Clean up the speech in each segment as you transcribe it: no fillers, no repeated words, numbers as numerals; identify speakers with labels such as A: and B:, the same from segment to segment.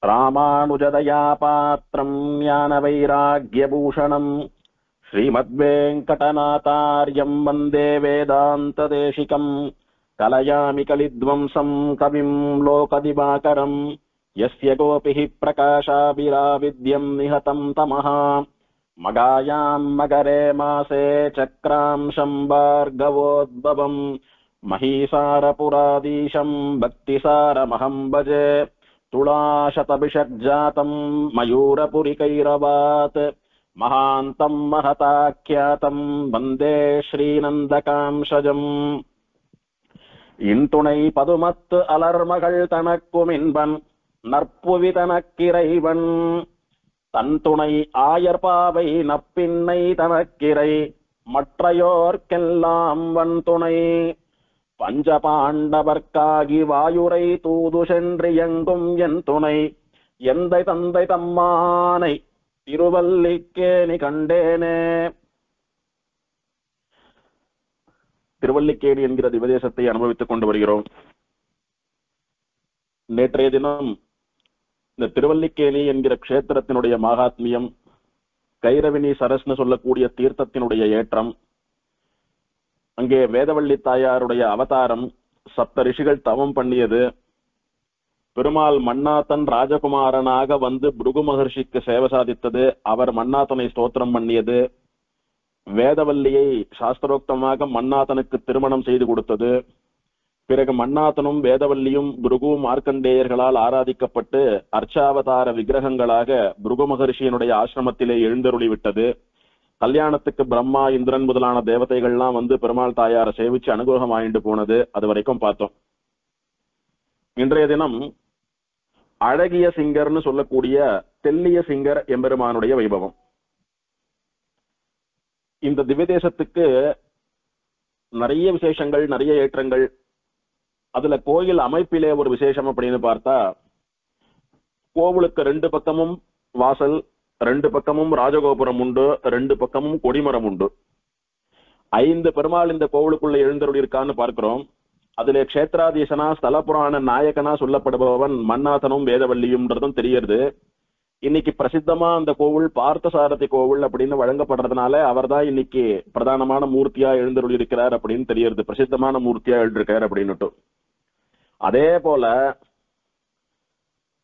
A: ராமானுஜதயா பாத்திரம் ஞானவைராக்யபூஷணம் ஸ்ரீமத்வேங்கடநாதார்யம் வந்தே வேதாந்ததேசிகம் கலயாமி கலித்வம்சம் கவிம் லோகதிவாகரம் யஸ்ய கோபிः பிரகாசாபிராவித்யம் நிஹதம் தமஹ மகாயாம் மகரே மாசே சக்ராம்சம் பார்கவோத்பவம் மஹீசாரபுராதீஷம் பக்திசாரமஹம் பஜே तुलाशतभिषज्जातम् मयूरपुरिकैरवात् महान्तम् महताख्यातम् वन्दे श्रीनन्दकांशजम् इन्तुणै पदुमत्तु अलर्मगळ तनक्कुमिन्बन् नற்புவி தனக்கிறைவன் தன்துணை ஆயர்பாவை நப்பின்னை தனக்கிறை மற்றையோர்க்கெல்லாம் வன்துணை பஞ்சபாண்டவர்க்காகி வாயுரை தூது சென்றியங்கும் என் துணை எந்தை தந்தை தம்மானை திருவல்லிக்கேணி கண்டேனே. திருவல்லிக்கேணி என்கிற திவதேசத்தை அனுபவித்துக் கொண்டு வருகிறோம். நேற்றைய தினம் இந்த திருவல்லிக்கேணி என்கிற க்ஷேத்திரத்தினுடைய மகாத்மியம், கைரவினி சரஸ்னு சொல்லக்கூடிய தீர்த்தத்தினுடைய ஏற்றம், அங்கே வேதவள்ளி தாயாருடைய அவதாரம், சப்த ரிஷிகள் தவம் பண்ணியது, பெருமாள் மன்னாதன் ராஜகுமாரனாக வந்து பிருகு மகர்ஷிக்கு சேவை சாதித்தது, அவர் மன்னாதனை ஸ்தோத்திரம் பண்ணியது, வேதவல்லியை சாஸ்திரோக்தமாக மன்னாதனுக்கு திருமணம் செய்து கொடுத்தது, பிறகு மன்னாதனும் வேதவல்லியும் பிருகு மார்க்கண்டேயர்களால் ஆராதிக்கப்பட்டு அர்ச்சாவதார விக்கிரகங்களாக பிருகு மகர்ஷியினுடைய ஆசிரமத்திலே எழுந்தருளி விட்டது. கல்யாணத்துக்கு பிரம்மா இந்திரன் முதலான தேவதைகள்லாம் வந்து பெருமாள் தாயாரை சேவிச்சு அனுகிரகம் ஆயிண்டு போனது. அது வரைக்கும் பார்த்தோம். இன்றைய தினம் அழகிய சிங்கர்னு சொல்லக்கூடிய தெல்லிய சிங்கர் எம்பெருமானுடைய வைபவம். இந்த திவ்யதேசத்துக்கு நிறைய விசேஷங்கள், நிறைய ஏற்றங்கள். அதுல கோயில் அமைப்பிலே ஒரு விசேஷம் அப்படின்னு பார்த்தா, கோவிலுக்கு ரெண்டு பக்கமும் வாசல், ரெண்டு பக்கமும் ராஜகோபுரம் உண்டு, ரெண்டு பக்கமும் கொடிமரம் உண்டு. 5 பெருமாள் இந்த கோவிலுக்குள்ள எழுந்தருளி இருக்கான்னு பார்க்கிறோம். அதுல கஷேத்ராதீசனா ஸ்தல புராண நாயகனா சொல்லப்படுபவன் மன்னாதனும் வேதவல்லியும்ன்றதும் தெரியுது. இன்னைக்கு பிரசித்தமா அந்த கோவில் பார்த்தசாரதி கோவில் அப்படின்னு வழங்கப்படுறதுனால அவர்தான் இன்னைக்கு பிரதானமான மூர்த்தியா எழுந்தருளி இருக்கிறார் அப்படின்னு தெரியுது. பிரசித்தமான மூர்த்தியா எழுதிருக்கார் அப்படின்னுட்டு. அதே போல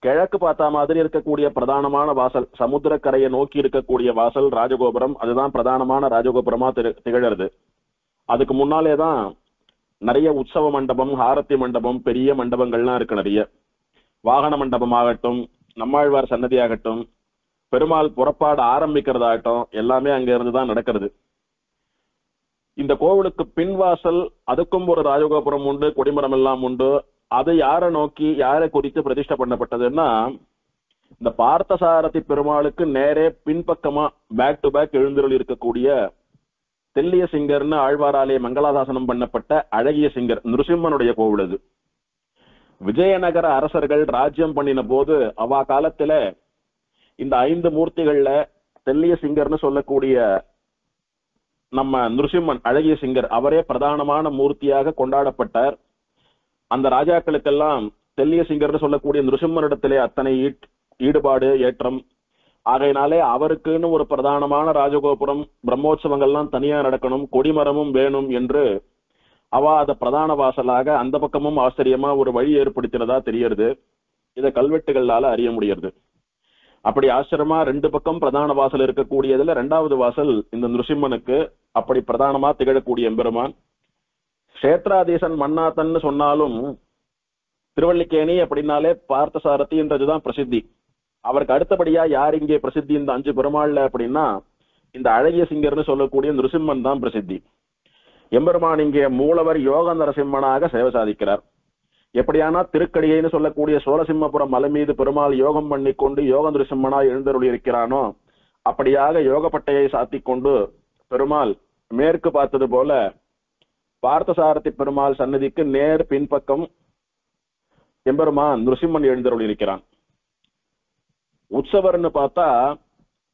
A: கிழக்கு பார்த்தா மாதிரி இருக்கக்கூடிய பிரதானமான வாசல், சமுத்திரக்கரையை நோக்கி இருக்கக்கூடிய வாசல் ராஜகோபுரம், அதுதான் பிரதானமான ராஜகோபுரமா திகழறது. அதுக்கு முன்னாலேதான் நிறைய உற்சவ மண்டபம், ஹாரத்தி மண்டபம், பெரிய மண்டபங்கள்லாம் இருக்கு. நிறைய வாகன மண்டபம் ஆகட்டும், நம்மாழ்வார் சன்னதி ஆகட்டும், பெருமாள் புறப்பாடு ஆரம்பிக்கிறதாகட்டும், எல்லாமே அங்க இருந்துதான் நடக்கிறது. இந்த கோவிலுக்கு பின்வாசல், அதுக்கும் ஒரு ராஜகோபுரம் உண்டு, கொடிமரம் எல்லாம் உண்டு. அது யாரை நோக்கி, யாரை குறித்து பிரதிஷ்டை பண்ணப்பட்டதுன்னா, இந்த பார்த்தசாரதி பெருமாளுக்கு நேரே பின்பக்கமா பேக் டு பேக் எழுந்தருள் இருக்கக்கூடிய தெல்லிய சிங்கர்னு ஆழ்வாராலே மங்களாதாசனம் பண்ணப்பட்ட அழகிய சிங்கர் நிருசிம்மனுடைய கோவில். அது விஜயநகர அரசர்கள் ராஜ்யம் பண்ணின போது அவா காலத்துல இந்த 5 மூர்த்திகள்ல தெல்லிய சிங்கர்னு சொல்லக்கூடிய நம்ம நிருசிம்மன் அழகிய சிங்கர் அவரே பிரதானமான மூர்த்தியாக கொண்டாடப்பட்டார். அந்த ராஜாக்களுக்கெல்லாம் தெல்லிய சிங்கர்னு சொல்லக்கூடிய நிருசிம்மனிடத்திலே அத்தனை ஈடுபாடு, ஏற்றம். ஆகையினாலே அவருக்குன்னு ஒரு பிரதானமான ராஜகோபுரம், பிரம்மோற்சவங்கள்லாம் தனியா நடக்கணும், கொடிமரமும் வேணும் என்று அவ அத பிரதான வாசலாக அந்த பக்கமும் ஆச்சரியமா ஒரு வழி ஏற்படுத்தினதா தெரியறது. இத கல்வெட்டுகளால அறிய முடியறது. அப்படி ஆச்சரியமா 2 பக்கம் பிரதான வாசல் இருக்கக்கூடியதுல 2வது வாசல் இந்த நிருசிம்மனுக்கு அப்படி பிரதானமா திகழக்கூடிய எம்பெருமான். கஷேத்ராதீசன் மன்னாதன் சொன்னாலும் திருவல்லிக்கேணி அப்படின்னாலே பார்த்தசாரதின்றதுதான் பிரசித்தி. அவருக்கு அடுத்தபடியா யார் இங்கே பிரசித்தி இந்த 5 பெருமாள்ல அப்படின்னா, இந்த அழகிய சிங்கர்னு சொல்லக்கூடிய நிருசிம்மன் தான் பிரசித்தி. எம்பெருமான் இங்கே மூலவர் யோக நரசிம்மனாக சேவை சாதிக்கிறார். எப்படியானா திருக்கடியைன்னு சொல்லக்கூடிய சோழசிம்மபுரம் மலை மீது பெருமாள் யோகம் பண்ணி கொண்டு யோக நிருசிம்மனா எழுந்தருளி இருக்கிறானோ, அப்படியாக யோகப்பட்டையை சாத்தி கொண்டு பெருமாள் மேற்கு பார்த்தது போல பார்த்தசாரதி பெருமாள் சன்னதிக்கு நேர் பின்பக்கம் எம்பெருமான் நிருசிம்மன் எழுந்தருளி இருக்கிறான். உற்சவர்னு பார்த்தா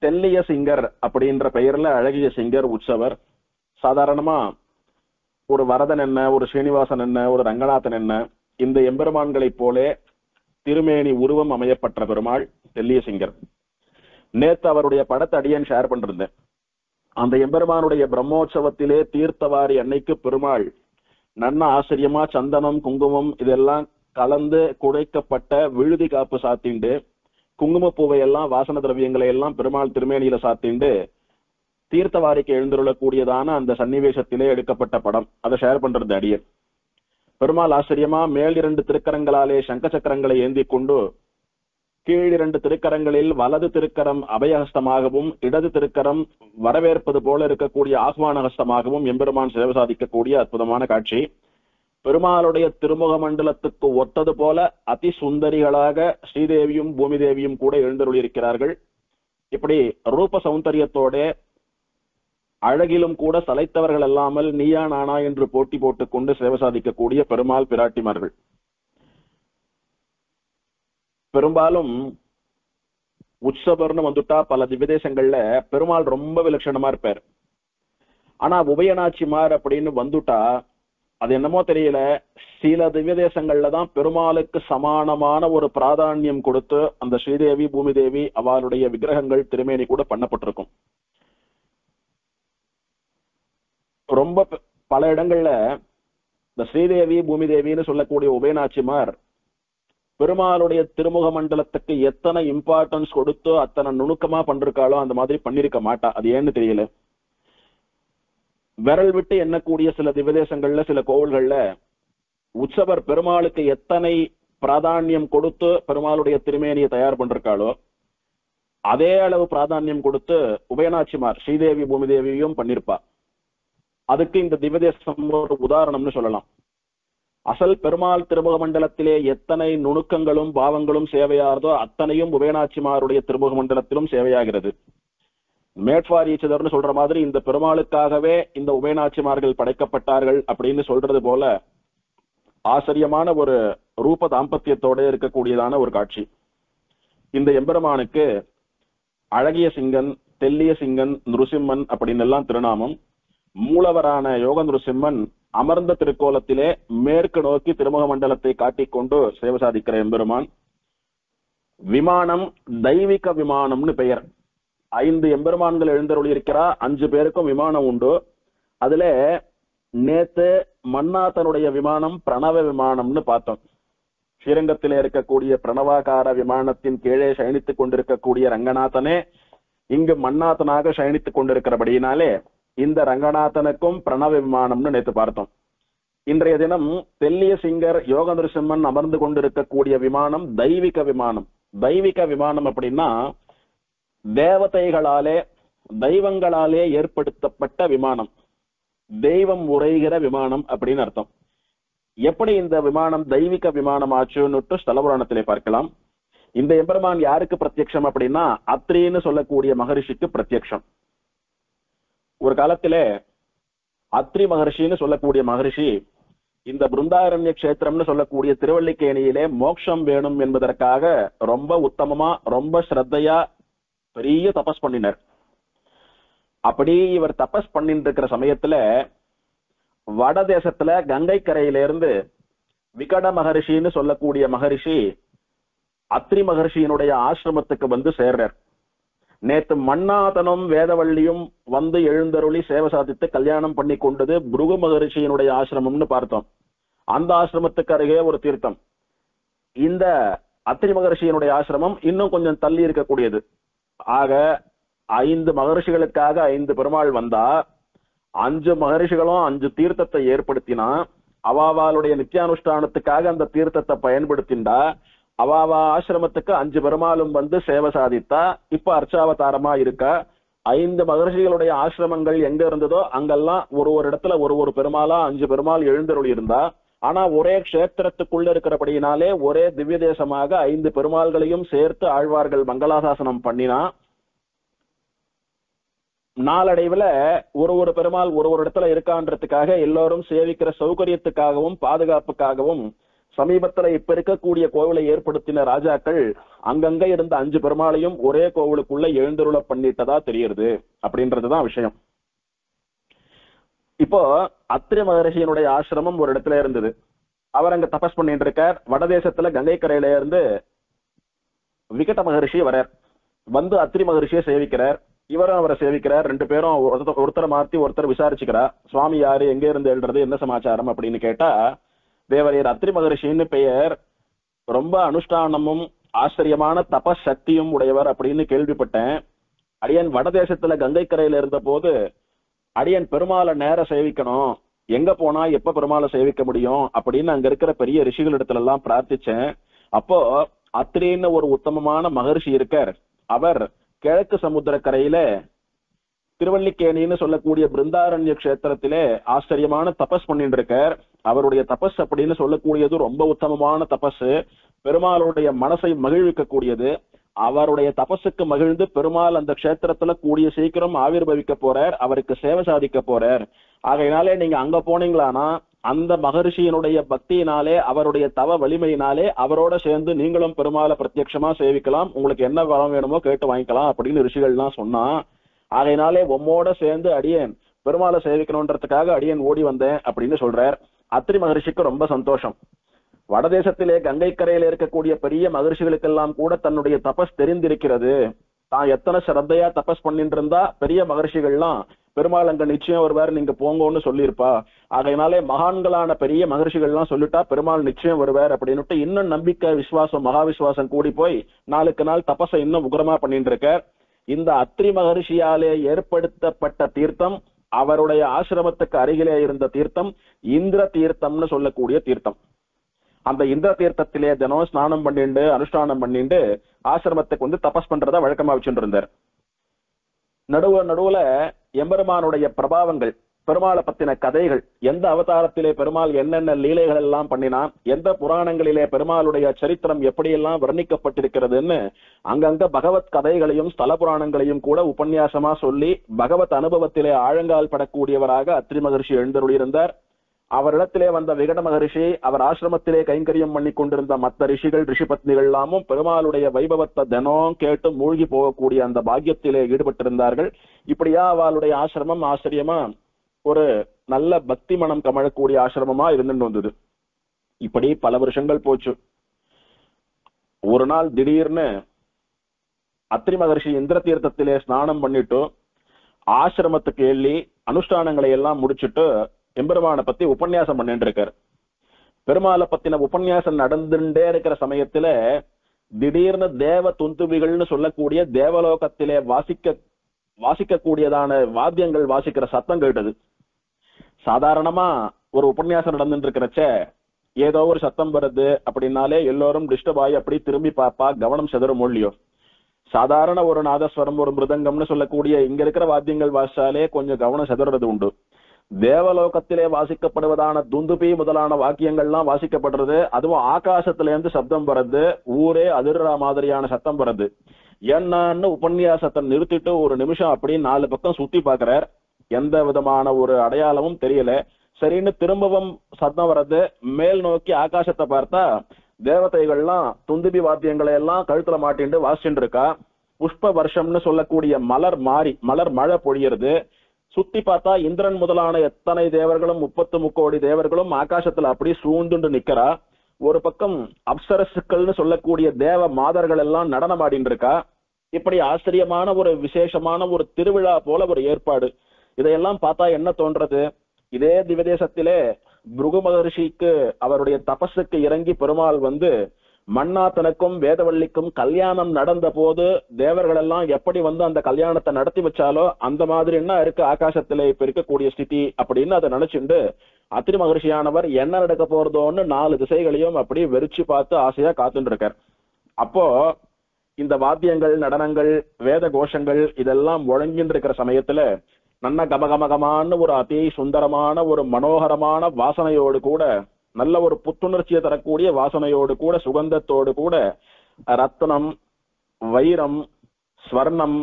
A: தெல்லிய சிங்கர் அப்படின்ற பெயர்ல அழகிய சிங்கர் உற்சவர். சாதாரணமா ஒரு வரதன் என்ன, ஒரு ஸ்ரீனிவாசன் என்ன, ஒரு ரங்கநாதன் என்ன, இந்த எம்பெருமான்களை போலே திருமேனி உருவம் அமையப்பட்ட பெருமாள் தெல்லிய சிங்கர். நேத்து அவருடைய படத்தை அடியன் ஷேர் பண்றேன். அந்த எம்பெருமானுடைய பிரம்மோற்சவத்திலே தீர்த்தவாரி அன்னைக்கு பெருமாள் நன்ன ஆச்சரியமா சந்தனம் குங்குமம் இதெல்லாம் கலந்து குழைக்கப்பட்ட விழுதி காப்பு சாத்திண்டு, குங்குமப்பூவை எல்லாம் வாசன திரவியங்களை எல்லாம் பெருமாள் திருமேனியில சாத்திண்டு தீர்த்தவாரிக்கு எழுந்துள்ளக்கூடியதான அந்த சன்னிவேசத்திலே எடுக்கப்பட்ட படம். அதை ஷேர் பண்றது அடியன். பெருமாள் ஆச்சரியமா மேல் 2 திருக்கரங்களாலே சங்க சக்கரங்களை ஏந்தி கொண்டு கீழ் 2 திருக்கரங்களில் வலது திருக்கரம் அபயஹஸ்தமாகவும் இடது திருக்கரம் வரவேற்பது போல இருக்கக்கூடிய ஆஹ்வான ஹஸ்தமாகவும் எம்பெருமான் சேவை சாதிக்கக்கூடிய அற்புதமான காட்சி. பெருமாளுடைய திருமுக மண்டலத்துக்கு ஒத்தது போல அதி சுந்தரிகளாக ஸ்ரீதேவியும் பூமி தேவியும் கூட எழுந்தருளியிருக்கிறார்கள். இப்படி ரூப சௌந்தரியத்தோட அழகிலும் கூட சளைத்தவர்கள் அல்லாமல் நீயா நானா என்று போட்டி போட்டுக் கொண்டு சேவை சாதிக்கக்கூடிய பெருமாள் பிராட்டிமார்கள். பெரும்பாலும் உற்சவர்னு வந்துட்டா பல திவ்யதேசங்கள்ல பெருமாள் ரொம்ப விலட்சணமா இருப்பார். ஆனா உபயநாச்சிமார் அப்படின்னு வந்துட்டா அது என்னமோ தெரியல, சில திவ்யதேசங்கள்ல தான் பெருமாளுக்கு சமானமான ஒரு பிராதானியம் கொடுத்து அந்த ஸ்ரீதேவி பூமி தேவி அவளுடைய விக்கிரகங்கள் திருமேனி கூட பண்ணப்பட்டிருக்கும். ரொம்ப பல இடங்கள்ல இந்த ஸ்ரீதேவி பூமி தேவின்னு சொல்லக்கூடிய உபயநாச்சிமார் பெருமாளுடைய திருமுக மண்டலத்துக்கு எத்தனை இம்பார்ட்டன்ஸ் கொடுத்து அத்தனை நுணுக்கமா பண்றாளோ அந்த மாதிரி பண்ணிருக்க மாட்டா. அது ஏன்னு தெரியல. விரல் விட்டு எண்ணக்கூடிய சில திவ்யதேசங்கள்ல சில கோவில்கள்ல உற்சவர் பெருமாளுக்கு எத்தனை பிராதானியம் கொடுத்து பெருமாளுடைய திருமேனியை தயார் பண்றாளோ அதே அளவு பிராதானியம் கொடுத்து உபயநாச்சிமார் ஸ்ரீதேவி பூமி தேவியும் பண்ணிருப்பா. அதுக்கு இந்த திவ்யதேசம் ஒரு உதாரணம்னு சொல்லலாம். அசல் பெருமாள் திருமுக மண்டலத்திலே எத்தனை நுணுக்கங்களும் பாவங்களும் சேவையாகிறதோ அத்தனையும் உபயநாச்சிமாருடைய திருமுக மண்டலத்திலும் சேவையாகிறது. மேட் ஃபார் ஈச் அதர்னு சொல்ற மாதிரி இந்த பெருமாளுக்காகவே இந்த உபயநாச்சிமார்கள் படைக்கப்பட்டார்கள் அப்படின்னு சொல்றது போல ஆச்சரியமான ஒரு ரூப தாம்பத்தியத்தோட இருக்கக்கூடியதான ஒரு காட்சி. இந்த எம்பெருமானுக்கு அழகிய சிங்கன், தெல்லிய சிங்கன், நிருசிம்மன் அப்படின்னு எல்லாம் திருநாமம். மூலவரான யோக நிருசிம்மன் அமர்ந்த திருக்கோலத்திலே மேற்கு நோக்கி திருமுக மண்டலத்தை காட்டிக்கொண்டு சேவை சாதிக்கிற எம்பெருமான். விமானம் தெய்வீக விமானம்னு பெயர். 5 எம்பெருமான்கள் எழுந்தருளி இருக்கிறா. 5 பேருக்கும் விமானம் உண்டு. அதுல நேத்து மன்னாதனுடைய விமானம் பிரணவ விமானம்னு பார்த்தோம். ஸ்ரீரங்கத்திலே இருக்கக்கூடிய பிரணவாகார விமானத்தின் கீழே சயனித்துக் கொண்டிருக்கக்கூடிய ரங்கநாதனே இங்கு மன்னாதனாக சயனித்துக் கொண்டிருக்கிறபடியினாலே இந்த ரங்கநாதனுக்கும் பிரணவ விமானம்னு நேற்று பார்த்தோம். இன்றைய தினம் தெல்லிய சிங்கர் யோக நிருசிம்மன் அமர்ந்து கொண்டிருக்கக்கூடிய விமானம் தெய்வீக விமானம். தெய்வீக விமானம் அப்படின்னா தேவதைகளாலே தெய்வங்களாலே ஏற்படுத்தப்பட்ட விமானம், தெய்வம் உரைகிற விமானம் அப்படின்னு அர்த்தம். எப்படி இந்த விமானம் தெய்வீக விமானம் ஆச்சுன்னுட்டு ஸ்தலபுராணத்திலே பார்க்கலாம். இந்த எம்பெருமான் யாருக்கு பிரத்யக்ஷம் அப்படின்னா அத்ரின்னு சொல்லக்கூடிய மகரிஷிக்கு பிரத்யக்ஷம். ஒரு காலத்திலே அத்ரி மகர்ஷின்னு சொல்லக்கூடிய மகரிஷி இந்த பிருந்தாரண்ய கஷேத்திரம்னு சொல்லக்கூடிய திருவல்லிக்கேணியிலே மோட்சம் வேணும் என்பதற்காக ரொம்ப உத்தமமா ரொம்ப ஸ்ரத்தையா பெரிய தபஸ் பண்ணினர். அப்படி இவர் தபஸ் பண்ணிட்டு இருக்கிற சமயத்துல வட தேசத்துல கங்கை கரையிலிருந்து விகட மகரிஷின்னு சொல்லக்கூடிய மகரிஷி அத்ரி மகர்ஷியினுடைய ஆசிரமத்துக்கு வந்து சேர்றார். நேத்து மன்னாதனும் வேதவள்ளியும் வந்து எழுந்தருளி சேவை சாதித்து கல்யாணம் பண்ணி கொண்டது புருகு மகரிஷியினுடைய ஆசிரமம்னு பார்த்தோம். அந்த ஆசிரமத்துக்கு அருகே ஒரு தீர்த்தம். இந்த அத்ரி மகரிஷியினுடைய ஆசிரமம் இன்னும் கொஞ்சம் தள்ளி இருக்கக்கூடியது. ஆக 5 மகரிஷிகளுக்காக 5 பெருமாள் வந்தா 5 மகரிஷிகளும் 5 தீர்த்தத்தை ஏற்படுத்தினா அவாவாளுடைய நித்தியானுஷ்டானத்துக்காக அந்த தீர்த்தத்தை பயன்படுத்திண்டா அவாவா ஆசிரமத்துக்கு 5 பெருமாளும் வந்து சேவை சாதித்தா இப்ப அர்ச்சாவதாரமா இருக்கா. 5 மகர்ஷிகளுடைய ஆசிரமங்கள் எங்க இருந்ததோ அங்கெல்லாம் ஒரு இடத்துல ஒரு பெருமாளா 5 பெருமாள் எழுந்தருளி இருந்தா. ஆனா ஒரே கஷேத்திரத்துக்குள்ள இருக்கிறபடியினாலே ஒரே திவ்ய தேசமாக 5 பெருமாள்களையும் சேர்த்து ஆழ்வார்கள் மங்களாசாசனம் பண்ணினா நாளடைவுல ஒரு பெருமாள் ஒரு இடத்துல இருக்கான்றதுக்காக எல்லாரும் சேவிக்கிற சௌகரியத்துக்காகவும் பாதுகாப்புக்காகவும் சமீபத்துல இப்ப இருக்கக்கூடிய கோவிலை ஏற்படுத்தின ராஜாக்கள் அங்கங்க இருந்த 5 பெருமாளையும் ஒரே கோவிலுக்குள்ள எழுந்தருள பண்ணிட்டதா தெரியுது அப்படின்றதுதான் விஷயம். இப்போ அத்ரி மகரிஷியினுடைய ஆசிரமம் ஒரு இடத்துல இருந்தது. அவர் அங்க தபஸ் பண்ணிட்டு இருக்கார். வடதேசத்துல கங்கை கரையில இருந்து விகட மகரிஷி வரார். வந்து அத்திரி மகரிஷியை சேவிக்கிறார். இவரும் அவரை சேவிக்கிறார். ரெண்டு பேரும் ஒருத்தரை மாத்தி ஒருத்தர் விசாரிச்சுக்கிறார். சுவாமி யாரு, எங்க இருந்து எழுறது, என்ன சமாச்சாரம் அப்படின்னு கேட்டா, தேவரையர் அத்திரி மகரிஷின்னு பெயர், ரொம்ப அனுஷ்டானமும் ஆச்சரியமான தபஸ் சக்தியும் உடையவர் அப்படின்னு கேள்விப்பட்டேன். அடியன் வடதேசத்துல கங்கை கரையில இருந்த போது அடியன் பெருமாளை நேர சேவிக்கணும், எங்க போனா எப்ப பெருமாளை சேவிக்க முடியும் அப்படின்னு அங்க இருக்கிற பெரிய ரிஷிகள் இடத்துல எல்லாம் பிரார்த்திச்சேன். அப்போ அத்திரின்னு ஒரு உத்தமமான மகர்ஷி இருக்கார். அவர் கிழக்கு சமுத்திர கரையில திருவல்லிக்கேணின்னு சொல்லக்கூடிய பிருந்தாரண்ய கஷேத்திரத்திலே ஆச்சரியமான தபஸ் பண்ணிட்டு இருக்கார். அவருடைய தபஸ் அப்படின்னு சொல்லக்கூடியது ரொம்ப உத்தமமான தபஸ், பெருமாளுடைய மனசை மகிழ்விக்க கூடியது. அவருடைய தபஸுக்கு மகிழ்ந்து பெருமாள் அந்த கஷேத்திரத்துல கூடிய சீக்கிரம் ஆவிர்பவிக்க போறார், அவருக்கு சேவை சாதிக்க போறார். ஆகையினாலே நீங்க அங்க போனீங்களானா அந்த மகரிஷியினுடைய பக்தியினாலே, அவருடைய தவ வலிமையினாலே அவரோட சேர்ந்து நீங்களும் பெருமாளை பிரத்யட்சமா சேவிக்கலாம், உங்களுக்கு என்ன வரம் வேணுமோ கேட்டு வாங்கிக்கலாம் அப்படின்னு ரிஷிகள்லாம் சொன்னா. ஆகையினாலே உம்மோட சேர்ந்து அடியேன் பெருமாளை சேவிக்கணும்ன்றதுக்காக அடியேன் ஓடி வந்தேன் அப்படின்னு சொல்றார். அத்திரி மகரிஷிக்கு ரொம்ப சந்தோஷம். வடதேசத்திலே கங்கை கரையில இருக்கக்கூடிய பெரிய மகர்ஷிகளுக்கெல்லாம் கூட தன்னுடைய தபஸ் தெரிந்திருக்கிறது. தான் எத்தனை சிரத்தையா தபஸ் பண்ணிட்டு இருந்தா பெரிய மகர்ஷிகள்லாம் பெருமாள் அங்க நிச்சயம் வருவார், நீங்க போங்கன்னு சொல்லியிருப்பா. ஆகையினாலே மகான்களான பெரிய மகர்ஷிகள்லாம் சொல்லிட்டா பெருமாள் நிச்சயம் வருவார் அப்படின்னுட்டு இன்னும் நம்பிக்கை விசுவாசம் மகா விசுவாசம் கூடி போய் நாளுக்கு நாள் தபஸை இன்னும் உக்ரமா பண்ணிட்டு இருக்கார். இந்த அத்திரி மகரிஷியாலே ஏற்படுத்தப்பட்ட தீர்த்தம், அவருடைய ஆசிரமத்துக்கு அருகிலே இருந்த தீர்த்தம் இந்திர தீர்த்தம்னு சொல்லக்கூடிய தீர்த்தம். அந்த இந்திர தீர்த்தத்திலே தினம் ஸ்நானம் பண்ணிட்டு அனுஷ்டானம் பண்ணிட்டு ஆசிரமத்துக்கு வந்து தபஸ் பண்றத வழக்கமா வச்சுட்டு இருந்தார். நடுவுல எம்பெருமானுடைய பிரபாவங்கள், பெருமாளை பத்தின கதைகள், எந்த அவதாரத்திலே பெருமாள் என்னென்ன லீலைகள் எல்லாம் பண்ணினான், எந்த புராணங்களிலே பெருமாளுடைய சரித்திரம் எப்படியெல்லாம் வர்ணிக்கப்பட்டிருக்கிறதுன்னு அங்கங்க பகவத் கதைகளையும் ஸ்தல புராணங்களையும் கூட உபன்யாசமா சொல்லி பகவத் அனுபவத்திலே ஆழங்கால் படக்கூடியவராக அத்திரி மகரிஷி எழுந்தருளியிருந்தார். அவரிடத்திலே வந்த விகட மகரிஷி, அவர் ஆசிரமத்திலே கைங்கரியம் பண்ணி கொண்டிருந்த மற்ற ரிஷிகள் ரிஷிபத்னிகள் எல்லாமும் பெருமாளுடைய வைபவத்தை தினம் கேட்டு மூழ்கி போகக்கூடிய அந்த பாக்கியத்திலே ஈடுபட்டிருந்தார்கள். இப்படியா அவளுடைய ஆசிரமம் ஆச்சரியமா ஒரு நல்ல பக்தி மனம் கமழக்கூடிய ஆசிரமமா இருந்துட்டு வந்தது. இப்படி பல வருஷங்கள் போச்சு. ஒரு நாள் திடீர்னு அத்திரி மகர்ஷி இந்திர தீர்த்தத்திலே ஸ்நானம் பண்ணிட்டு ஆசிரமத்துக்கு எள்ளி அனுஷ்டானங்களை எல்லாம் முடிச்சுட்டு எம்பெருமானை பத்தி உபன்யாசம் பண்ணிட்டு இருக்காரு. பெருமாளை பத்தின உபன்யாசம் நடந்துட்டே இருக்கிற சமயத்துல திடீர்னு தேவ துந்துபிகள்னு சொல்லக்கூடிய தேவலோகத்திலே வாசிக்கக்கூடியதான வாத்தியங்கள் வாசிக்கிற சத்தம் கேட்டது. சாதாரணமா ஒரு உபன்யாசம் நடந்துட்டு இருக்கிறச்ச ஏதோ ஒரு சத்தம் வருது அப்படின்னாலே எல்லோரும் டிஸ்டர்ப் ஆகி அப்படி திரும்பி பாப்பா, கவனம் செதறும் இல்லையோ. சாதாரண ஒரு நாதஸ்வரம் ஒரு மிருதங்கம்னு சொல்லக்கூடிய இங்க இருக்கிற வாத்தியங்கள் வாசிச்சாலே கொஞ்சம் கவனம் செதறது உண்டு. தேவலோகத்திலே வாசிக்கப்படுவதான துந்துபி முதலான வாக்கியங்கள்லாம் வாசிக்கப்படுறது, அதுவும் ஆகாசத்துல இருந்து சப்தம் வர்றது, ஊரே அதிர்ற மாதிரியான சத்தம் வருது. என்னன்னு உபன்யாசத்தை நிறுத்திட்டு ஒரு நிமிஷம் அப்படி 4 பக்கம் சுத்தி பாக்குறார். எந்த விதமான ஒரு அடையாளமும் தெரியல. சரின்னு திரும்பவும் சத்தம் வர்றது. மேல் நோக்கி ஆகாசத்தை பார்த்தா தேவதைகள்லாம் துந்துபி வாத்தியங்களை எல்லாம் கழுத்துல மாட்டிண்டு வாசிச்சுட்டு இருக்கா. புஷ்ப வருஷம்னு சொல்லக்கூடிய மலர் மழை பொழியறது. சுத்தி பார்த்தா இந்திரன் முதலான எத்தனை தேவர்களும் 33 கோடி தேவர்களும் ஆகாசத்துல அப்படி சூழ்ந்துண்டு நிக்கிறா. ஒரு பக்கம் அப்சரசுக்கள்னு சொல்லக்கூடிய தேவ மாதர்கள் எல்லாம் நடனம் ஆடிட்டு இருக்கா. இப்படி ஆச்சரியமான ஒரு விசேஷமான ஒரு திருவிழா போல ஒரு ஏற்பாடு. இதையெல்லாம் பார்த்தா என்ன தோன்றது, இதே திவதேசத்திலே பிருகு மகர்ஷிக்கு அவருடைய தபஸுக்கு இறங்கி பெருமாள் வந்து மன்னாத்தனுக்கும் வேதவள்ளிக்கும் கல்யாணம் நடந்த போது தேவர்கள் எல்லாம் எப்படி வந்து அந்த கல்யாணத்தை நடத்தி வச்சாலோ அந்த மாதிரி என்ன இருக்கு ஆகாசத்துல இப்ப இருக்கக்கூடிய ஸ்திதி அப்படின்னு அதை நினைச்சுண்டு அத்திரி மகர்ஷியானவர் என்ன நடக்க போறதோன்னு 4 திசைகளையும் அப்படி வெறிச்சு பார்த்து ஆசையா காத்துட்டு இருக்கார். அப்போ இந்த வாத்தியங்கள் நடனங்கள் வேத கோஷங்கள் இதெல்லாம் முழங்கின்னு இருக்கிற சமயத்துல நல்ல கமகமகமான ஒரு அதி சுந்தரமான ஒரு மனோகரமான வாசனையோடு கூட, நல்ல ஒரு புத்துணர்ச்சியை தரக்கூடிய வாசனையோடு கூட, சுகந்தத்தோடு கூட ரத்னம் வைரம் ஸ்வர்ணம்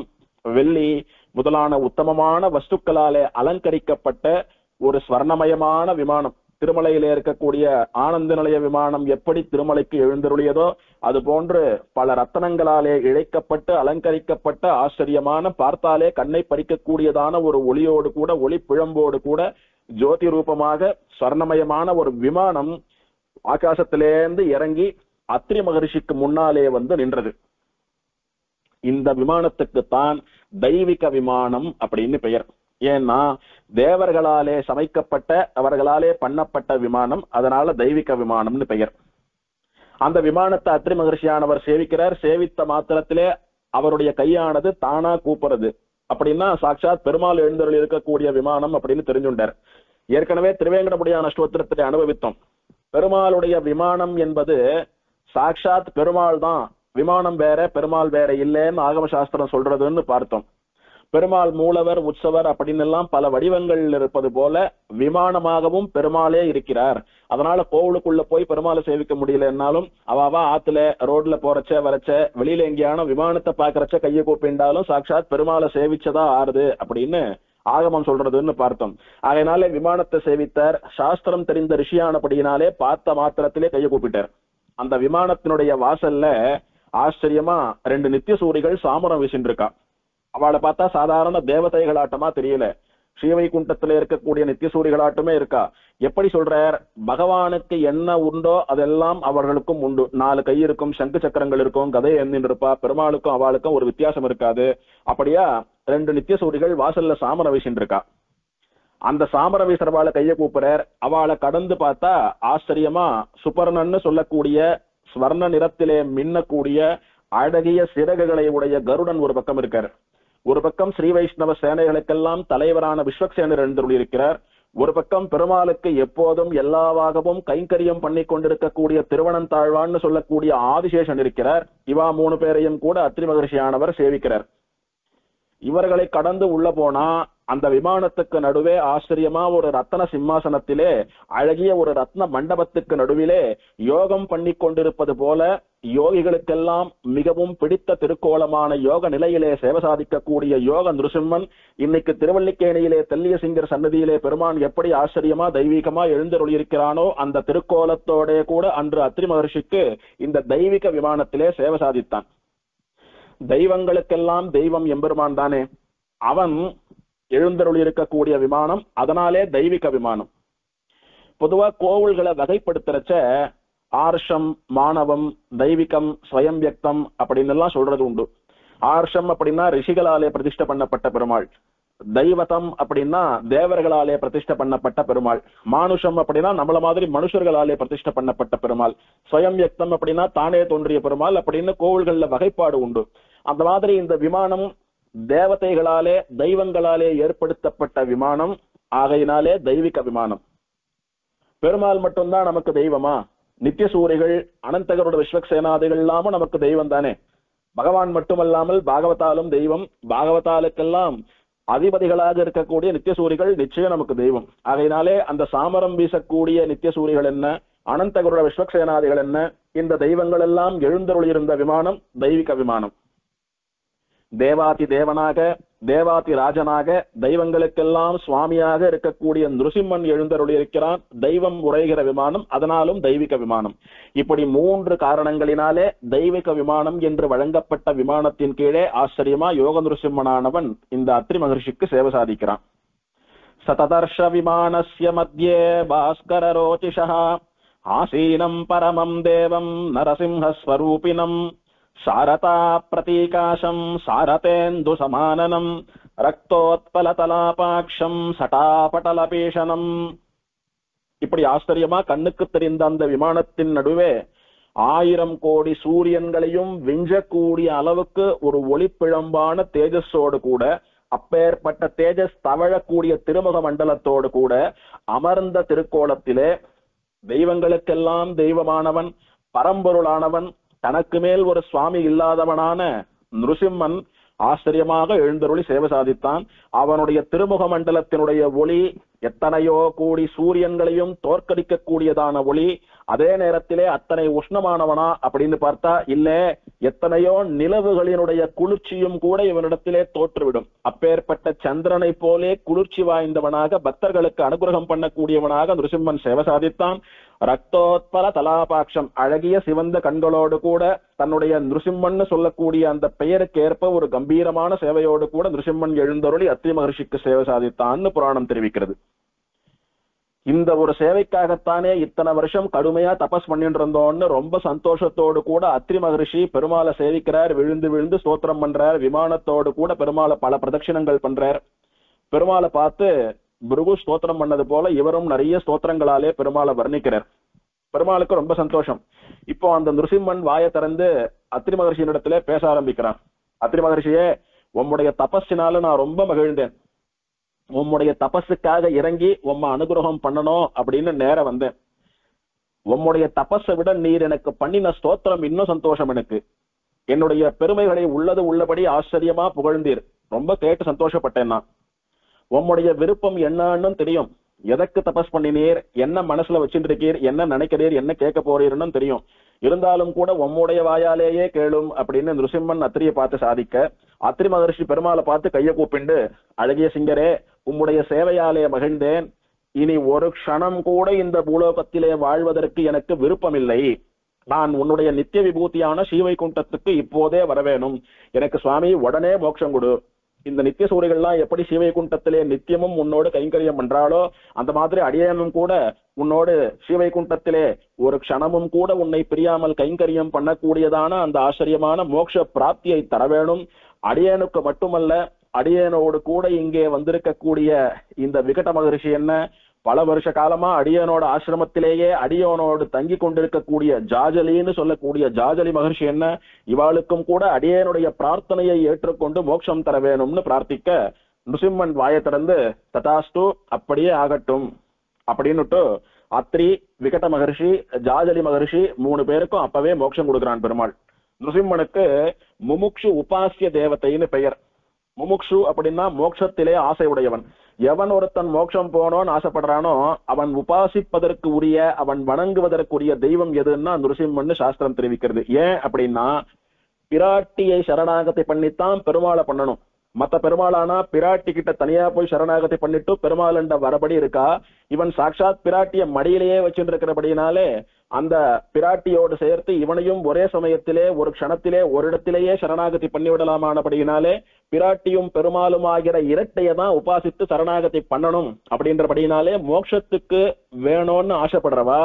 A: வெள்ளி முதலான உத்தமமான வஸ்துக்களாலே அலங்கரிக்கப்பட்ட ஒரு ஸ்வர்ணமயமான விமானம், திருமலையிலே இருக்கக்கூடிய ஆனந்த நிலைய விமானம் எப்படி திருமலைக்கு எழுந்தருளியதோ அது போன்று பல ரத்தனங்களாலே இழைக்கப்பட்டு அலங்கரிக்கப்பட்ட ஆச்சரியமான பார்த்தாலே கண்ணை பறிக்கக்கூடியதான ஒரு ஒளியோடு கூட ஒளி பிழம்போடு கூட ஜோதி ரூபமாக ஸ்வர்ணமயமான ஒரு விமானம் ஆகாசத்திலேருந்து இறங்கி அத்ரி மகரிஷிக்கு முன்னாலே வந்து நின்றது. இந்த விமானத்துக்குத்தான் தெய்வீக விமானம் அப்படின்னு பெயர். ஏன்னா தேவர்களாலே சமைக்கப்பட்ட, அவர்களாலே பண்ணப்பட்ட விமானம், அதனால தெய்வீக விமானம்னு பெயர். அந்த விமானத்தை அத்ரி மகரிஷியானவர் சேவிக்கிறார். சேவித்த மாத்திரத்திலே அவருடைய கையானது தானா கூப்புறது. அப்படின்னா சாட்சாத் பெருமாள் எழுந்தருள் இருக்கக்கூடிய விமானம் அப்படின்னு தெரிஞ்சுட்டார். ஏற்கனவே திருவேங்கடமுடியான ஸ்தோத்திரத்திலே அனுபவித்தோம். பெருமாளுடைய விமானம் என்பது சாட்சாத் பெருமாள் தான், விமானம் வேற பெருமாள் வேற இல்லைன்னு ஆகம சாஸ்திரம் சொல்றதுன்னு பார்த்தோம். பெருமாள் மூலவர், உற்சவர் அப்படின்னு எல்லாம் பல வடிவங்கள் இருப்பது போல விமானமாகவும் பெருமாளே இருக்கிறார். அதனால கோவிலுக்குள்ள போய் பெருமாளை சேவிக்க முடியலன்னாலும் அவாவா ஆத்துல ரோட்ல போறச்ச வரச்ச வெளியில எங்கேயான விமானத்தை பாக்குறச்ச கையை கூப்பிண்டாலும் சாட்சாத் பெருமாளை சேவிச்சதா ஆறுது அப்படின்னு ஆகமம் சொல்றதுன்னு பார்த்தோம். அதனால விமானத்தை சேவித்தார். சாஸ்திரம் தெரிந்த ரிஷியானபடியினாலே பார்த்த மாத்திரத்திலே கையை கூப்பிட்டார். அந்த விமானத்தினுடைய வாசல்ல ஆச்சரியமா 2 நித்திய சூரிகள் சாமரம் வீசின்னு இருக்கா. அவளை பார்த்தா சாதாரண தேவதைகளாட்டமா தெரியல, ஸ்ரீவைகுண்டத்துல இருக்கக்கூடிய நித்திய சூரிகளாட்டமே இருக்கா. எப்படி சொல்றார்? பகவானுக்கு என்ன உண்டோ அதெல்லாம் அவர்களுக்கும் உண்டு. 4 கை இருக்கும், சங்கு சக்கரங்கள் இருக்கும், கதை எண்ணின் இருப்பா. பெருமாளுக்கும் அவளுக்கும் ஒரு வித்தியாசம் இருக்காது. அப்படியா 2 நித்திய சூரிகள் வாசல்ல சாமரம் வீசின்னு இருக்கா. அந்த சாமர வீசரவாள கைய கூப்புறார். அவளை கடந்து பார்த்தா ஆச்சரியமா சுபர்ணன்னு சொல்லக்கூடிய ஸ்வர்ண நிறத்திலே மின்னக்கூடிய அழகிய சிறகுகளை உடைய கருடன் ஒரு பக்கம் இருக்கார். ஒரு பக்கம் ஸ்ரீ வைஷ்ணவ சேனைகளுக்கெல்லாம் தலைவரான விஸ்வக்சேனர் எழுந்துள்ளிருக்கிறார். ஒரு பக்கம் பெருமாளுக்கு எப்போதும் எல்லாவாகவும் கைங்கரியம் பண்ணி கொண்டிருக்கக்கூடிய திருவனந்தாழ்வான்னு சொல்லக்கூடிய ஆதிசேஷன் இருக்கிறார். இவா 3 பேரையும் கூட அத்ரி மகரிஷியானவர் சேவிக்கிறார். இவர்களை கடந்து உள்ள போனா அந்த விமானத்துக்கு நடுவே ஆச்சரியமா ஒரு ரத்ன சிம்மாசனத்திலே அழகிய ஒரு ரத்ன மண்டபத்துக்கு நடுவிலே யோகம் பண்ணி கொண்டிருப்பது போல யோகிகளுக்கெல்லாம் மிகவும் பிடித்த திருக்கோலமான யோக நிலையிலே சேவை சாதிக்கக்கூடிய யோக நிருசிம்மன் இன்னைக்கு திருவல்லிக்கேணியிலே தெல்லிய சிங்கர் சன்னதியிலே பெருமான் எப்படி ஆச்சரியமா தெய்வீகமா எழுந்தருளியிருக்கிறானோ அந்த திருக்கோலத்தோட கூட அன்று அத்ரி மகர்ஷிக்கு இந்த தெய்வீக விமானத்திலே சேவை சாதித்தான். தெய்வங்களுக்கெல்லாம் தெய்வம் எம்பெருமான் தானே, அவன் எழுந்தருள் இருக்கக்கூடிய விமானம், அதனாலே தெய்வீக விமானம். பொதுவா கோவில்களை வகைப்படுத்துறச்ச ஆர்ஷம், மாணவம், தெய்வீகம், ஸ்வயம் வியக்தம் அப்படின்னு எல்லாம் சொல்றது உண்டு. ஆர்ஷம் அப்படின்னா ரிஷிகளாலே பிரதிஷ்டை பண்ணப்பட்ட பெருமாள், தெய்வதம் அப்படின்னா தேவர்களாலே பிரதிஷ்டை பண்ணப்பட்ட பெருமாள், மானுஷம் அப்படின்னா நம்மள மாதிரி மனுஷர்களாலே பிரதிஷ்டை பண்ணப்பட்ட பெருமாள், ஸ்வயம் வியக்தம் அப்படின்னா தானே தோன்றிய பெருமாள் அப்படின்னு கோவில்கள்ல வகைப்பாடு உண்டு. அந்த மாதிரி இந்த விமானம் தேவதைகளாலே தெய்வங்களாலே ஏற்படுத்தப்பட்ட விமானம், ஆகையினாலே தெய்வீக விமானம். பெருமாள் மட்டும்தான் நமக்கு தெய்வமா? நித்திய சூரிகள், அனந்தகரோட விஸ்வக்சேனாதிகள் இல்லாம நமக்கு தெய்வம் தானே. பகவான் மட்டுமல்லாமல் பாகவதாலும் தெய்வம், பாகவதாலுக்கெல்லாம் அதிபதிகளாக இருக்கக்கூடிய நித்திய சூரிகள் நிச்சயம் நமக்கு தெய்வம். ஆகையினாலே அந்த சாமரம் வீசக்கூடிய நித்திய சூரிகள் என்ன, அனந்தகரோட விஸ்வக்சேனாதிகள் என்ன, இந்த தெய்வங்கள் எல்லாம் எழுந்தருளியிருந்த விமானம் தெய்வீக விமானம். தேவாதி தேவனாக, தேவாதி ராஜனாக, தெய்வங்களுக்கெல்லாம் சுவாமியாக இருக்கக்கூடிய நிருசிம்மன் எழுந்தருளி இருக்கிறான். தெய்வம் உரைகிற விமானம், அதனாலும் தெய்வீக விமானம். இப்படி 3 காரணங்களினாலே தெய்வீக விமானம் என்று வழங்கப்பட்ட விமானத்தின் கீழே ஆச்சரியமா யோக நிருசிம்மனானவன் இந்த அத்ரி மகர்ஷிக்கு சேவை சாதிக்கிறான். சததர்ஷ விமானஸ்ய மத்தியே பாஸ்கர ரோச்சிஷः ஆசீனம் பரமம் தேவம் நரசிம்ஹஸ்வரூபிணம் சாரதா பிரதீகாசம் சாரதேந்து சமானனம் ரக்தோத்பலதலாபாக்ஷம் சட்டாபடலபீஷணம். இப்படி ஆச்சரியமா கண்ணுக்கு தெரிந்த அந்த விமானத்தின் நடுவே 1000 கோடி சூரியன்களையும் விஞ்சக்கூடிய அளவுக்கு ஒரு ஒளிப்பிழம்பான தேஜஸோடு கூட, அப்பேற்பட்ட தேஜஸ் தவழக்கூடிய திருமுக மண்டலத்தோடு கூட அமர்ந்த திருக்கோலத்திலே தெய்வங்களுக்கெல்லாம் தெய்வமானவன், பரம்பொருளானவன், தனக்கு மேல் ஒரு சுவாமி இல்லாதவனான நிருசிம்மன் ஆச்சரியமாக எழுந்தருளி சேவை சாதித்தான். அவனுடைய திருமுக மண்டலத்தினுடைய ஒளி எத்தனையோ கோடி சூரியன்களையும் தோற்கடிக்கக்கூடியதான ஒளி. அதே நேரத்திலே அத்தனை உஷ்ணமானவனா அப்படின்னு பார்த்தா இல்ல, எத்தனையோ நிலவுகளினுடைய குளிர்ச்சியும் கூட இவனிடத்திலே தோற்றுவிடும். அப்பேற்பட்ட சந்திரனை போலே குளிர்ச்சி வாய்ந்தவனாக பக்தர்களுக்கு அனுகிரகம் பண்ணக்கூடியவனாக நிருசிம்மன் சேவை சாதித்தான். ரக்தோத்பல தலாபாக்ஷம், அழகிய சிவந்த கண்களோடு கூட தன்னுடைய நிருசிம்மன் சொல்லக்கூடிய அந்த பெயருக்கு ஏற்ப ஒரு கம்பீரமான சேவையோடு கூட நிருசிம்மன் எழுந்தருளி அத்ரி மகர்ஷிக்கு சேவை சாதித்தான்னு புராணம் தெரிவிக்கிறது. இந்த ஒரு சேவைக்காகத்தானே இத்தனை வருஷம் கடுமையா தபஸ் பண்ணிட்டு இருந்தோம்னு ரொம்ப சந்தோஷத்தோடு கூட அத்ரி மகரிஷி பெருமாளை சேவிக்கிறார், விழுந்து விழுந்து ஸ்தோத்திரம் பண்றார், விமானத்தோடு கூட பெருமாளை பல பிரதட்சிணங்கள் பண்றார். பெருமாளை பார்த்து பிருகு ஸ்தோத்திரம் பண்ணது போல இவரும் நிறைய ஸ்தோத்திரங்களாலே பெருமாளை வர்ணிக்கிறார். பெருமாளுக்கு ரொம்ப சந்தோஷம். இப்போ அந்த நிருசிம்மன் வாயை திறந்து அத்ரி மகர்ஷியின் இடத்துல பேச ஆரம்பிக்கிறான். அத்ரி மகர்ஷியே, உம்முடைய தபஸினால நான் ரொம்ப மகிழ்ந்தேன். உம்முடைய தபஸுக்காக இறங்கி உம்ம அனுகிரகம் பண்ணணும் அப்படின்னு நேர வந்தேன். உம்முடைய தபஸை விட நீர் எனக்கு பண்ணின ஸ்தோத்திரம் இன்னும் சந்தோஷம். எனக்கு என்னுடைய பெருமைகளை உள்ளது உள்ளபடி ஆச்சரியமா புகழ்ந்தீர். ரொம்ப கேட்டு சந்தோஷப்பட்டேன். நான் உம்முடைய விருப்பம் என்னன்னு தெரியும். எதற்கு தபஸ் பண்ணினீர், என்ன மனசுல வச்சுட்டு இருக்கீர், என்ன நினைக்கிறீர், என்ன கேட்க போறீர்னு தெரியும். இருந்தாலும் கூட உம்முடைய வாயாலேயே கேளும் அப்படின்னு நிருசிம்மன் அத்திரியை பார்த்து சாதிக்க, அத்ரி மகர்ஷி பெருமாளை பார்த்து கையை கூப்பிண்டு, அழகிய சிங்கரே, உம்முடைய சேவையாலே மகிழ்ந்தேன். இனி ஒரு க்ஷணம் கூட இந்த பூலோகத்திலே வாழ்வதற்கு எனக்கு விருப்பமில்லை. நான் உன்னுடைய நித்திய விபூதியான ஸ்ரீவைகுண்டத்துக்கு இப்போதே வரவேணும். எனக்கு சுவாமி உடனே மோட்சம் கொடு. இந்த நித்திய சூரிகள்லாம் எப்படி ஸ்ரீவைகுண்டத்திலே நித்தியமும் உன்னோடு கைங்கரியம் பண்றாளோ அந்த மாதிரி அடியேனும் கூட உன்னோடு ஸ்ரீவைகுண்டத்திலே ஒரு க்ஷணமும் கூட உன்னை பிரியாமல் கைங்கரியம் பண்ணக்கூடியதான அந்த ஆச்சரியமான மோட்ச பிராப்தியை தர வேணும். அடியேனுக்கு மட்டுமல்ல, அடியேனோடு கூட இங்கே வந்திருக்கக்கூடிய இந்த விகட மகரிஷி என்ன பல வருஷ காலமா அடியனோட ஆசிரமத்திலேயே அடியோனோடு தங்கி கொண்டிருக்கக்கூடிய ஜாஜலின்னு சொல்லக்கூடிய ஜாஜலி மகர்ஷி என்ன, இவாளுக்கும் கூட அடியனுடைய பிரார்த்தனையை ஏற்றுக்கொண்டு மோட்சம் தர வேணும்னு பிரார்த்திக்க, நிருசிம்மன் வாயை திறந்து ததாஸ்து, அப்படியே ஆகட்டும் அப்படின்னுட்டு அத்ரி, விகட மகர்ஷி, ஜாஜலி மகர்ஷி 3 பேருக்கும் அப்பவே மோட்சம் கொடுக்கிறான் பெருமாள். நிருசிம்மனுக்கு முமுக்ஷு உபாசிய தேவதைன்னு பெயர். முமுக்ஷு அப்படின்னா மோட்சத்திலே ஆசை உடையவன். எவன் ஒருத்தன் மோட்சம் போனோன்னு ஆசைப்படுறானோ அவன் உபாசிப்பதற்கு உரிய, அவன் வணங்குவதற்குரிய தெய்வம் எதுன்னா நிருசிம்மன்னு சாஸ்திரம் தெரிவிக்கிறது. ஏன் அப்படின்னா, பிராட்டியை சரணாகத்தை பண்ணித்தான் பெருமாளை பண்ணணும். மத்த பெருமாளானா பிராட்டி கிட்ட தனியா போய் சரணாகத்தை பண்ணிட்டு பெருமாள்ன்ற வரபடி இருக்கா. இவன் சாட்சாத் பிராட்டிய மடியிலேயே வச்சுட்டு இருக்கிறபடினாலே அந்த பிராட்டியோடு சேர்த்து இவனையும் ஒரே சமயத்திலே ஒரு க்ஷணத்திலே ஒரு இடத்திலேயே சரணாகதி பண்ணிவிடலாமானபடியினாலே பிராட்டியும் பெருமாளும் ஆகிற இரட்டையை தான் உபாசித்து சரணாகதி பண்ணணும் அப்படின்றபடினாலே மோட்சத்துக்கு வேணும்னு ஆசைப்படுறவா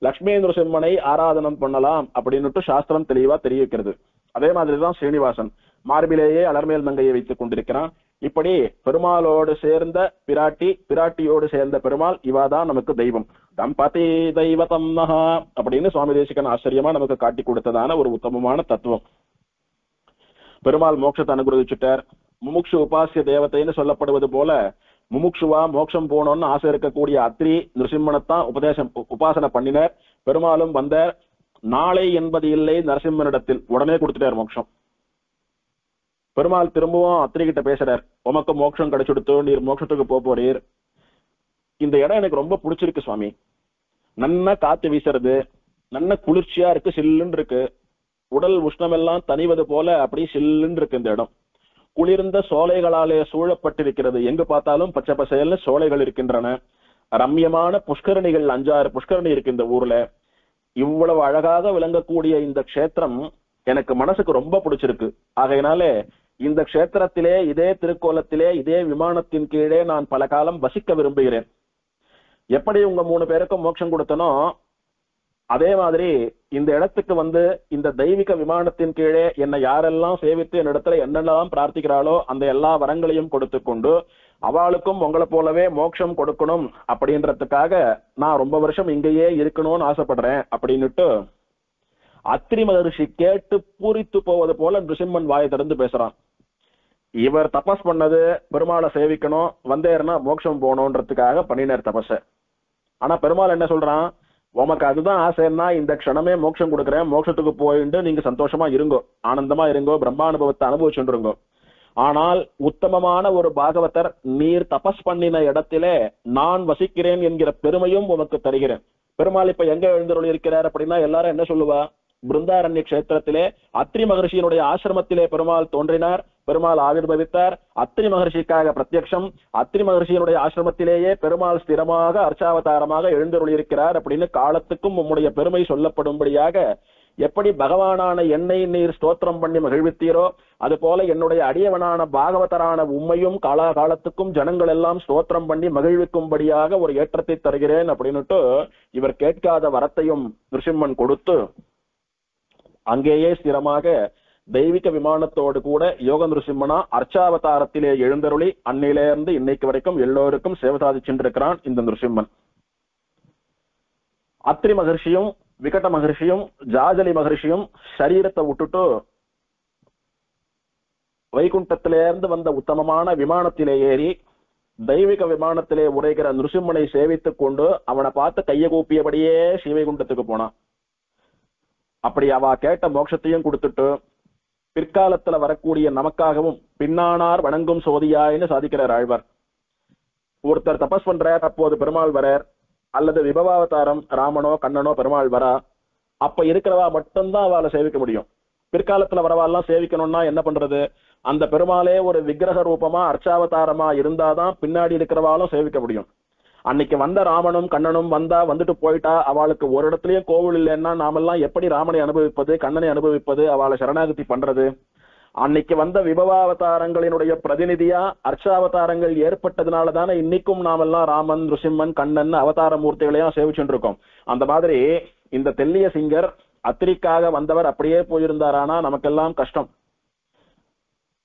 A: லட்சுமி நிருசிம்மனை ஆராதனம் பண்ணலாம் அப்படின்னுட்டு சாஸ்திரம் தெளிவா தெரிவிக்கிறது. அதே மாதிரிதான் ஸ்ரீனிவாசன் மார்பிலேயே அலர்மேல் மங்கையை வைத்துக் கொண்டிருக்கிறான். இப்படி பெருமாளோடு சேர்ந்த பிராட்டி, பிராட்டியோடு சேர்ந்த பெருமாள், இவாதான் நமக்கு தெய்வம். தம்பதி தெய்வதம் நஹா அப்படின்னு சுவாமி தேசிகன் ஆச்சரியமா நமக்கு காட்டி கொடுத்ததான ஒரு உத்தமமான தத்துவம். பெருமாள் மோட்சத்தை அனுகிரகிச்சுட்டார். முமுக்ஷு உபாசிய தேவதைன்னு சொல்லப்படுவது போல முமுக்ஷுவா மோட்சம் போனோம்னு ஆசை இருக்கக்கூடிய அத்ரி நிருசிம்மனைத்தான் உபாசனை பண்ணினர். பெருமாளும் வந்தார். நாளை என்பது இல்லை நரசிம்மனிடத்தில், உடனே கொடுத்துட்டார் மோட்சம். பெருமாள் திரும்பவும் அத்திரி கிட்ட பேசுறார். உமக்கு மோட்சம் கிடைச்சுடுத்து, நீர் மோட்சத்துக்கு போறீர். இந்த இடம் எனக்கு ரொம்ப பிடிச்சிருக்கு சுவாமி. நன்னா காத்து வீசுறது, நல்ல குளிர்ச்சியா இருக்கு, சில்லுன்னு இருக்கு. உடல் உஷ்ணமெல்லாம் தனிவது போல அப்படி சில்லுன்னு இருக்கு இந்த இடம். குளிர்ந்த சோலைகளாலே சூழப்பட்டிருக்கிறது. எங்கு பார்த்தாலும் பச்சை பசையல்னு சோலைகள் இருக்கின்றன. ரம்யமான புஷ்கரணிகள், 5-6 புஷ்கரணி இருக்கு இந்த ஊர்ல. இவ்வளவு அழகாக விளங்கக்கூடிய இந்த க்ஷேத்திரம் எனக்கு மனசுக்கு ரொம்ப பிடிச்சிருக்கு. ஆகையினாலே இந்த க்ஷேத்திரத்திலே, இதே திருக்கோலத்திலே, இதே விமானத்தின் கீழே நான் பல காலம் வசிக்க விரும்புகிறேன். எப்படி உங்க 3 பேருக்கும் மோட்சம் கொடுத்தனோ அதே மாதிரி இந்த இடத்துக்கு வந்து இந்த தெய்வீக விமானத்தின் கீழே என்னை யாரெல்லாம் சேவித்து என்னிடத்துல என்னெல்லாம் பிரார்த்திக்கிறாளோ அந்த எல்லா வரங்களையும் கொடுத்து கொண்டு அவளுக்கும் உங்களை போலவே மோட்சம் கொடுக்கணும் அப்படின்றதுக்காக நான் ரொம்ப வருஷம் இங்கேயே இருக்கணும்னு ஆசைப்படுறேன் அப்படின்னுட்டு அத்ரி மகரிஷி கேட்டு பூரித்து போவது போல நிருசிம்மன் வாயை திறந்து பேசுறான். இவர் தபஸ் பண்ணது பெருமாளை சேவிக்கணும், வந்தேர்னா மோட்சம் போகணுன்றதுக்காக பண்ணினார் தபஸ. ஆனா பெருமாள் என்ன சொல்றான், உமக்கு அதுதான் ஆசைன்னா இந்த க்ஷணமே மோட்சம் கொடுக்குறேன், மோட்சத்துக்கு போயிட்டு நீங்க சந்தோஷமா இருங்கோ, ஆனந்தமா இருங்கோ, பிரம்மானுபவத்தை அனுபவிச்சுருங்கோ. ஆனால் உத்தமமான ஒரு பாகவதர், நீர் தபஸ் பண்ணின இடத்திலே நான் வசிக்கிறேன் என்கிற பெருமையும் உமக்கு தருகிறேன். பெருமாள் இப்ப எங்க எழுந்தருள் இருக்கிறார் அப்படின்னா எல்லாரும் என்ன சொல்லுவா, பிருந்தாரண்ய கஷேத்திரத்திலே அத்ரி மகர்ஷியினுடைய ஆசிரமத்திலே பெருமாள் தோன்றினார், பெருமாள் ஆவிர்வவித்தார். அத்ரி மகர்ஷிக்காக பிரத்யக்ஷம், அத்ரி மகர்ஷியினுடைய ஆசிரமத்திலேயே பெருமாள் ஸ்திரமாக அர்ச்சாவதாரமாக எழுந்தருள் இருக்கிறார் அப்படின்னு காலத்துக்கும் உம்முடைய பெருமை சொல்லப்படும்படியாக எப்படி பகவானான என்னை நீர் ஸ்தோத்திரம் பண்ணி மகிழ்வித்தீரோ அது போல என்னுடைய அடியவனான பாகவதரான உம்மையும் காலாகாலத்துக்கும் ஜனங்கள் எல்லாம் ஸ்தோத்திரம் பண்ணி மகிழ்விக்கும்படியாக ஒரு ஏற்றத்தை தருகிறேன் அப்படின்னுட்டு இவர் கேட்காத வரத்தையும் நிருசிம்மன் கொடுத்து அங்கேயே ஸ்திரமாக தெய்வீக விமானத்தோடு கூட யோக நிருசிம்மனா அர்ச்சாவதாரத்திலே எழுந்தருளி அன்னிலேருந்து இன்னைக்கு வரைக்கும் எல்லோருக்கும் சேவை சாதிச்சுருக்கிறான் இந்த நிருசிம்மன். அத்ரி மகர்ஷியும் விகட மகர்ஷியும் ஜாஜலி மகர்ஷியும் சரீரத்தை விட்டுட்டு வைகுண்டத்திலிருந்து வந்த உத்தமமான விமானத்திலே ஏறி தெய்வீக விமானத்திலே உரைகிற நிருசிம்மனை சேவித்துக் கொண்டு அவனை பார்த்து கைய கூப்பியபடியே ஸ்ரீவைகுண்டத்துக்கு போனான். அப்படி அவ கேட்ட மோட்சத்தையும் கொடுத்துட்டு பிற்காலத்துல வரக்கூடிய நமக்காகவும் பின்னானார் வணங்கும் சோதியாயின்னு சாதிக்கிறார் ஆழ்வார். ஒருத்தர் தபஸ் பண்றார், அப்போது பெருமாள் வரார், அல்லது விபவாவதாரம் ராமனோ கண்ணனோ பெருமாள் வரா, அப்ப இருக்கிறவா மட்டும்தான் அவளை சேவிக்க முடியும். பிற்காலத்துல வரவாள்லாம் சேவிக்கணும்னா என்ன பண்றது? அந்த பெருமாளே ஒரு விக்கிரக ரூபமா அர்ச்சாவதாரமா இருந்தாதான் பின்னாடி இருக்கிறவாலும் சேவிக்க முடியும். அன்னைக்கு வந்த ராமனும் கண்ணனும் வந்துட்டு போயிட்டா அவளுக்கு ஒரு இடத்துலயும் கோவில் இல்லைன்னா நாமெல்லாம் எப்படி ராமனை அனுபவிப்பது, கண்ணனை அனுபவிப்பது, அவளை சரணாகதி பண்றது? அன்னைக்கு வந்த விபவாவதாரங்களினுடைய பிரதிநிதியா அர்ச்சாவதாரங்கள் ஏற்பட்டதுனாலதானே இன்னைக்கும் நாமெல்லாம் ராமன் நிருசிம்மன் கண்ணன் அவதார மூர்த்திகளையும் சேவிச்சுட்டு இருக்கோம். அந்த மாதிரி இந்த தெல்லிய சிங்கர் அத்திரிக்காக வந்தவர் அப்படியே போயிருந்தாரானா நமக்கெல்லாம் கஷ்டம்.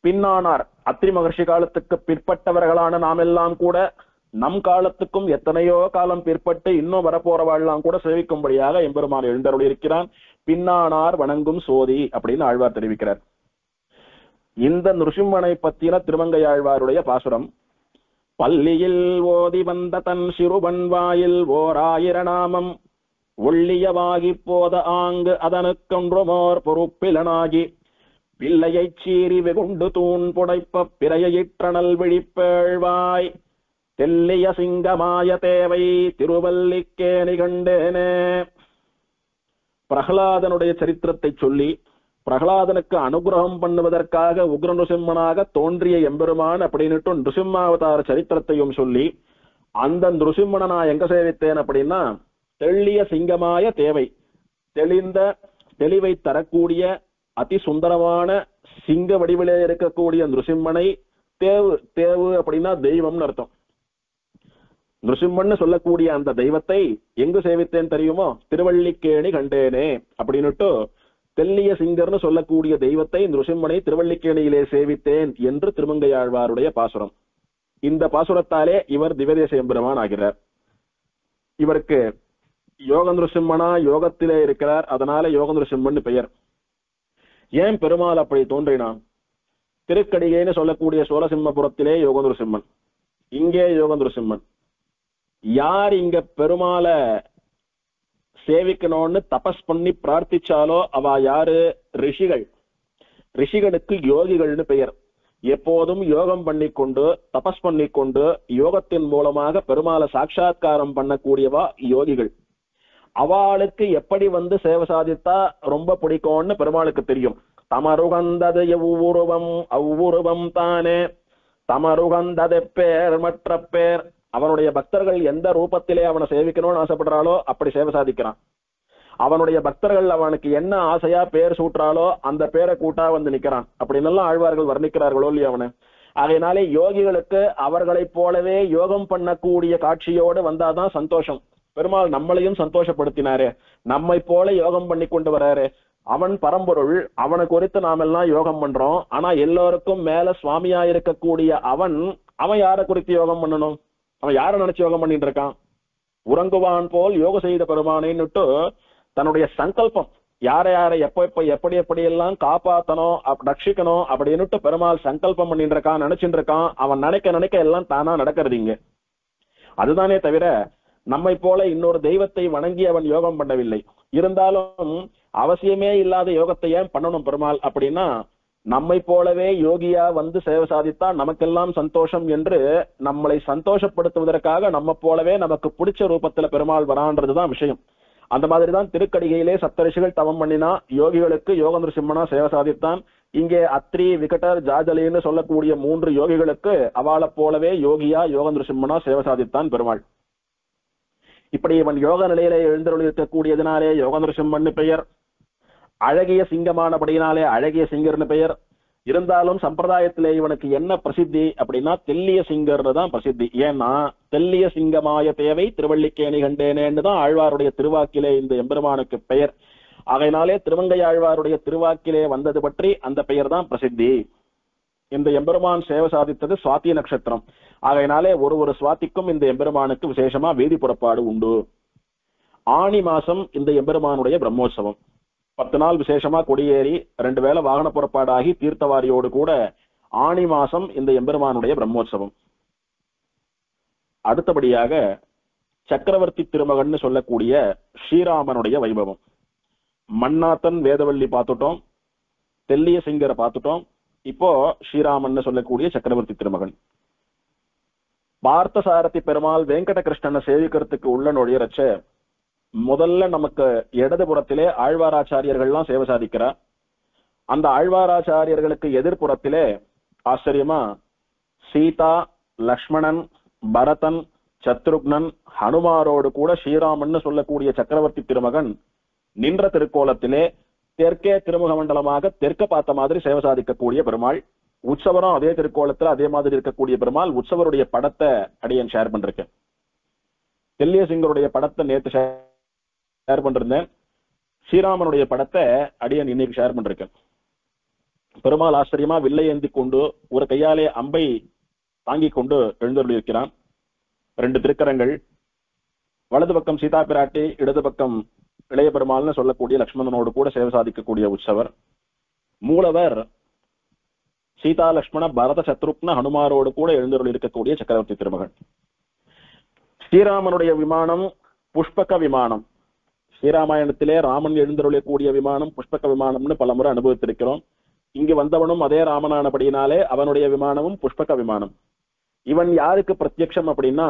A: பின்னானார் அத்ரி மகர்ஷி காலத்துக்கு பிற்பட்டவர்களான நாமெல்லாம் கூட நம் காலத்துக்கும் எத்தனையோ காலம் பிற்பட்டு இன்னும் வரப்போறவாழ்லாம் கூட சேவிக்கும்படியாக எம்பெருமான் எழுந்தருளி இருக்கிறான். பின்னானார் வணங்கும் சோதி அப்படின்னு ஆழ்வார் தெரிவிக்கிறார். இந்த நிருசிம்மனை பத்தின திருமங்கையாழ்வாருடைய பாசுரம். பள்ளியில் ஓதி வந்த தன் சிறுவன் வாயில் ஓர் 1000 நாமம் ஒள்ளியவாகி போத ஆங்கு அதனுக்கொன்றுமோர் பொறுப்பிலனாகி பிள்ளையை சீறி வெகுண்டு தூண் புடைப்ப பிறையிற்றனல் விழிப்பேழ்வாய் தெல்லிய சிங்கமாய தேவை திருவல்லிக்கேணி கண்டேனே. பிரகலாதனுடைய சரித்திரத்தை சொல்லி பிரகலாதனுக்கு அனுகிரகம் பண்ணுவதற்காக உக்ர நிருசிம்மனாக தோன்றிய எம்பெருமான் அப்படின்னுட்டு நிருசிம்மாவதார சரித்திரத்தையும் சொல்லி அந்த நிருசிம்மனை நான் எங்க சேவித்தேன் அப்படின்னா தெள்ளிய சிங்கமாய தேவை, தெளிவை தரக்கூடிய அதி சுந்தரமான சிங்க வடிவிலே இருக்கக்கூடிய நிருசிம்மனை தேவு அப்படின்னா தெய்வம்னு அர்த்தம். நிருசிம்மன் சொல்லக்கூடிய அந்த தெய்வத்தை எங்கு சேவித்தேன் தெரியுமோ? திருவல்லிக்கேணி கண்டேனே அப்படின்னுட்டு தெல்லிய சிங்கர்னு சொல்லக்கூடிய தெய்வத்தை நிருசிம்மனை திருவல்லிக்கேணியிலே சேவித்தேன் என்று திருமங்கையாழ்வாருடைய பாசுரம். இந்த பாசுரத்தாலே இவர் திவ்யதேச எம்பெருமான் ஆகிறார். இவருக்கு யோக நிருசிம்மனா யோகத்திலே இருக்கிறார், அதனால யோக நிருசிம்மன் பெயர். ஏன் பெருமாள் அப்படி தோன்றினான்? திருக்கடிகைன்னு சொல்லக்கூடிய சோழசிம்மபுரத்திலே யோக நிருசிம்மன், இங்கே யோக நிருசிம்மன். யார் இங்க பெருமாளை சேவிக்கணும்னு தபஸ் பண்ணி பிரார்த்திச்சாலோ அவ யாரு? ரிஷிகள். ரிஷிகளுக்கு யோகிகள்னு பெயர். எப்போதும் யோகம் பண்ணிக்கொண்டு தபஸ் பண்ணிக்கொண்டு யோகத்தின் மூலமாக பெருமாளை சாட்சா்காரம் பண்ணக்கூடியவா யோகிகள். அவளுக்கு எப்படி சேவை சாதித்தா ரொம்ப பிடிக்கும்னு பெருமாளுக்கு தெரியும். தமருகந்தது எவ்வுருவம் அவ்வுருவம் தானே, தமருகந்தது பேர் மற்ற பேர். அவனுடைய பக்தர்கள் எந்த ரூபத்திலே அவனை சேவிக்கணும்னு ஆசைப்படுறாளோ அப்படி சேவை சாதிக்கிறான். அவனுடைய பக்தர்கள் அவனுக்கு என்ன ஆசையா பேர் சூட்டுறாளோ அந்த பேரை கூட்டா நிக்கிறான். அப்படின்னு எல்லாம் ஆழ்வார்கள் வர்ணிக்கிறார்களோ இல்லையா அவனை. ஆகையினாலே யோகிகளுக்கு அவர்களைப் போலவே யோகம் பண்ணக்கூடிய காட்சியோடு வந்தாதான் சந்தோஷம். பெருமாள் நம்மளையும் சந்தோஷப்படுத்தினாரு, நம்மை போல யோகம் பண்ணி கொண்டு வராரு. அவன் பரம்பொருள், அவனை குறித்து நாமெல்லாம் யோகம் பண்றோம். ஆனா எல்லோருக்கும் மேல சுவாமியா இருக்கக்கூடிய அவன் யாரை குறித்து யோகம் பண்ணணும்? அவன் யாரை நினைச்சு யோகம் பண்ணிட்டு இருக்கான்? உறங்குவான் போல் யோக செய்த பெருமானேன்னுட்டு தன்னுடைய சங்கல்பம் யாரை எப்படி எல்லாம் காப்பாத்தணும் ரட்சிக்கணும் அப்படின்னுட்டு பெருமாள் சங்கல்பம் பண்ணிட்டு இருக்கான், நினைச்சுட்டு இருக்கான். அவன் நினைக்க எல்லாம் தானா நடக்கிறது இங்க. அதுதானே தவிர நம்மை போல இன்னொரு தெய்வத்தை வணங்கி அவன் யோகம் பண்ணவில்லை. இருந்தாலும் அவசியமே இல்லாத யோகத்தை ஏன் பண்ணணும் பெருமாள் அப்படின்னா, நம்மை போலவே யோகியா சேவை சாதித்தா நமக்கெல்லாம் சந்தோஷம் என்று நம்மளை சந்தோஷப்படுத்துவதற்காக நம்ம போலவே நமக்கு பிடிச்ச ரூபத்துல பெருமாள் வரான்றதுதான் விஷயம். அந்த மாதிரிதான் திருக்கடிகையிலே சப்தரிஷிகள் தவம் பண்ணினா யோகிகளுக்கு யோக நிருசிம்மனா சேவை சாதித்தான். இங்கே அத்ரி விகடர் ஜாஜலின்னு சொல்லக்கூடிய 3 யோகிகளுக்கு அவளை போலவே யோகியா யோக நிருசிம்மனா சேவை சாதித்தான் பெருமாள். இப்படி இவன் யோக நிலையிலே எழுந்தருளி இருக்கக்கூடியதினாலே யோக நிருசிம்மன் பெயர். அழகிய சிங்கமானபடினாலே அழகிய சிங்கர்னு பெயர். இருந்தாலும் சம்பிரதாயத்திலே இவனுக்கு என்ன பிரசித்தி அப்படின்னா தெல்லிய சிங்கர்னு தான் பிரசித்தி. ஏன்னா தெல்லிய சிங்கமாய தேவை திருவள்ளிக்கேணி கண்டேனேன்னு தான் ஆழ்வாருடைய திருவாக்கிலே இந்த எம்பெருமானுக்கு பெயர். ஆகையினாலே திருமங்கை ஆழ்வாருடைய திருவாக்கிலே வந்தது பற்றி அந்த பெயர் தான் பிரசித்தி. இந்த எம்பெருமான் சேவை சாதித்தது சுவாதி நட்சத்திரம். ஆகையினாலே ஒரு சுவாதிக்கும் இந்த எம்பெருமானுக்கு விசேஷமா வேதி புறப்பாடு உண்டு. ஆணி மாசம் இந்த எம்பெருமானுடைய பிரம்மோற்சவம். 10 நாள் விசேஷமா கொடியேறி 2 வேளை வாகன புறப்பாடாகி தீர்த்தவாரியோடு கூட ஆணி மாசம் இந்த எம்பெருமானுடைய பிரம்மோற்சவம். அடுத்தபடியாக சக்கரவர்த்தி திருமகன் சொல்லக்கூடிய ஸ்ரீராமனுடைய வைபவம். மன்னாத்தன் வேதவள்ளி பார்த்துட்டோம், தெல்லிய சிங்கரை பார்த்துட்டோம். இப்போ ஸ்ரீராமன் சொல்லக்கூடிய சக்கரவர்த்தி திருமகன். பார்த்தசாரதி பெருமாள் வெங்கட கிருஷ்ணனை சேவிக்கிறதுக்கு உள்ள நுழையறச்ச முதல்ல நமக்கு இடதுபுறத்திலே ஆழ்வாராச்சாரியர்கள்லாம் சேவை சாதிக்கிறார். அந்த ஆழ்வாராச்சாரியர்களுக்கு எதிர்ப்புறத்திலே ஆச்சரியமா சீதா, லக்ஷ்மணன், பரதன், சத்ருக்னன், ஹனுமாரோடு கூட ஸ்ரீராமன் சொல்லக்கூடிய சக்கரவர்த்தி திருமகன் நின்ற திருக்கோலத்திலே தெற்கே திருமுக மண்டலமாக தெற்க பார்த்த மாதிரி சேவை சாதிக்கக்கூடிய பெருமாள். உற்சவரும் அதே திருக்கோலத்துல அதே மாதிரி இருக்கக்கூடிய பெருமாள். உற்சவருடைய படத்தை அடியன் ஷேர் பண்றேன். தெல்லிய சிங்கருடைய படத்தை நேற்று ஷேர் பண்றேன். ஸ்ரீராமனுடைய படத்தை அடியன் இன்னைக்கு ஷேர் பண்றேன். பெருமாள் ஆச்சரியமா வில்லை ஏந்தி கொண்டு ஒரு கையாலே அம்பை தாங்கிக் கொண்டு எழுந்தருளி இருக்கிறான். 2 திருக்கரங்கள், வலது பக்கம் சீதா பிராட்டி, இடது பக்கம் இளைய பெருமாள்னு சொல்லக்கூடிய லக்ஷ்மணனோடு கூட சேவை சாதிக்கக்கூடிய உற்சவர். மூலவர் சீதா, லக்ஷ்மண, பரத, சத்ருக்ன, ஹனுமாரோடு கூட எழுந்தருளி இருக்கக்கூடிய சக்கரவர்த்தி திருமகன். ஸ்ரீராமனுடைய விமானம் புஷ்பக விமானம். ஸ்ரீராமாயணத்திலே ராமன் எழுந்தருளக்கூடிய விமானம் புஷ்பக விமானம்னு பல முறை அனுபவித்திருக்கிறோம். இங்கு வந்தவனும் அதே ராமனானபடினாலே அவனுடைய விமானமும் புஷ்பக விமானம். இவன் யாருக்கு பிரத்யக்ஷம் அப்படின்னா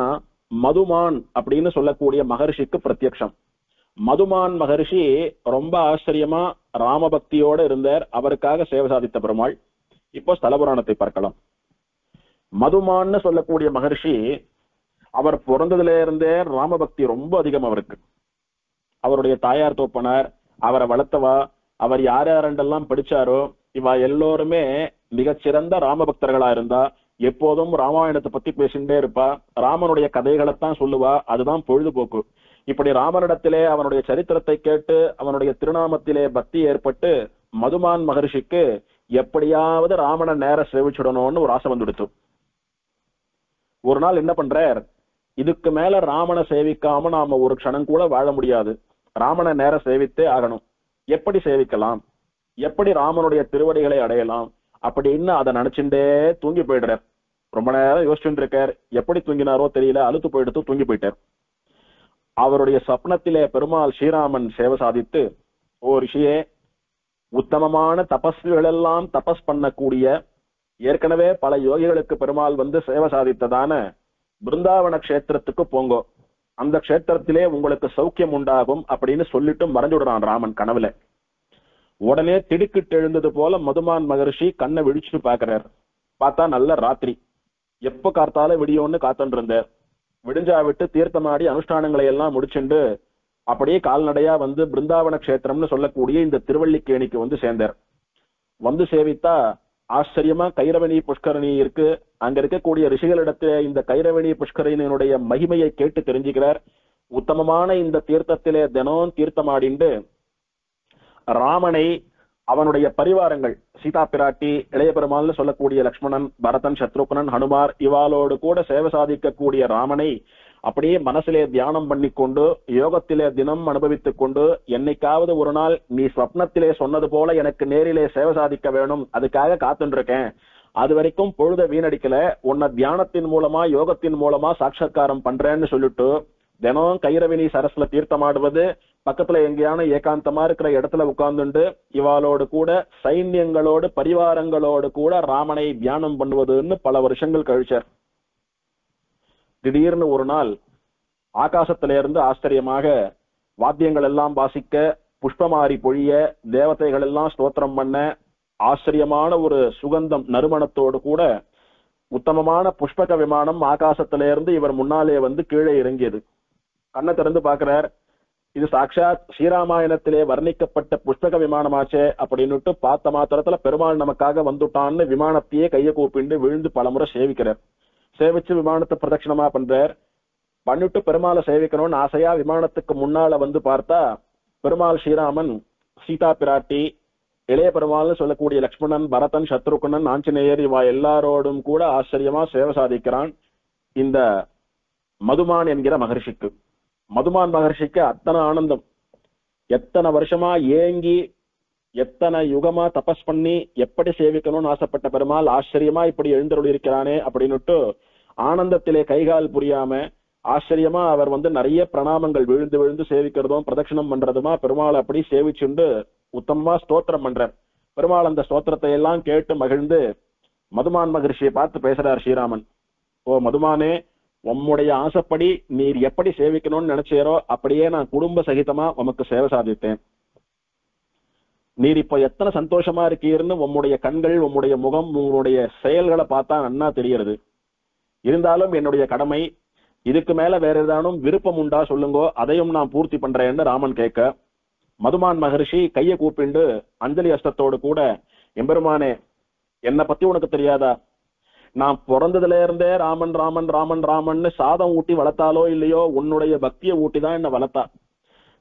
A: மதுமான் அப்படின்னு சொல்லக்கூடிய மகர்ஷிக்கு பிரத்யக்ஷம். மதுமான் மகர்ஷி ரொம்ப ஆச்சரியமா ராமபக்தியோட இருந்தார். அவருக்காக சேவை சாதித்த பெருமாள். இப்போ ஸ்தல புராணத்தை பார்க்கலாம். மதுமான்னு சொல்லக்கூடிய மகர்ஷி அவர் பிறந்ததுல இருந்தே ராமபக்தி ரொம்ப அதிகம் அவருக்கு. அவருடைய தாயார் தோப்பனார், அவரை வளர்த்தவா, அவர் யார் யாரெண்டெல்லாம் படிச்சாரோ இவா எல்லோருமே மிகச்சிறந்த ராமபக்தர்களா இருந்தா. எப்போதும் ராமாயணத்தை பத்தி பேசிட்டே இருப்பா. ராமனுடைய கதைகளைத்தான் சொல்லுவா. அதுதான் பொழுதுபோக்கு. இப்படி ராமனிடத்திலே அவனுடைய சரித்திரத்தை கேட்டு அவனுடைய திருநாமத்திலே பக்தி ஏற்பட்டு மதுமான் மகர்ஷிக்கு எப்படியாவது ராமனை நேர சேவிச்சுடணும்னு ஒரு ஆசை வந்துடுச்சு. ஒரு நாள் என்ன பண்றார், இதுக்கு மேல ராமனை சேவிக்காம நாம ஒரு க்ஷணம் கூட வாழ முடியாது. ராமனை நேர சேவித்தே ஆகணும். எப்படி சேவிக்கலாம், எப்படி ராமனுடைய திருவடிகளை அடையலாம் அப்படின்னு அதை நினைச்சுட்டே தூங்கி போயிடுறார். ரொம்ப நேரம் யோசிச்சுட்டு இருக்கார். எப்படி தூங்கினாரோ தெரியல, அழுத்து போயிடுத்து தூங்கி போயிட்டார். அவருடைய சப்னத்திலே பெருமாள் ஸ்ரீராமன் சேவை சாதித்து, ஓ ரிஷியே, உத்தமமான தபஸ்விகள் எல்லாம் தபஸ் பண்ணக்கூடிய ஏற்கனவே பல யோகிகளுக்கு பெருமாள் வந்து சேவை சாதித்ததான பிருந்தாவன கஷேத்திரத்துக்கு போங்கோ, அந்த கஷேத்திரத்திலே உங்களுக்கு சௌக்கியம் உண்டாகும் அப்படின்னு சொல்லிட்டு மறைஞ்சுடுறான் ராமன் கனவுல. உடனே திடுக்கிட்டு எழுந்தது போல மதுமான் மகர்ஷி கண்ணை விழிச்சுட்டு பாக்குறார். பார்த்தா நல்ல ராத்திரி, எப்ப காத்தால விடியோன்னு காத்துட்டு இருந்தார். விடிஞ்சா விட்டு தீர்த்தமாடி அனுஷ்டானங்களை எல்லாம் முடிச்சுண்டு அப்படியே கால்நடையா வந்து பிருந்தாவன கஷேத்திரம்னு சொல்லக்கூடிய இந்த திருவள்ளிக்கேணிக்கு வந்து சேர்ந்தார். வந்து சேவித்தா ஆச்சரியமா கைரவணி புஷ்கரணி இருக்கு. அங்க இருக்கக்கூடிய ரிஷிகளிடத்திலே இந்த கைரவணி புஷ்கரணியினுடைய மகிமையை கேட்டு தெரிஞ்சுக்கிறார். உத்தமமான இந்த தீர்த்தத்திலே தினம் தீர்த்தமாடிண்டு ராமனை அவனுடைய பரிவாரங்கள் சீதா பிராட்டி, இளைய பெருமாள்னு சொல்லக்கூடிய லக்ஷ்மணன், பரதன், சத்ருக்னன், ஹனுமார் இவாளோடு கூட சேவை சாதிக்கக்கூடிய ராமனை அப்படியே மனசிலே தியானம் பண்ணி கொண்டு யோகத்திலே தினம் அனுபவித்துக் கொண்டு, என்னைக்காவது ஒரு நாள் நீ ஸ்வப்னத்திலே சொன்னது போல எனக்கு நேரிலே சேவை சாதிக்க வேணும், அதுக்காக காத்துட்டு இருக்கேன். அது வரைக்கும் பொழுத வீணடிக்கல, உன்னை தியானத்தின் மூலமா யோகத்தின் மூலமா சாட்சாத்காரம் பண்றேன்னு சொல்லிட்டு தினம் கைரவினி சரஸ்ல தீர்த்தமாடுவது, பக்கத்துல எங்கேயான ஏகாந்தமா இருக்கிற இடத்துல உட்கார்ந்துண்டு இவாளோடு கூட சைன்யங்களோடு பரிவாரங்களோடு கூட ராமனை தியானம் பண்ணுவதுன்னு பல வருஷங்கள் கழிச்சார். திடீர்னு ஒரு நாள் ஆகாசத்தில இருந்து ஆச்சரியமாக வாத்தியங்கள் எல்லாம் வாசிக்க, புஷ்பமாரி பொழிய, தேவதைகள் எல்லாம் ஸ்தோத்திரம் பண்ண, ஆச்சரியமான ஒரு சுகந்தம் நறுமணத்தோடு கூட உத்தமமான புஷ்பக விமானம் ஆகாசத்தில இருந்து இவர் முன்னாலே வந்து கீழே இறங்கியது. கண்ணை திறந்து பாக்குறார். இது சாட்சாத் ஸ்ரீராமாயணத்திலே வர்ணிக்கப்பட்ட புஷ்பக விமானமாச்சே அப்படின்னுட்டு பார்த்த மாத்திரத்துல பெருமாள் நமக்காக வந்துட்டான்னு விமானத்தையே கையை கூப்பிண்டு விழுந்து பலமுறை சேவிக்கிறார். சேவிச்சு விமானத்தை பிரதட்சணமா பண்றார். பண்ணிட்டு பெருமாளை சேவிக்கணும்னு ஆசையா விமானத்துக்கு முன்னால வந்து பார்த்தா பெருமாள் ஸ்ரீராமன், சீதா பிராட்டி, இளைய பெருமாள்னு சொல்லக்கூடிய லக்ஷ்மணன், பரதன், சத்ருகுணன், ஆஞ்சநேயர் இவா எல்லாரோடும் கூட ஆச்சரியமா சேவை சாதிக்கிறான் இந்த மதுமான் என்கிற மகர்ஷிக்கு. மதுமான் மகர்ஷிக்கு அத்தனை ஆனந்தம். எத்தனை வருஷமா ஏங்கி எத்தனை யுகமா தபஸ் பண்ணி எப்படி சேவிக்கணும்னு ஆசைப்பட்ட பெருமாள் ஆச்சரியமா இப்படி எழுந்தருள் இருக்கிறானே அப்படின்னுட்டு ஆனந்தத்திலே கைகால் புரியாம ஆச்சரியமா அவர் நிறைய பிரணாமங்கள் விழுந்து விழுந்து சேவிக்கிறதும் பிரதட்சணம் பண்றதுமா பெருமாள் அப்படி சேவிச்சுண்டு உத்தமமா ஸ்தோத்திரம் பண்றார். பெருமாள் அந்த ஸ்தோத்திரத்தை எல்லாம் கேட்டு மகிழ்ந்து மதுமான் மகர்ஷியை பார்த்து பேசுறார் ஸ்ரீராமன். ஓ மதுமானே, உம்முடைய ஆசைப்படி நீர் எப்படி சேவிக்கணும்னு நினைச்சேரோ அப்படியே நான் குடும்ப சகிதமா உமக்கு சேவை சாதித்தேன். நீர் இப்ப எத்தனை சந்தோஷமா இருக்கீர்னு உம்முடைய கண்கள், உம்முடைய முகம், உங்களுடைய செயல்களை பார்த்தா நன்னா தெரியறது. இருந்தாலும் என்னுடைய கடமை, இதுக்கு மேல வேற ஏதானும் விருப்பம் உண்டா சொல்லுங்கோ, அதையும் நான் பூர்த்தி பண்றேன்னு ராமன் கேட்க, மதுமான் மகர்ஷி கையை கூப்பிண்டு அஞ்சலி அஸ்தத்தோடு கூட, எம்பெருமானே என்னை பத்தி உனக்கு தெரியாதா? நான் பிறந்ததுல இருந்தே ராமன் ராமன் ராமன் ராமன்னு சாதம் ஊட்டி வளர்த்தாலோ இல்லையோ உன்னுடைய பக்தியை ஊட்டிதான் என்ன வளர்த்தா.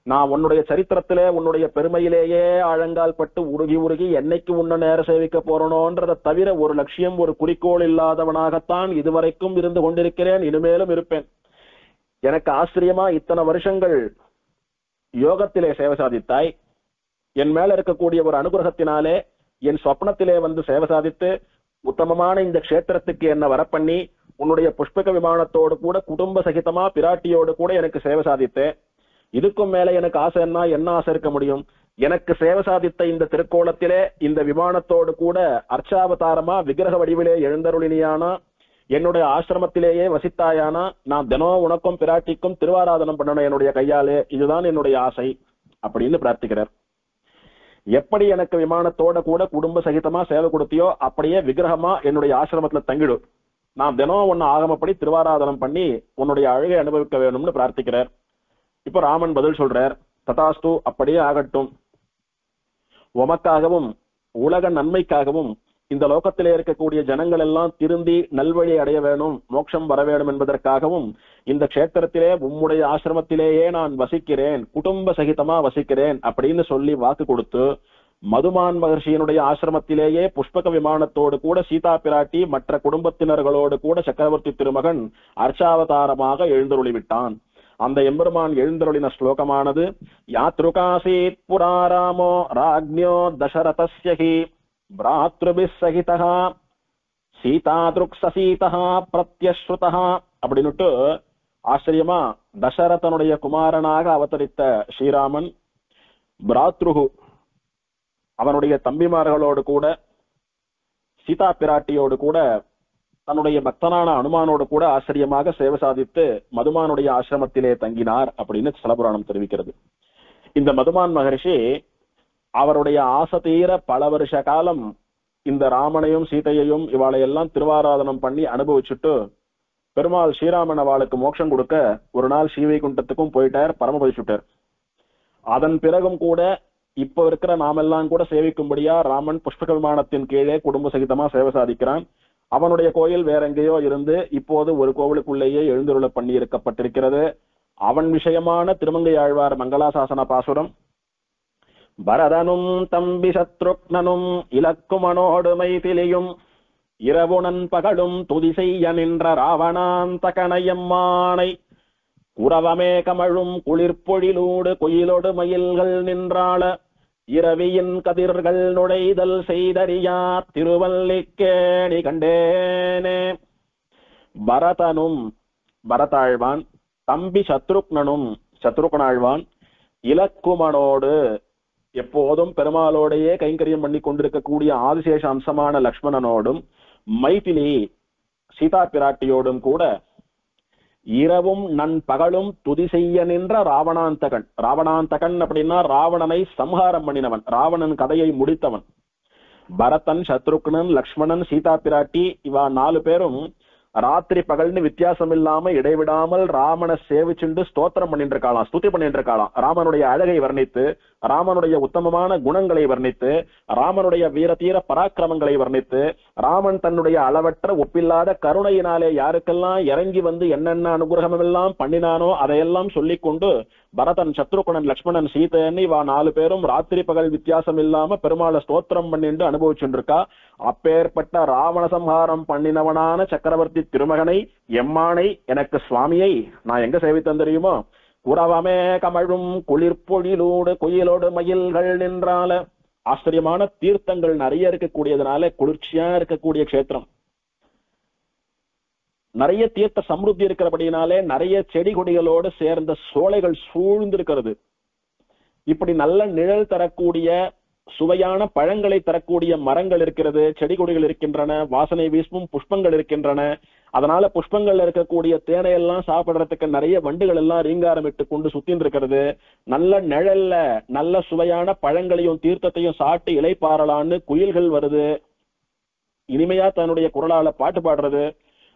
A: நான் உன்னுடைய சரித்திரத்திலே உன்னுடைய பெருமையிலேயே ஆழங்கால் பட்டு உருகி உருகி என்னைக்கு உன்னை நேர சேவிக்க போறனோன்றதை தவிர ஒரு லட்சியம், ஒரு குறிக்கோள் இல்லாதவனாகத்தான் இதுவரைக்கும் இருந்து கொண்டிருக்கிறேன், இனிமேலும் இருப்பேன். எனக்கு ஆச்சரியமா இத்தனை வருஷங்கள் யோகத்திலே சேவை சாதித்தாய். என் மேல இருக்கக்கூடிய ஒரு அனுகிரகத்தினாலே என் சொப்னத்திலே சேவை சாதித்து உத்தமமான இந்த கஷேத்திரத்துக்கு என்ன வரப்பண்ணி உன்னுடைய புஷ்பக விமானத்தோடு கூட குடும்ப சகிதமா பிராட்டியோடு கூட எனக்கு சேவை சாதித்தேன். இதுக்கும் மேல எனக்கு ஆசை என்ன ஆசை இருக்க முடியும்? எனக்கு சேவை சாதித்த இந்த திருக்கோலத்திலே இந்த விமானத்தோடு கூட அர்ச்சாவதாரமா விக்கிரக வடிவிலே எழுந்தருளினியானா, என்னுடைய ஆசிரமத்திலேயே வசித்தாயானா, நான் தினம் உனக்கும் பிராட்டிக்கும் திருவாராதனம் பண்ணணும் என்னுடைய கையாலே, இதுதான் என்னுடைய ஆசை அப்படின்னு பிரார்த்திக்கிறார். எப்படி எனக்கு விமானத்தோட கூட குடும்ப சகிதமா சேவை கொடுத்தியோ அப்படியே விக்கிரகமா என்னுடைய ஆசிரமத்துல தங்கிடும். நான் தினம் உன்னை ஆகமப்படி திருவாராதனம் பண்ணி உன்னுடைய அழகை அனுபவிக்க வேணும்னு பிரார்த்திக்கிறார். இப்ப ராமன் பதில் சொல்றார், ததாஸ்து, அப்படியே ஆகட்டும். உமக்காகவும் உலக நன்மைக்காகவும் இந்த லோகத்திலே இருக்கக்கூடிய ஜனங்கள் எல்லாம் திருந்தி நல்வழி அடைய வேணும், மோட்சம் வர வேண்டும் என்பதற்காகவும் இந்த கஷேத்திரத்திலே உம்முடைய ஆசிரமத்திலேயே நான் வசிக்கிறேன், குடும்ப சகிதமா வசிக்கிறேன் அப்படின்னு சொல்லி வாக்கு கொடுத்து மதுமான் மகர்ஷியினுடைய ஆசிரமத்திலேயே புஷ்பக விமானத்தோடு கூட சீதா பிராட்டி மற்ற குடும்பத்தினர்களோடு கூட சக்கரவர்த்தி திருமகன் அர்ச்சாவதாரமாக எழுந்தருளிவிட்டான். அந்த எம்பெருமான் எழுந்தருளின ஸ்லோகமானது, யாத்ருகாசீத் புராராமோ ராஜ்ஞோ தசரதஸ்யஹி பிராத்ருபிஸ் சகிதஹ சீதாத்ருக் சசீதஹ பிரத்யஸ்ருதஹ அப்படின்னுட்டு ஆச்சரியமா தசரதனுடைய குமாரனாக அவதரித்த ஸ்ரீராமன் பிராத்ருகு அவனுடைய தம்பிமார்களோடு கூட சீதா பிராட்டியோடு கூட தன்னுடைய பக்தனான அனுமானோடு கூட ஆச்சரியமாக சேவை சாதித்து மதுமானுடைய ஆசிரமத்திலே தங்கினார் அப்படின்னு ஸ்தலபுராணம் தெரிவிக்கிறது. இந்த மதுமான் மகரிஷி அவருடைய ஆசை தீர பல வருஷ காலம் இந்த ராமனையும் சீதையையும் இவாளையெல்லாம் திருவாராதனம் பண்ணி அனுபவிச்சுட்டு பெருமாள் ஸ்ரீராமன் அவளுக்கு மோட்சம் கொடுக்க ஒரு நாள் ஸ்ரீவைகுண்டத்துக்கும் போயிட்டார், பரமபதிச்சுட்டார். அதன் பிறகும் கூட இப்ப இருக்கிற நாமெல்லாம் கூட சேவிக்கும்படியா ராமன் புஷ்பக விமானத்தின் கீழே குடும்ப சகிதமா சேவை சாதிக்கிறான். அவனுடைய கோயில் வேற எங்கேயோ இருந்து இப்போது ஒரு கோவிலுக்குள்ளேயே எழுந்தருள பண்ணி இருக்கப்பட்டிருக்கிறது. அவன் விஷயமான திருமங்கை ஆழ்வார் மங்களாசாசன பாசுரம், பரதனும் தம்பி சத்ருக்னனும் இலக்குமனோடு மைதிலியும் இரவுணன் பகலும் துதி செய்ய நின்ற ராவணாந்த கணையம்மானை குரவமே கமழும் குளிர்பொழிலூடு குயிலோடு மயில்கள் நின்றாள இரவியின் கதிர்கள் நுழைதல் செய்தறியா திருவல்லிக்கேணி கண்டேனே. பரதனும் பரதாழ்வான், தம்பி சத்ருக்னனும் சத்ருக்னாழ்வான், இலக்குமனோடு எப்போதும் பெருமாளோடையே கைங்கரியம் பண்ணி கொண்டிருக்கக்கூடிய ஆதிசேஷ அம்சமான லக்ஷ்மணனோடும் மைதிலி சீதா பிராட்டியோடும் கூட இரவும் நண்பகலும் துதி செய்ய நின்ற ராவணாந்தகன். ராவணாந்தகன் அப்படின்னா ராவணனை சம்ஹாரம் பண்ணினவன், ராவணன் கதையை முடித்தவன். பரதன், சத்ருக்னன், லக்ஷ்மணன், சீதா பிராட்டி இவா 4 பேரும் ராத்திரி பகல்னு வித்தியாசம் இல்லாம இடைவிடாமல் ராமனை சேவிச்சுண்டு ஸ்தோத்திரம் பண்ணிட்டு இருக்காளாம், ஸ்துதி பண்ணிட்டு இருக்காளாம். ராமனுடைய அழகை வர்ணித்து, ராமனுடைய உத்தமமான குணங்களை வர்ணித்து, ராமனுடைய வீரதீர பராக்கிரமங்களை வர்ணித்து, ராமன் தன்னுடைய அளவற்ற ஒப்பில்லாத கருணையினாலே யாருக்கெல்லாம் இறங்கி வந்து என்னென்ன அனுகிரகம் எல்லாம் பண்ணினானோ அதையெல்லாம் சொல்லிக் கொண்டு பரதன், சத்ருகுணன், லக்ஷ்மணன், சீதையன் இவா 4 பேரும் ராத்திரி பகல் வித்தியாசம் இல்லாம பெருமாளை ஸ்தோத்திரம் பண்ணிட்டு அனுபவிச்சுட்டு இருக்கா. அப்பேற்பட்ட ராவண சம்ஹாரம் பண்ணினவனான சக்கரவர்த்தி திருமகனை, எம்மானை, எனக்கு சுவாமியை நான் எங்க சேவித்தேன் தெரியுமோ? குறவமே கமழும் குளிர்பொழிலோடு குயிலோடு மயில்கள் நின்றால. ஆச்சரியமான தீர்த்தங்கள் நிறைய இருக்கக்கூடியதுனால குளிர்ச்சியா இருக்கக்கூடிய க்ஷேத்திரம், நிறைய தீர்த்த சம்ருத்தி இருக்கிறபடினாலே நிறைய செடி கொடிகளோடு சேர்ந்த சோலைகள் சூழ்ந்திருக்கிறது. இப்படி நல்ல நிழல் தரக்கூடிய சுவையான பழங்களை தரக்கூடிய மரங்கள் இருக்கிறது, செடி கொடிகள் இருக்கின்றன, வாசனை வீசும் புஷ்பங்கள் இருக்கின்றன. அதனால புஷ்பங்கள்ல இருக்கக்கூடிய தேனையெல்லாம் சாப்பிடுறதுக்கு நிறைய வண்டுகள் எல்லாம் ரீங்காரமிட்டு கொண்டு சுத்தின்னு இருக்கிறது. நல்ல நிழல்ல நல்ல சுவையான பழங்களையும் தீர்த்தத்தையும் சாப்பிட்டு இலைப்பாறலான்னு குயில்கள் வருது, இனிமையா தன்னுடைய குரலால பாட்டு பாடுறது.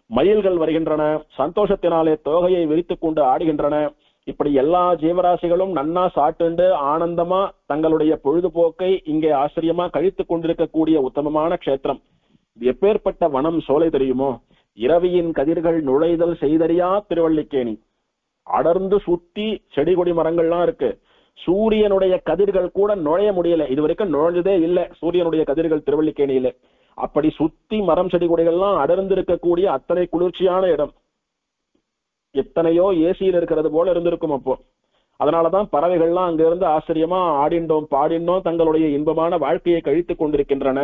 A: மயில்கள் வருகின்றன, சந்தோஷத்தினாலே தோகையை விரித்துக் கொண்டு ஆடுகின்றன. இப்படி எல்லா ஜீவராசிகளும் நன்னா சாட்டுண்டு ஆனந்தமா தங்களுடைய பொழுதுபோக்கை இங்கே ஆச்சரியமா கழித்துக் கொண்டிருக்கக்கூடிய உத்தமமான க்ஷேத்திரம். எப்பேற்பட்ட வனம் சோலை தெரியுமோ? இரவியின் கதிர்கள் நுழைதல் செய்தறியா திருவல்லிக்கேணி. அடர்ந்து சுத்தி செடி கொடி மரங்கள்லாம் இருக்கு. சூரியனுடைய கதிர்கள் கூட நுழைய முடியல, இது வரைக்கும் நுழைஞ்சதே இல்லை சூரியனுடைய கதிர்கள் திருவல்லிக்கேணியில. அப்படி சுத்தி மரம் செடி கொடிகள்லாம் அடர்ந்து இருக்கக்கூடிய அத்தனை குளிர்ச்சியான இடம். எத்தனையோ ஏசியில் இருக்கிறது போல இருந்திருக்கும் அப்போ. அதனாலதான் பறவைகள்லாம் அங்க இருந்து ஆச்சரியமா ஆடிண்டோம் பாடிண்டோம் தங்களுடைய இன்பமான வாழ்க்கையை கழித்துக் கொண்டிருக்கின்றன.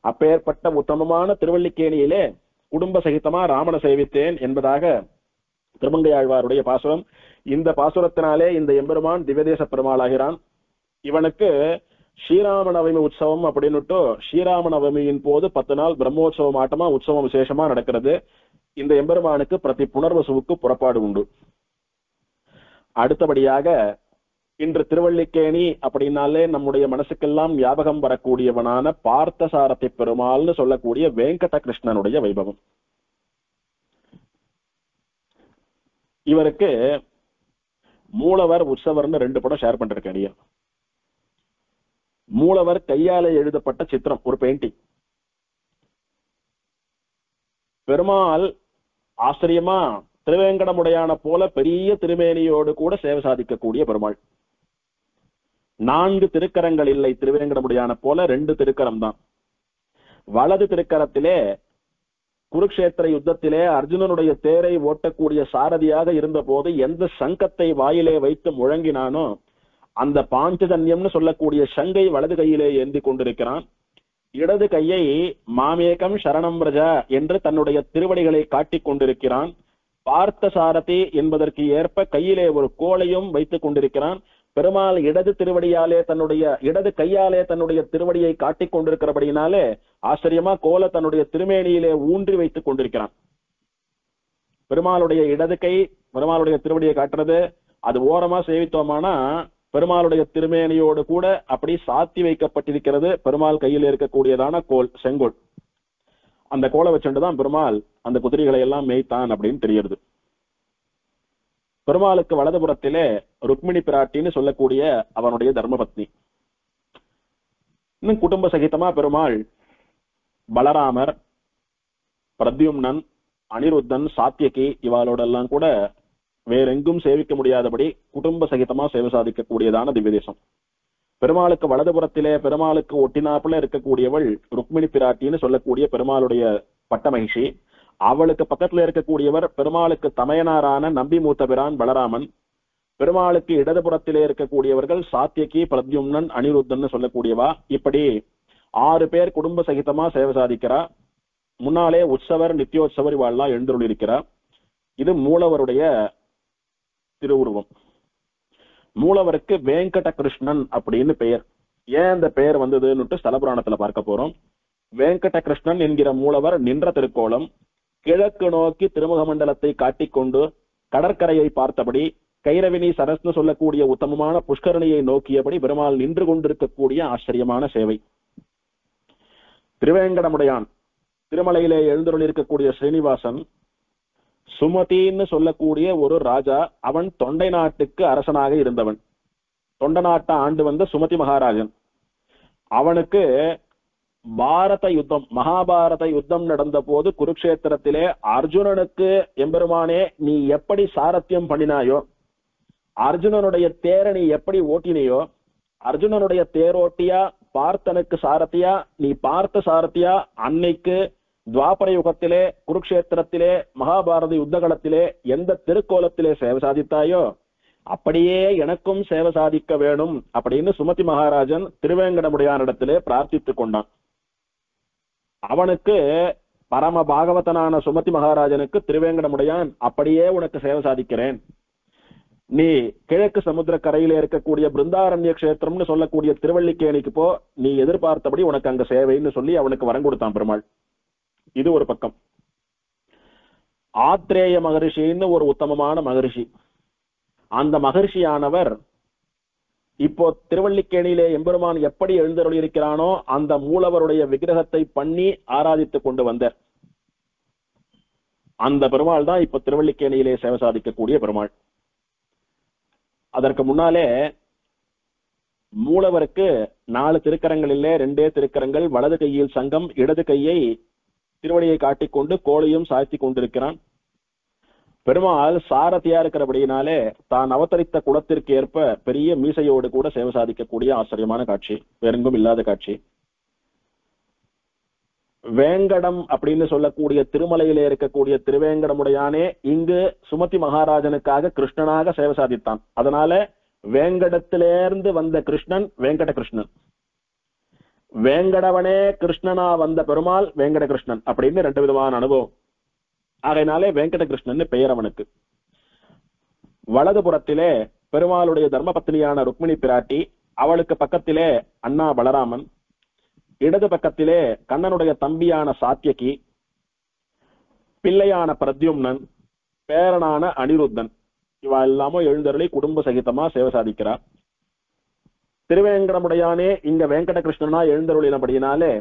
A: அப்பேற்பட்ட உத்தமமான திருவல்லிக்கேணியிலே குடும்ப சகிதமா ராமனை சேவித்தேன் என்பதாக திருமங்கையாழ்வாருடைய பாசுரம். இந்த பாசுரத்தினாலே இந்த எம்பெருமான் திவ்யதேச பெருமாளாகிறான். இவனுக்கு ஸ்ரீராம நவமி உற்சவம் அப்படின்னுட்டு ஸ்ரீராம நவமியின் போது 10 நாள் பிரம்மோற்சவம் ஆட்டமா உற்சவம் விசேஷமா நடக்கிறது. இந்த எம்பெருமானுக்கு பிரதி புனர்வசுவுக்கு புறப்பாடு உண்டு. அடுத்தபடியாக இன்று திருவல்லிக்கேணி அப்படின்னாலே நம்முடைய மனசுக்கெல்லாம் ஞாபகம் வரக்கூடியவனான பார்த்தசாரதி பெருமாள்னு சொல்லக்கூடிய வெங்கட கிருஷ்ணனுடைய வைபவம். இவருக்கு மூலவர் உற்சவர்னு 2 படம் ஷேர் பண்ணிருக்கேன். மூலவர் கையால எழுதப்பட்ட சித்திரம், ஒரு பெயிண்டிங். பெருமாள் ஆச்சரியமா திருவேங்கடமுடையான போல பெரிய திருமேனியோடு கூட சேவை சாதிக்கக்கூடிய பெருமாள். 4 திருக்கரங்கள் இல்லை திருவேங்கடமுடையான போல, 2 திருக்கரம் தான். வலது திருக்கரத்திலே குருக்ஷேத்திர யுத்தத்திலே அர்ஜுனனுடைய தேரை ஓட்டக்கூடிய சாரதியாக இருந்த போது எந்த சங்கத்தை வாயிலே வைத்து முழங்கினானோ அந்த பாஞ்சஜன்யம்னு சொல்லக்கூடிய சங்கை வலது கையிலே ஏந்தி கொண்டிருக்கிறான். இடது கையை மாமேகம் சரணம் பிரஜா என்று தன்னுடைய திருவடிகளை காட்டிக் கொண்டிருக்கிறான். பார்த்த சாரதி என்பதற்கு ஏற்ப கையிலே ஒரு கோலையும் வைத்துக் கொண்டிருக்கிறான். பெருமாள் இடது திருவடியாலே இடது கையாலே தன்னுடைய திருவடியை காட்டிக் கொண்டிருக்கிறபடினாலே ஆச்சரியமா கோல தன்னுடைய திருமேனியிலே ஊன்றி வைத்துக் கொண்டிருக்கிறான். பெருமாளுடைய இடது கை பெருமாளுடைய திருவடியை காட்டுறது, அது ஓரமா சேவித்தோமானா பெருமாளுடைய திருமேனியோடு கூட அப்படி சாத்தி வைக்கப்பட்டிருக்கிறது பெருமாள் கையில் இருக்கக்கூடியதான கோல், செங்கோல். அந்த கோலை வச்சுட்டுதான் பெருமாள் அந்த குதிரைகளை எல்லாம் மேய்த்தான் அப்படின்னு தெரியுது. பெருமாளுக்கு வலதுபுறத்திலே ருக்மிணி பிராட்டின்னு சொல்லக்கூடிய அவனுடைய தர்மபத்னி. இன்னும் குடும்ப சகிதமா பெருமாள் பலராமர், பிரத்யும்னன், அனிருத்தன், சாத்தியகி இவாளோடெல்லாம் கூட வேறெங்கும் சேவிக்க முடியாதபடி குடும்ப சகிதமா சேவை சாதிக்கக்கூடியதான திவ்யதேசம். பெருமாளுக்கு வலதுபுறத்திலே பெருமாளுக்கு ஒட்டினாப்புல இருக்கக்கூடியவள் ருக்மிணி பிராட்டின்னு சொல்லக்கூடிய பெருமாளுடைய பட்ட மகிழ்ச்சி. அவளுக்கு பக்கத்துல இருக்கக்கூடியவர் பெருமாளுக்கு தமையனாரான நம்பி மூத்த பிரான் பலராமன். பெருமாளுக்கு இடதுபுறத்திலே இருக்கக்கூடியவர்கள் சாத்தியகி, பிரத்யும்னன், அனிருத்தன் சொல்லக்கூடியவா. இப்படி 6 பேர் குடும்ப சகிதமா சேவை சாதிக்கிறா. முன்னாலே உற்சவர், நித்தியோற்சவர் இவாள்லாம் எழுந்தருள் இருக்கிறார். இது மூலவருடைய திருவுருவம். மூலவருக்கு வெங்கட கிருஷ்ணன் அப்படின்னு பெயர். ஏன் இந்த பெயர் வந்ததுன்னு ஸ்தலபுராணத்துல பார்க்க போறோம். வெங்கட கிருஷ்ணன் என்கிற மூலவர் நின்ற திருக்கோலம் கிழக்கு நோக்கி திருமுக மண்டலத்தை காட்டிக்கொண்டு கடற்கரையை பார்த்தபடி கைரவினி சரஸ்னு சொல்லக்கூடிய உத்தமமான புஷ்கரணியை நோக்கியபடி பெருமாள் நின்று கொண்டிருக்கக்கூடிய ஆச்சரியமான சேவை. திருவேங்கடமுடையான் திருமலையிலே எழுந்தருள் இருக்கக்கூடிய ஸ்ரீனிவாசன் சுமதின்னு சொல்லக்கூடிய ஒரு ராஜா, அவன் தொண்டை நாட்டுக்கு அரசனாக இருந்தவன். தொண்ட நாட்டை ஆண்டு வந்த சுமதி மகாராஜன். அவனுக்கு பாரத யுத்தம், மகாபாரத யுத்தம் நடந்த போது குருக்ஷேத்திரத்திலே அர்ஜுனனுக்கு, எம்பெருமானே நீ எப்படி சாரத்தியம் பண்ணினாயோ, அர்ஜுனனுடைய தேரை நீ எப்படி ஓட்டினியோ, அர்ஜுனனுடைய தேரோட்டியா பார்த்தனுக்கு சாரத்தியா, நீ பார்த்த சாரத்தியா, அன்னைக்கு துவாபர யுகத்திலே குருக்ஷேத்திரத்திலே மகாபாரத யுத்தகலத்திலே எந்த திருக்கோலத்திலே சேவை சாதித்தாயோ அப்படியே எனக்கும் சேவை சாதிக்க வேணும் அப்படின்னு சுமதி மகாராஜன் திருவேங்கடமுடையானிடத்திலே பிரார்த்தித்துக் கொண்டான். அவனுக்கு பரம பாகவதனான சுமதி மகாராஜனுக்கு திருவேங்கடமுடையான், அப்படியே உனக்கு சேவை சாதிக்கிறேன், நீ கிழக்கு சமுத்திர கரையில இருக்கக்கூடிய பிருந்தாரண்ய கஷேத்திரம்னு சொல்லக்கூடிய திருவள்ளிக்கேணிக்கு போ, நீ எதிர்பார்த்தபடி உனக்கு அங்க சேவைன்னு சொல்லி அவனுக்கு வரம் கொடுத்தான் பெருமாள். இது ஒரு பக்கம். ஆத்ரேய மகரிஷின்னு ஒரு உத்தமமான மகரிஷி. அந்த மகரிஷியானவர் இப்போ திருவள்ளிக்கேணியிலே எம்பெருமான் எப்படி எழுந்தருளி இருக்கிறானோ அந்த மூலவருடைய விக்கிரகத்தை பண்ணி ஆராதித்துக் கொண்டு வந்தார். அந்த பெருமாள் தான் இப்ப திருவள்ளிக்கேணியிலே சேவை சாதிக்கக்கூடிய பெருமாள். அதற்கு முன்னாலே மூலவருக்கு 4 திருக்கரங்களிலே 2 திருக்கரங்கள், வலது கையில் சங்கம், இடது கையை திருவடியை காட்டிக்கொண்டு கோளையும் சாய்த்தி கொண்டிருக்கிறான். பெருமாள் சாரதியா இருக்கிறபடியினாலே தான் அவதரித்த குலத்திற்கு ஏற்ப பெரிய மீசையோடு கூட சேவை சாதிக்கக்கூடிய ஆச்சரியமான காட்சி, வேறெங்கும் இல்லாத காட்சி. வேங்கடம் அப்படின்னு சொல்லக்கூடிய திருமலையிலே இருக்கக்கூடிய திருவேங்கடமுடையானே இங்கு சுமதி மகாராஜனுக்காக கிருஷ்ணனாக சேவை சாதித்தான். அதனால வேங்கடத்திலிருந்து வந்த கிருஷ்ணன் வெங்கட கிருஷ்ணன், வேங்கடவனே கிருஷ்ணனா வந்த பெருமாள் வேங்கட கிருஷ்ணன் அப்படின்னு 2 விதமான அனுபவம். ஆகையினாலே வெங்கட கிருஷ்ணன் பெயர் அவனுக்கு. வலதுபுறத்திலே பெருமாளுடைய தர்மபத்னியான ருக்மிணி பிராட்டி, அவளுக்கு பக்கத்திலே அண்ணா பலராமன், இடது பக்கத்திலே கண்ணனுடைய தம்பியான சாத்தியகி, பிள்ளையான பிரத்யும்னன், பேரனான அனிருத்தன், இவ எல்லாமோ எழுந்தருளி குடும்ப சகிதமா சேவை சாதிக்கிறார். திருவேங்கடமுடையானே இங்க வெங்கட கிருஷ்ணனா எழுந்தருளினபடியினாலே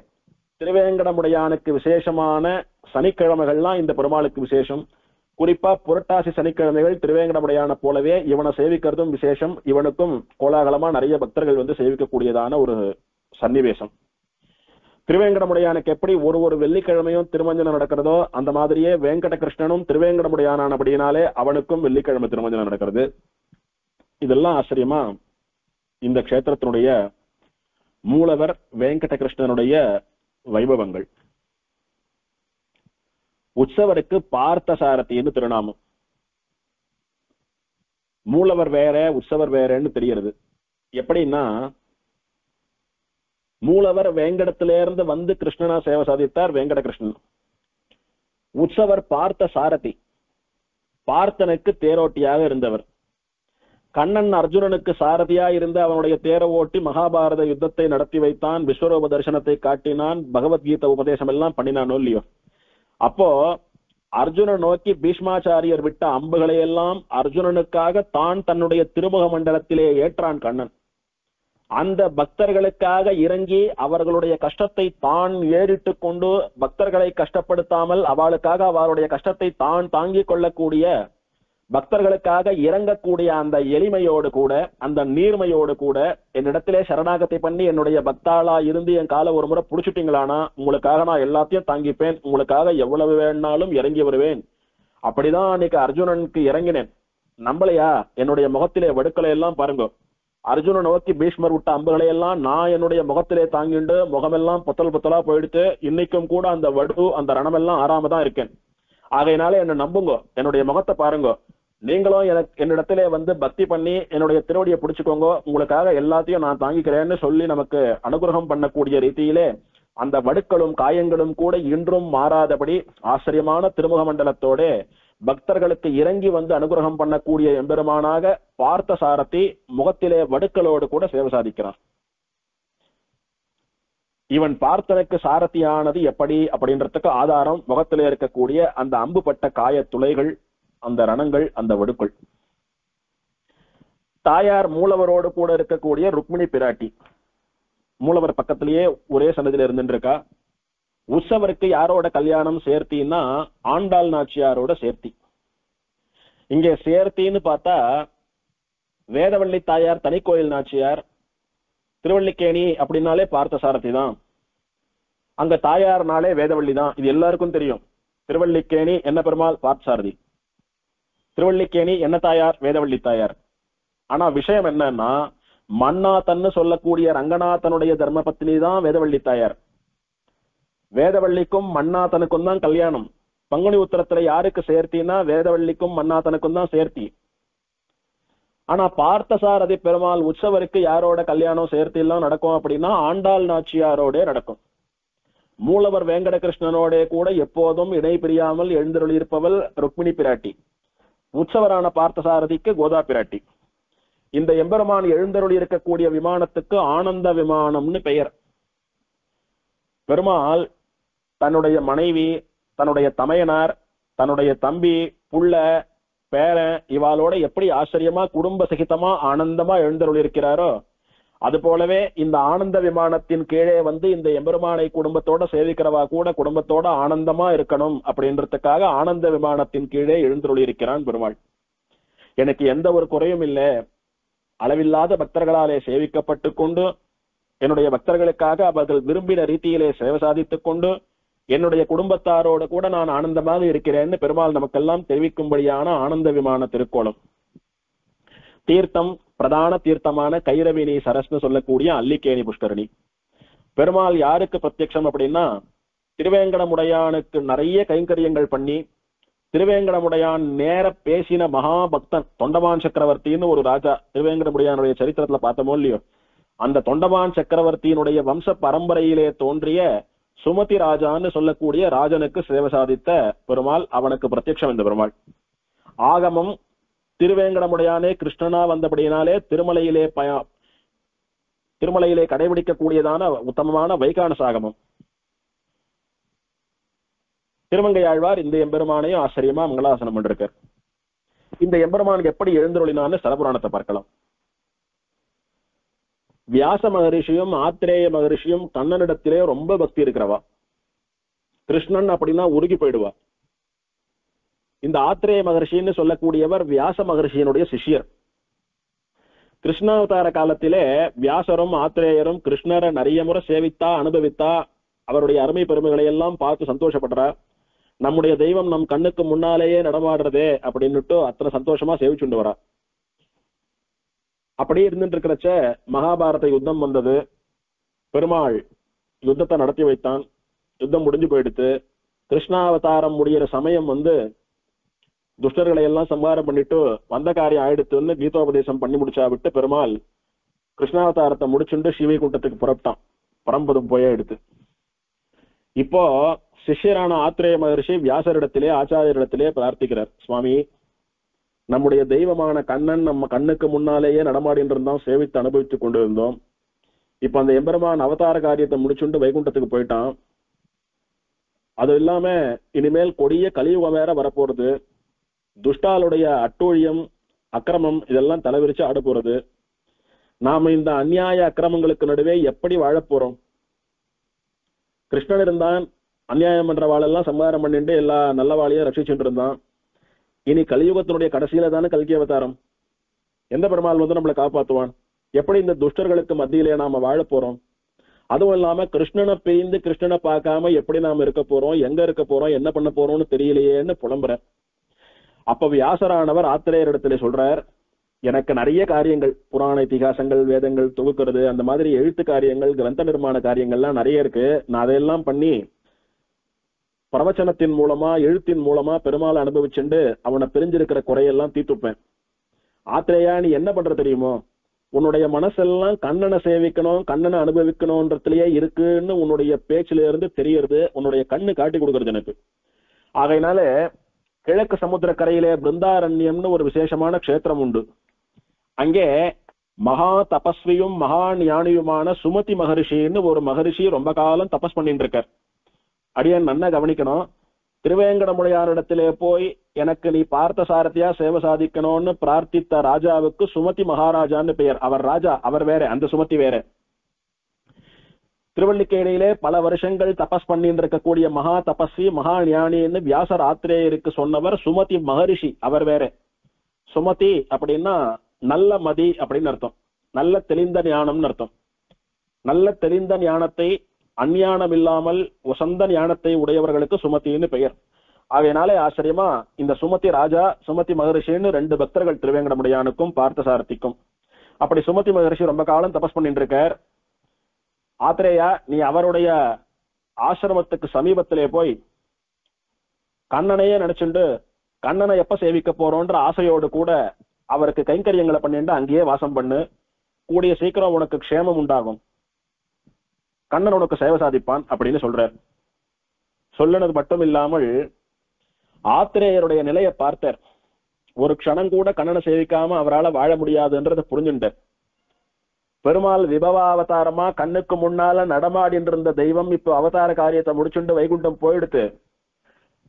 A: திருவேங்கடமுடையானுக்கு விசேஷமான சனிக்கிழமைகள்லாம் இந்த பெருமாளுக்கு விசேஷம். குறிப்பா புரட்டாசி சனிக்கிழமைகள் திருவேங்கடமுடையான போலவே இவனை சேவிக்கிறதும் விசேஷம். இவனுக்கும் கோலாகலமா நிறைய பக்தர்கள் வந்து சேவிக்கக்கூடியதான ஒரு சன்னிவேசம். திருவேங்கடமுடையானுக்கு எப்படி ஒரு வெள்ளிக்கிழமையும் திருமஞ்சனம் நடக்கிறதோ அந்த மாதிரியே வெங்கட கிருஷ்ணனும் திருவேங்கடமுடையானபடியினாலே அவனுக்கும் வெள்ளிக்கிழமை திருமஞ்சனம் நடக்கிறது. இதெல்லாம் ஆச்சரியமா இந்த கஷேத்திரத்தினுடைய மூலவர் வெங்கட கிருஷ்ணனுடைய வைபவங்கள். உற்சவருக்கு பார்த்த சாரதின்னு திருநாமம். மூலவர் வேற உற்சவர் வேறன்னு தெரிகிறது. எப்படின்னா, மூலவர் வேங்கடத்திலிருந்து வந்து கிருஷ்ணனா சேவை சாதித்தார் வெங்கட கிருஷ்ணன். உற்சவர் பார்த்த சாரதி, பார்த்தனுக்கு தேரோட்டியாக இருந்தவர். கண்ணன் அர்ஜுனனுக்கு சாரதியா இருந்து அவனுடைய தேர ஓட்டி மகாபாரத யுத்தத்தை நடத்தி வைத்தான், விஸ்வரூப தரிசனத்தை காட்டினான், பகவத்கீதை உபதேசம் எல்லாம் பண்ணினானோ இல்லையோ. அப்போ அர்ஜுனன் நோக்கி பீஷ்மாச்சாரியர் விட்ட அம்புகளை எல்லாம் அர்ஜுனனுக்காக தான் தன்னுடைய திருமுக மண்டலத்திலே ஏற்றான் கண்ணன். அந்த பக்தர்களுக்காக இறங்கி அவர்களுடைய கஷ்டத்தை தான் ஏறிட்டு கொண்டு பக்தர்களை கஷ்டப்படுத்தாமல் அவளுக்காக அவருடைய கஷ்டத்தை தான் தாங்கிக் கொள்ளக்கூடிய, பக்தர்களுக்காக இறங்கக்கூடிய அந்த எளிமையோடு கூட, அந்த நீர்மையோடு கூட, என்னிடத்திலே சரணாகத்தை பண்ணி என்னுடைய பக்தாளா இருந்து என் காலை ஒரு முறை புடிச்சுட்டீங்களானா உங்களுக்காக நான் எல்லாத்தையும் தாங்கிப்பேன், உங்களுக்காக எவ்வளவு வேணாலும் இறங்கி வருவேன். அப்படிதான் அன்னைக்கு அர்ஜுனனுக்கு இறங்கினேன். நம்பலையா? என்னுடைய முகத்திலே வடுக்களை எல்லாம் பாருங்க. அர்ஜுனன் நோக்கி பீஷ்மர் விட்ட அம்புகளை எல்லாம் நான் என்னுடைய முகத்திலே தாங்கிண்டு முகமெல்லாம் பொத்தல் பொத்தலா போயிடுத்து. இன்னைக்கும் கூட அந்த வடு அந்த ரணமெல்லாம் ஆறாம தான் இருக்கேன். ஆகையினால என்ன நம்புங்க, என்னுடைய முகத்தை பாருங்க. நீங்களும் என்னிடத்திலே வந்து பக்தி பண்ணி என்னுடைய திருவடியை பிடிச்சுக்கோங்க, உங்களுக்காக எல்லாத்தையும் நான் தாங்கிக்கிறேன்னு சொல்லி நமக்கு அனுகிரகம் பண்ணக்கூடிய ரீதியிலே அந்த வடுக்களும் காயங்களும் கூட இன்றும் மாறாதபடி ஆச்சரியமான திருமுக மண்டலத்தோட பக்தர்களுக்கு இறங்கி வந்து அனுகிரகம் பண்ணக்கூடிய எம்பெருமானாக பார்த்த சாரதி முகத்திலே வடுக்களோடு கூட சேவை சாதிக்கிறான். இவன் பார்த்தனுக்கு சாரதியானது எப்படி அப்படின்றதுக்கு ஆதாரம் முகத்திலே இருக்கக்கூடிய அந்த அம்புபட்ட காய துளைகள், அந்த ரணங்கள், அந்த வடுக்கள். தாயார் மூலவரோடு கூட இருக்கக்கூடிய ருக்மிணி பிராட்டி மூலவர் பக்கத்திலேயே ஒரே சன்னதியில இருந்துட்டு இருக்கா. உற்சவருக்கு யாரோட கல்யாணம் சேர்த்தின்னா ஆண்டாள் நாச்சியாரோட சேர்த்தி. இங்கே சேர்த்தின்னு பார்த்தா வேதவள்ளி தாயார் தனிக்கோயில் நாச்சியார், திருவள்ளிக்கேணி அப்படின்னாலே பார்த்தசாரதி தான், அங்க தாயார்னாலே வேதவள்ளி தான். இது எல்லாருக்கும் தெரியும். திருவள்ளிக்கேணி என்ன பெருமாள் பார்த்தசாரதி, திருவள்ளிக்கேணி என்ன தாயார் வேதவள்ளி தாயார். ஆனா விஷயம் என்னன்னா, மன்னாதன்னு சொல்லக்கூடிய ரங்கநாதனுடைய தர்ம பத்னி தான் வேதவள்ளி தாயார். வேதவள்ளிக்கும் மன்னாதனுக்கும் தான் கல்யாணம். பங்குனி உத்தரத்துல யாருக்கு சேர்த்தினா வேதவள்ளிக்கும் மன்னாதனுக்கும் தான் சேர்த்தி. ஆனா பார்த்தசாரதி பெருமாள் உற்சவருக்கு யாரோட கல்யாணம் சேர்த்தி எல்லாம் நடக்கும் அப்படின்னா ஆண்டாள் நாச்சியாரோட நடக்கும். மூலவர் வேங்கடகிருஷ்ணனோட கூட எப்போதும் இணை பிரியாமல் எழுந்தருளியிருப்பவள் ருக்மிணி பிராட்டி, உற்சவரான பார்த்தசாரதிக்கு கோதா பிராட்டி. இந்த எம்பெருமான் எழுந்தருளி இருக்கக்கூடிய விமானத்துக்கு ஆனந்த விமானம்னு பெயர். பெருமாள் தன்னுடைய மனைவி, தன்னுடைய தமையனார், தன்னுடைய தம்பி, புள்ள, பேரன் இவாளோட எப்படி ஆச்சரியமா குடும்ப சகிதமா ஆனந்தமா எழுந்தருளி இருக்கிறாரோ, அது போலவே இந்த ஆனந்த விமானத்தின் கீழே வந்து இந்த எம்பெருமானை குடும்பத்தோட சேவிக்கிறவா கூட குடும்பத்தோட ஆனந்தமா இருக்கணும் அப்படின்றதுக்காக ஆனந்த விமானத்தின் கீழே எழுந்தருளி இருக்கிறான் பெருமாள். எனக்கு எந்த ஒரு குறையும் இல்லை, அளவில்லாத பக்தர்களாலே சேவிக்கப்பட்டு கொண்டு, என்னுடைய பக்தர்களுக்காக அவர்கள் விரும்பின ரீதியிலே சேவை சாதித்துக் கொண்டு, என்னுடைய குடும்பத்தாரோடு கூட நான் ஆனந்தமாக இருக்கிறேன்னு பெருமாள் நமக்கெல்லாம் தெரிவிக்கும்படியான ஆனந்த விமான திருக்கோலம். தீர்த்தம் பிரதான தீர்த்தமான கைரவினி சரஸ்னு சொல்லக்கூடிய அல்லிக்கேணி புஷ்கரணி. பெருமாள் யாருக்கு பிரத்யட்சம் அப்படின்னா, திருவேங்கடமுடையானுக்கு நிறைய கைங்கரியங்கள் பண்ணி, திருவேங்கடமுடையான் நேர பேசின மகாபக்தன் தொண்டமான் சக்கரவர்த்தின்னு ஒரு ராஜா திருவேங்கடமுடையானுடைய சரித்திரத்துல பார்த்தோமோ இல்லையோ, அந்த தொண்டமான் சக்கரவர்த்தியினுடைய வம்ச பரம்பரையிலே தோன்றிய சுமதி ராஜான்னு சொல்லக்கூடிய ராஜனுக்கு சேவை சாதித்த பெருமாள், அவனுக்கு பிரத்யட்சம் இந்த பெருமாள். ஆகமம் திருவேங்கடமுடையானே கிருஷ்ணனா வந்தபடியினாலே திருமலையிலே கடைபிடிக்கக்கூடியதான உத்தமமான வைகானச ஆகமம். திருமங்கையாழ்வார் இந்த எம்பெருமானையும் ஆச்சரியமா மங்களாசனம் பண்ணிருக்கார். இந்த எம்பெருமானுக்கு எப்படி எழுந்தருளினான்னு சலபுராணத்தை பார்க்கலாம். வியாச மகரிஷியும் ஆத்திரேய மகரிஷியும் கண்ணனிடத்திலே ரொம்ப பக்தி இருக்கிறவா. கிருஷ்ணன் அப்படின்னா உருகி போயிடுவா. இந்த ஆத்திரேய மகர்ஷின்னு சொல்லக்கூடியவர் வியாச மகர்ஷியினுடைய சிஷ்யர். கிருஷ்ணாவதார காலத்திலே வியாசரும் ஆத்திரேயரும் கிருஷ்ணரை நிறைய முறை சேவித்தா அனுபவித்தா, அவருடைய அருமை பெருமைகளை எல்லாம் பார்த்து சந்தோஷப்படுறார். நம்முடைய தெய்வம் நம் கண்ணுக்கு முன்னாலேயே நடமாடுறதே அப்படின்னுட்டு அத்தனை சந்தோஷமா சேவிச்சுண்டு வரா. அப்படியே இருந்துட்டு இருக்கிறச்ச மகாபாரத யுத்தம் வந்தது. பெருமாள் யுத்தத்தை நடத்தி வைத்தான். யுத்தம் முடிஞ்சு போயிடுத்து. கிருஷ்ணாவதாரம் முடிகிற சமயம் வந்து துஷ்டர்களை எல்லாம் சம்ஹாரம் பண்ணிட்டு வந்த காரியம் ஆயிடுத்துன்னு கீதோபதேசம் பண்ணி முடிச்சா விட்டு பெருமாள் கிருஷ்ணாவதாரத்தை முடிச்சுட்டு சிவைகுண்டத்துக்கு புறப்பட்டான். பரம்பதும் போயே எடுத்து இப்போ சிஷ்யரான ஆத்திரேய மகர்ஷி வியாசரிடத்திலே ஆச்சாரியரிடத்திலே பிரார்த்திக்கிறார், சுவாமி, நம்முடைய தெய்வமான கண்ணன் நம்ம கண்ணுக்கு முன்னாலேயே நடமாடின்னு இருந்தோம், சேவித்து அனுபவித்துக் கொண்டு இருந்தோம். இப்ப அந்த எம்பெருமான் அவதார காரியத்தை முடிச்சுட்டு வைகுண்டத்துக்கு போயிட்டான். அது இல்லாம இனிமேல் கொடிய கலியுகம் வேற வரப்போறது. துஷ்டாளுடைய அட்டூழியம் அக்கிரமம் இதெல்லாம் தலைவிரிச்சு ஆட போறது. நாம இந்த அநியாய அக்கிரமங்களுக்கு நடுவே எப்படி வாழப் போறோம்? கிருஷ்ணன் இருந்தான், அநியாயம் பண்ற வாழெல்லாம் சம்ஹாரம் பண்ணிட்டு எல்லா நல்லவாளையும் ரட்சிச்சுட்டு இருந்தான். இனி கலியுகத்தினுடைய கடைசியில தானே கல்கி அவதாரம். எந்த பெருமாள் வந்து நம்மளை காப்பாத்துவான்? எப்படி இந்த துஷ்டர்களுக்கு மத்தியிலே நாம வாழ போறோம்? அதுவும் இல்லாம கிருஷ்ணனை பிரிந்து கிருஷ்ணனை பார்க்காம எப்படி நாம இருக்க போறோம், எங்க இருக்க போறோம், என்ன பண்ண போறோம்னு தெரியலையேன்னு புலம்புற. அப்ப வியாசரானவர் ஆத்திரேயர் இடத்துல சொல்றார், எனக்கு நிறைய காரியங்கள், புராண இதிகாசங்கள், வேதங்கள் தொகுக்கிறது, அந்த மாதிரி எழுத்து காரியங்கள், கிரந்த நிர்மாண காரியங்கள்லாம் நிறைய இருக்கு. நான் அதையெல்லாம் பண்ணி பிரவச்சனத்தின் மூலமா எழுத்தின் மூலமா பெருமாளை அனுபவிச்சுண்டு அவனை பிரிஞ்சிருக்கிற குறையெல்லாம் தீர்த்துப்பேன். ஆத்திரேயா, நீ என்ன பண்ற தெரியுமோ? உன்னுடைய மனசெல்லாம் கண்ணனை சேவிக்கணும், கண்ணனை அனுபவிக்கணும்ன்றதுலயே இருக்குன்னு உன்னுடைய பேச்சுல இருந்து தெரியறது, உன்னுடைய கண்ணு காட்டி கொடுக்கறது எனக்கு. ஆகையினால கிழக்கு சமுத்திர கரையிலே பிருந்தாரண்யம்னு ஒரு விசேஷமான க்ஷேத்திரம் உண்டு. அங்கே மகா தபஸ்வியும் மகா ஞானியுமான சுமதி மகரிஷின்னு ஒரு மகரிஷி ரொம்ப காலம் தபஸ் பண்ணிட்டு இருக்கார். அடியன் நன்னா கவனிக்கணும். திருவேங்கடமுடையாரிடத்திலே போய் எனக்கு நீ பார்த்த சாரதியா சேவை சாதிக்கணும்னு பிரார்த்தித்த ராஜாவுக்கு சுமதி மகாராஜான்னு பெயர். அவர் ராஜா, அவர் வேற, அந்த சுமதி வேற. திருவள்ளிக்கேணியிலே பல வருஷங்கள் தபஸ் பண்ணிட்டு இருக்கக்கூடிய மகா தபஸ்வி மகா ஞானின்னு வியாசர் ஆத்திரேயருக்கு சொன்னவர் சுமதி மகரிஷி, அவர் வேற. சுமதி அப்படின்னா நல்ல மதி அப்படின்னு அர்த்தம், நல்ல தெளிந்த ஞானம்னு அர்த்தம். நல்ல தெளிந்த ஞானத்தை, அஞ்ஞானம் இல்லாமல் வசந்த ஞானத்தை உடையவர்களுக்கு சுமதின்னு பெயர். ஆகையினாலே ஆச்சரியமா இந்த சுமதி ராஜா, சுமதி மகரிஷின்னு 2 பக்தர்கள் திருவேங்கடமுடையானுக்கும் பார்த்தசாரதிக்கும். அப்படி சுமதி மகரிஷி ரொம்ப காலம் தபஸ் பண்ணிட்டு இருக்கார். ஆத்திரேயா, நீ அவருடைய ஆசிரமத்துக்கு சமீபத்திலே போய் கண்ணனையே நினைச்சுண்டு கண்ணனை எப்ப சேவிக்க போறோன்ற ஆசையோடு கூட அவருக்கு கைங்கரியங்களை பண்ணிட்டு அங்கேயே வாசம் பண்ணு. கூடிய சீக்கிரம் உனக்கு க்ஷேமம் உண்டாகும், கண்ணன் உனக்கு சேவை சாதிப்பான் அப்படின்னு சொல்றார். சொல்லுனது மட்டும் இல்லாமல் ஆத்திரேயருடைய நிலையை பார்த்தார். ஒரு க்ஷணம் கூட கண்ணனை சேவிக்காம அவரால் வாழ முடியாதுன்றதை புரிஞ்சுட்டார். பெருமாள் விபவாவதாரமா கண்ணுக்கு முன்னால நடமாடின்னு இருந்த தெய்வம் இப்ப அவதார காரியத்தை முடிச்சுண்டு வைகுண்டம் போயிடுத்து.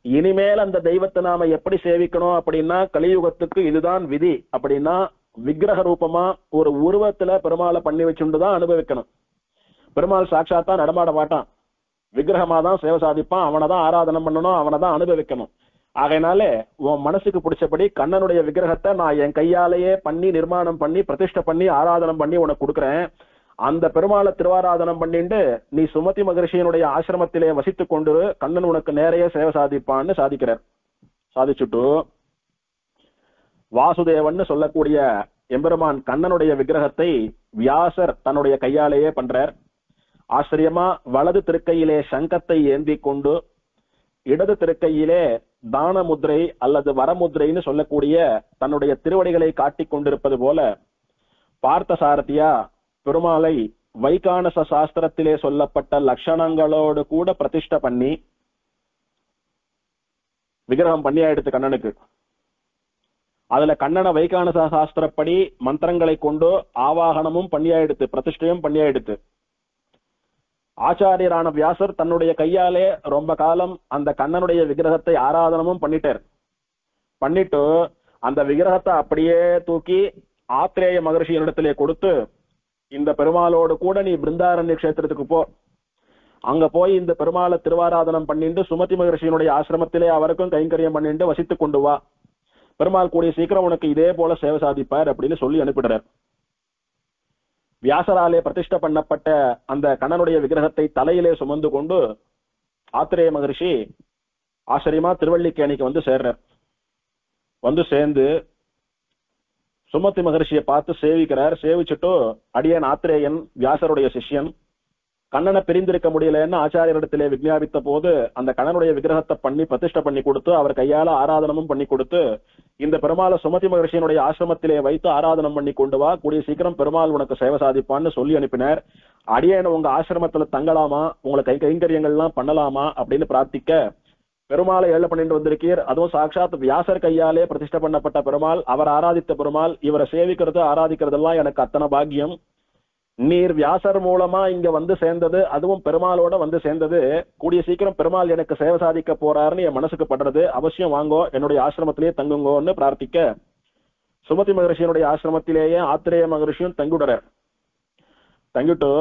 A: இனிமேல் அந்த தெய்வத்தை நாம எப்படி சேவிக்கணும் அப்படின்னா கலியுகத்துக்கு இதுதான் விதி அப்படின்னா விக்கிரக ரூபமா ஒரு உருவத்துல பெருமாளை பண்ணி வச்சுட்டுதான் அனுபவிக்கணும். பெருமாள் சாட்சாத்தா நடமாட மாட்டான், விக்கிரகமா தான் சேவை சாதிப்பான், அவனைதான் ஆராதனை பண்ணணும், அவனைதான் அனுபவிக்கணும். ஆகையினாலே உன் மனசுக்கு பிடிச்சபடி கண்ணனுடைய விக்கிரகத்தை நான் என் கையாலேயே பண்ணி நிர்மாணம் பண்ணி பிரதிஷ்டை பண்ணி ஆராதனம் பண்ணி உனக்கு கொடுக்குறேன். அந்த பெருமாளை திருவாராதனம் பண்ணிட்டு நீ சுமதி மகரிஷியனுடைய ஆசிரமத்திலே வசித்துக் கொண்டு கண்ணன் உனக்கு நேரைய சேவை சாதிப்பான்னு சாதிக்கிறார். சாதிச்சுட்டு வாசுதேவன் சொல்லக்கூடிய எம்பெருமான் கண்ணனுடைய விக்கிரகத்தை வியாசர் தன்னுடைய கையாலேயே பண்றார். ஆச்சரியமா வலது திருக்கையிலே சங்கத்தை ஏந்தி கொண்டு இடது திருக்கையிலே தான முத்திரை அல்லது வரமுத்திரைன்னு சொல்லக்கூடிய தன்னுடைய திருவடிகளை காட்டிக் கொண்டிருப்பது போல பார்த்த சாரதியா பெருமாளை வைகானச சாஸ்திரத்திலே சொல்லப்பட்ட லட்சணங்களோடு கூட பிரதிஷ்டை பண்ணி விக்கிரகம் பண்ணியாயிடுத்து கண்ணனுக்கு. அதுல கண்ணனை வைகானச சாஸ்திரப்படி மந்திரங்களை கொண்டு ஆவாகனமும் பண்ணியாயிடுத்து, பிரதிஷ்டையும் பண்ணியாயிடுத்து. ஆச்சாரியரான வியாசர் தன்னுடைய கையாலே ரொம்ப காலம் அந்த கண்ணனுடைய விக்கிரகத்தை ஆராதனமும் பண்ணிட்டார். பண்ணிட்டு அந்த விக்கிரகத்தை அப்படியே தூக்கி ஆத்திரேய மகரிஷியினிடத்திலே கொடுத்து, இந்த பெருமாளோடு கூட நீ பிருந்தாரண்ய கஷேத்திரத்துக்கு போ, அங்க போய் இந்த பெருமாளை திருவாராதனம் பண்ணிட்டு சுமதி மகரிஷியினுடைய ஆசிரமத்திலே அவருக்கும் கைங்கரியம் பண்ணிட்டு வசித்துக் கொண்டு வா, பெருமாள் கூடிய சீக்கிரம் உனக்கு இதே போல சேவை சாதிப்பார் அப்படின்னு சொல்லி அனுப்பிடுறார். வியாசராலே பிரதிஷ்டை பண்ணப்பட்ட அந்த கண்ணனுடைய விக்கிரகத்தை தலையிலே சுமந்து கொண்டு ஆத்திரேய மகரிஷி ஆச்சரியமா திருவள்ளிக்கேணிக்கு வந்து சேர்றார். வந்து சேர்ந்து சுமதி மகரிஷியை பார்த்து சேவிக்கிறார். சேவிச்சுட்டு, அடியன் ஆத்திரேயன், வியாசருடைய சிஷ்யன், கண்ணனை பிரிந்திருக்க முடியலன்னு ஆச்சாரியரிடத்திலே விஞ்ஞாபித்த போது அந்த கண்ணனுடைய விக்கிரகத்தை பண்ணி பிரதிஷ்டை பண்ணி கொடுத்து அவர் கையால ஆராதனமும் பண்ணி கொடுத்து, இந்த பெருமாளை சுமதி மகரிஷியினுடைய ஆசிரமத்திலே வைத்து ஆராதனம் பண்ணி கொண்டு வா, கூடிய சீக்கிரம் பெருமாள் உனக்கு சேவை சாதிப்பான்னு சொல்லி அனுப்பினார். அடியேன உங்க ஆசிரமத்துல தங்கலாமா, உங்களை கைங்கரியங்கள்லாம் பண்ணலாமா அப்படின்னு பிரார்த்திக்க, பெருமாளை ஏழை பண்ணிட்டு வந்திருக்கீர், அதுவும் சாட்சாத் வியாசர் கையாலே பிரதிஷ்டை பண்ணப்பட்ட பெருமாள், அவர் ஆராதித்த பெருமாள், இவரை சேவிக்கிறது ஆராதிக்கிறதெல்லாம் எனக்கு அத்தனை பாக்கியம். நீர் வியாசர் மூலமா இங்க வந்து சேர்ந்தது, அதுவும் பெருமாளோட வந்து சேர்ந்தது, கூடிய சீக்கிரம் பெருமாள் எனக்கு சேவை சாதிக்க போறாருன்னு என் மனசுக்கு படுறது, அவசியம் வாங்கோ, என்னுடைய ஆசிரமத்திலேயே தங்குங்கோன்னு பிரார்த்திக்க, சுமதி மகரிஷியனுடைய ஆசிரமத்திலேயே ஆத்திரேய மகரிஷியும் தங்குடுற. தங்கிட்டு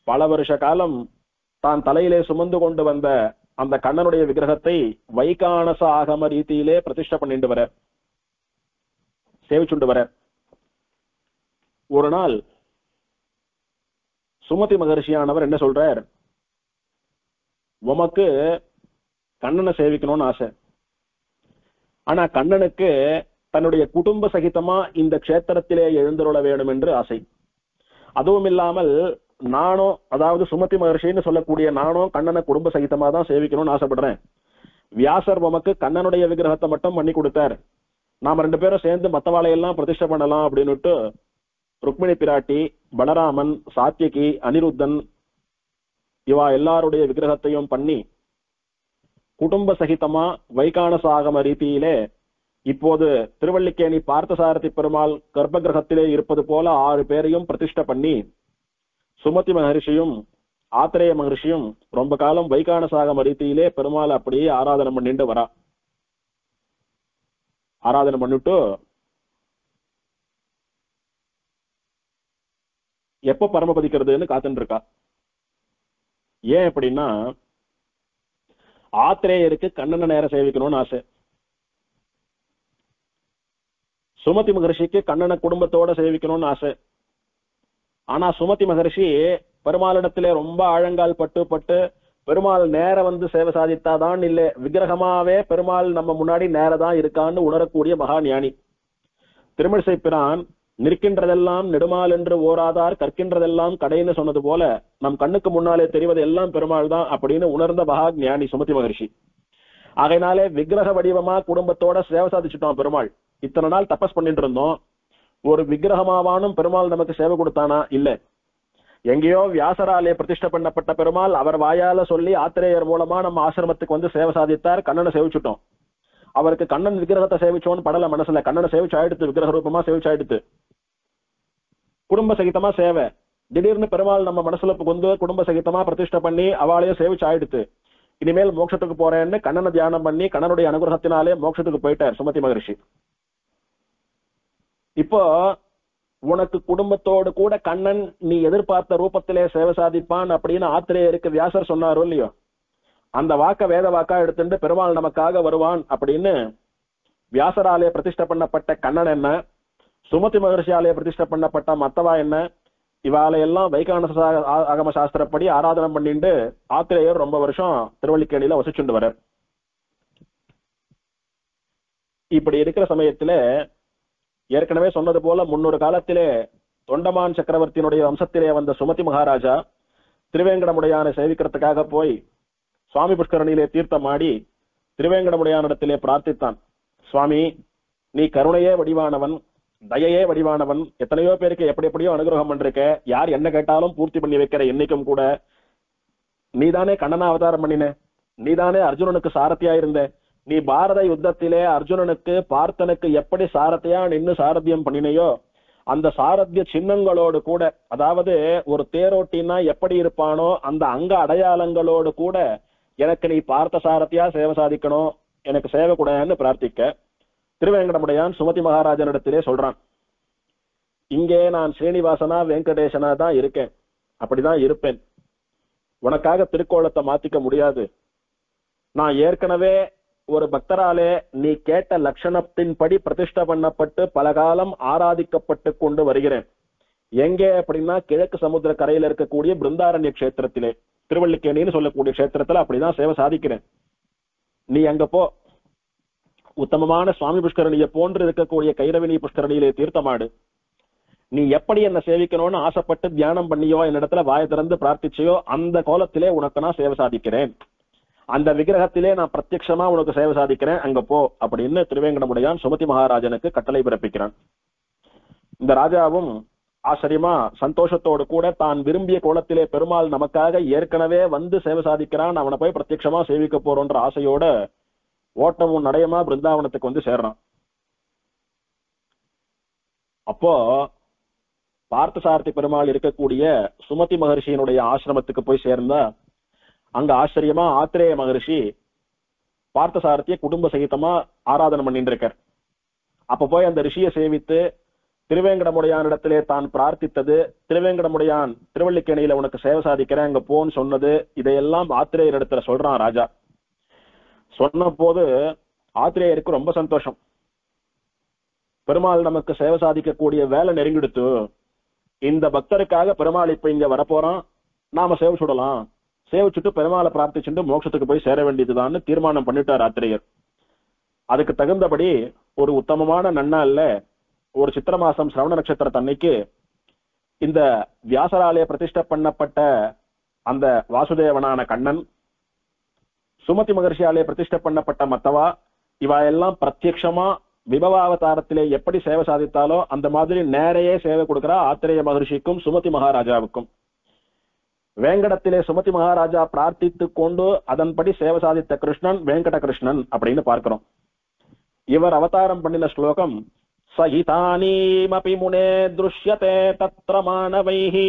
A: பல வருஷ காலம் தான் தலையிலே சுமந்து கொண்டு வந்த அந்த கண்ணனுடைய விக்கிரகத்தை வைகானச ஆகம ரீதியிலே பிரதிஷ்டை பண்ணிட்டு வர, சேவிச்சுண்டு வர. ஒரு நாள் சுமதி மகரிஷியானவர் என்ன சொல்றார், உமக்கு கண்ணனை சேவிக்கணும்னு ஆசை, ஆனா கண்ணனுக்கு தன்னுடைய குடும்ப சகிதமா இந்த க்ஷேத்திரத்திலே எழுந்தருள வேண்டும் என்று ஆசை. அதுவும் இல்லாமல் நானும், அதாவது சுமதி மகர்ஷின்னு சொல்லக்கூடிய நானும் கண்ணனை குடும்ப சகிதமா தான் சேவிக்கணும்னு ஆசைப்படுறேன். வியாசர் உமக்கு கண்ணனுடைய விக்கிரகத்தை மட்டும் பண்ணி கொடுத்தார், நாம 2 பேரும் சேர்ந்து மத்தவாளையெல்லாம் பிரதிஷ்டை பண்ணலாம் அப்படின்னுட்டு ருக்மிணி பிராட்டி, பலராமன், சாத்தியகி, அனிருத்தன் இவா எல்லாருடைய விக்கிரகத்தையும் பண்ணி குடும்ப சகிதமா வைகானச ஆகம ரீதியிலே இப்போது திருவள்ளிக்கேணி பார்த்தசாரதி பெருமாள் கர்ப்ப கிரகத்திலே இருப்பது போல 6 பேரையும் பிரதிஷ்டை பண்ணி சுமதி மகரிஷியும் ஆத்திரேய மகரிஷியும் ரொம்ப காலம் வைகானச ஆகம ரீதியிலே பெருமாள் அப்படியே ஆராதனை பண்ணிட்டு வரா. ஆராதனை பண்ணிட்டு எப்ப பரமபதிக்கிறதுன்னு காத்துட்டு இருக்கா. ஏன் அப்படின்னா ஆத்திரேயருக்கு கண்ணனை நேரம் சேவிக்கணும்னு ஆசை. சுமதி மகர்ஷிக்கு கண்ணனை குடும்பத்தோட சேவிக்கணும்னு ஆசை. ஆனா சுமதி மகர்ஷி பெருமாளிடத்திலே ரொம்ப ஆழங்கால் பட்டு பெருமாள் நேர வந்து சேவை சாதித்தாதான் இல்ல, விக்கிரகமாவே பெருமாள் நம்ம முன்னாடி நேரதான் இருக்கான்னு உணரக்கூடிய மகா ஞானி. திருமிழிசை பிரான் நிற்கின்றதெல்லாம் நெடுமால் என்று ஓராதார் கற்கின்றதெல்லாம் கடைன்னு சொன்னது போல நம் கண்ணுக்கு முன்னாலே தெரிவது எல்லாம் பெருமாள் தான் அப்படின்னு உணர்ந்த மகா ஞானி சுமதி மகர்ஷி. ஆகையினாலே விக்கிரக வடிவமா குடும்பத்தோட சேவை சாதிச்சுட்டோம். பெருமாள் இத்தனை நாள் தபஸ் பண்ணிட்டு இருந்தோம், ஒரு விக்கிரகமாவானும் பெருமாள் நமக்கு சேவை கொடுத்தானா? இல்ல. எங்கேயோ வியாசராலே பிரதிஷ்டை பண்ணப்பட்ட பெருமாள் அவர் வாயால சொல்லி ஆத்திரேயர் மூலமா நம்ம ஆசிரமத்துக்கு வந்து சேவை சாதித்தார். கண்ணனை சேவிச்சுட்டோம். அவருக்கு கண்ணன் விக்கிரகத்தை சேவிச்சோன்னு படல மனசுல, கண்ணனை சேவிச்சாயிடுத்து, விக்கிரக ரூபமா சேவிச்சாயிடுத்து, குடும்ப சகிதமா சேவை. திடீர்னு பெருமாள் நம்ம மனசுல கொண்டு குடும்ப சகிதமா பிரதிஷ்டை பண்ணி அவளையும் சேவிச்சாயிடுத்து. இனிமேல் மோட்சத்துக்கு போறேன்னு கண்ணனை தியானம் பண்ணி கண்ணனுடைய அனுகிரகத்தினாலே மோட்சத்துக்கு போயிட்டார் சுமதி மகரிஷி. இப்போ உனக்கு குடும்பத்தோடு கூட கண்ணன் நீ எதிர்பார்த்த ரூபத்திலே சேவை சாதிப்பான் அப்படின்னு ஆத்திரேயருக்கு வியாசர் சொன்னாரோ இல்லையோ, அந்த வாக்க வேத வாக்கா எடுத்துட்டு பெருமாள் நமக்காக வருவான் அப்படின்னு வியாசராலே பிரதிஷ்டை பண்ணப்பட்ட கண்ணன் என்ன, சுமதி மகர்ஷியாலே பிரதிஷ்டை பண்ணப்பட்ட மத்தவா என்ன, இவாளையெல்லாம் வைகான ஆகம சாஸ்திரப்படி ஆராதனம் பண்ணிட்டு ஆத்திரேயர் ரொம்ப வருஷம் திருவள்ளிக்கேணியில வசிச்சுண்டு வர. இப்படி இருக்கிற சமயத்துல ஏற்கனவே சொன்னது போல முன்னொரு காலத்திலே தொண்டமான் சக்கரவர்த்தியினுடைய வம்சத்திலே வந்த சுமதி மகாராஜா திருவேங்கடமுடையானை சேவிக்கிறதுக்காக போய் சுவாமி புஷ்கரணியிலே தீர்த்தமாடி திருவேங்கடமுடையானிடத்திலே பிரார்த்தித்தான். சுவாமி, நீ கருணையே வடிவானவன், தயையே வடிவானவன், எத்தனையோ பேருக்கு எப்படி எப்படியோ அனுகிரகம் பண்றிருக்க, யார் என்ன கேட்டாலும் பூர்த்தி பண்ணி வைக்கிற, என்னைக்கும் கூட நீதானே கண்ணனா அவதாரம் பண்ணின, நீதானே அர்ஜுனனுக்கு சாரதியா இருந்த, நீ பாரத யுத்தத்திலே அர்ஜுனனுக்கு பார்த்தனுக்கு எப்படி சாரதியா நின்னு சாரத்தியம் பண்ணினையோ அந்த சாரத்திய சின்னங்களோடு கூட, அதாவது ஒரு தேரோட்டினா எப்படி இருப்பானோ அந்த அங்க அடையாளங்களோடு கூட எனக்கு நீ பார்த்த சாரதியா சேவை சாதிக்கணும், எனக்கு சேவை கூடன்னு பிரார்த்திக்க திருவேங்கடமுடையான் சுமதி மகாராஜனிடத்திலே சொல்றான். இங்கே நான் ஸ்ரீனிவாசனா வெங்கடேசனா தான் இருக்கேன், அப்படிதான் இருப்பேன், உனக்காக திருக்கோலத்தை மாத்திக்க முடியாது. நான் ஏற்கனவே ஒரு பக்தராலே நீ கேட்ட லட்சணத்தின்படி பிரதிஷ்டை பண்ணப்பட்டு பல காலம் ஆராதிக்கப்பட்டு கொண்டு வருகிறேன். எங்கே அப்படின்னா கிழக்கு சமுத்திர கரையில இருக்கக்கூடிய பிருந்தாரண்ய கஷேத்திரத்திலே, திருவள்ளிக்கேணின்னு சொல்லக்கூடிய கஷேத்திரத்துல அப்படிதான் சேவை சாதிக்கிறேன். நீ அங்க போ, உத்தமமான சுவாமி புஷ்கரணியை போன்று இருக்கக்கூடிய கைரவினி புஷ்கரணியிலே தீர்த்தமாடு. நீ எப்படி என்ன சேவிக்கணும்னு ஆசைப்பட்டு தியானம் பண்ணியோ, என்னிடத்துல வாய திறந்து பிரார்த்திச்சையோ அந்த கோலத்திலே உனக்கு நான் சேவை சாதிக்கிறேன், அந்த விக்கிரகத்திலே நான் பிரத்யட்சமா உனக்கு சேவை சாதிக்கிறேன், அங்க போ அப்படின்னு திருவேங்கடமுடையான் சுமதி மகாராஜனுக்கு கட்டளை பிறப்பிக்கிறான். இந்த ராஜாவும் ஆச்சரியமா சந்தோஷத்தோடு கூட தான் விரும்பிய கோலத்திலே பெருமாள் நமக்காக ஏற்கனவே வந்து சேவை சாதிக்கிறான், அவனை போய் பிரத்யட்சமா சேவிக்க போறோன்ற ஆசையோட ஓட்டமும் நடையமா பிருந்தாவனத்துக்கு வந்து சேர்றான். அப்போ பார்த்தசாரதி பெருமாள் இருக்கக்கூடிய சுமதி மகர்ஷியினுடைய ஆசிரமத்துக்கு போய் சேர்ந்தா அங்க ஆச்சரியமா ஆத்திரேய மகர்ஷி பார்த்தசாரதியை குடும்ப சகிதமா ஆராதனை பண்ணிட்டு இருக்கார். அப்ப போய் அந்த ரிஷியை சேவித்து திருவேங்கடமுடையானிடத்திலே தான் பிரார்த்தித்தது, திருவேங்கடமுடையான் திருவள்ளிக்கேணியில உனக்கு சேவை சாதிக்கிறேன் அங்க போன்னு சொன்னது, இதையெல்லாம் ஆத்திரேயர் இடத்துல சொல்றான் ராஜா. சொன்ன போது ஆத்திரேயருக்கு ரொம்ப சந்தோஷம். பெருமாள் நமக்கு சேவை சாதிக்கக்கூடிய வேலை நெருங்கிடுத்து, இந்த பக்தருக்காக பெருமாள் இப்ப இங்க வரப்போறான், நாம சேவை சுடலாம், சேவிச்சுட்டு பெருமாளை பிரார்த்திச்சுட்டு மோட்சத்துக்கு போய் சேர வேண்டியதுதான்னு தீர்மானம் பண்ணிட்டார் ஆத்திரேயர். அதுக்கு தகுந்தபடி ஒரு உத்தமமான நன்னாள்ல ஒரு சித்திர மாசம் சிரவண நட்சத்திரத்தன்னைக்கு இந்த வியாசராலே பிரதிஷ்டை பண்ணப்பட்ட அந்த வாசுதேவனான கண்ணன், சுமதி மகர்ஷியாலே பிரதிஷ்டை பண்ணப்பட்ட மத்தவா, இவா எல்லாம் பிரத்யட்சமா விபவாவதாரத்திலே எப்படி சேவை சாதித்தாலோ அந்த மாதிரி நேரையே சேவை கொடுக்கிறா ஆத்திரேய மகர்ஷிக்கும் சுமதி மகாராஜாவுக்கும். வேங்கடத்திலே சுமதி மகாராஜா பிரார்த்தித்து கொண்டு அதன்படி சேவை சாதித்த கிருஷ்ணன் வெங்கட கிருஷ்ணன் அப்படின்னு பார்க்கிறோம். இவர் அவதாரம் பண்ணின ஸ்லோகம் சகிதானீமபி முனே திருஷ்யதே தத்ர மானவைஹி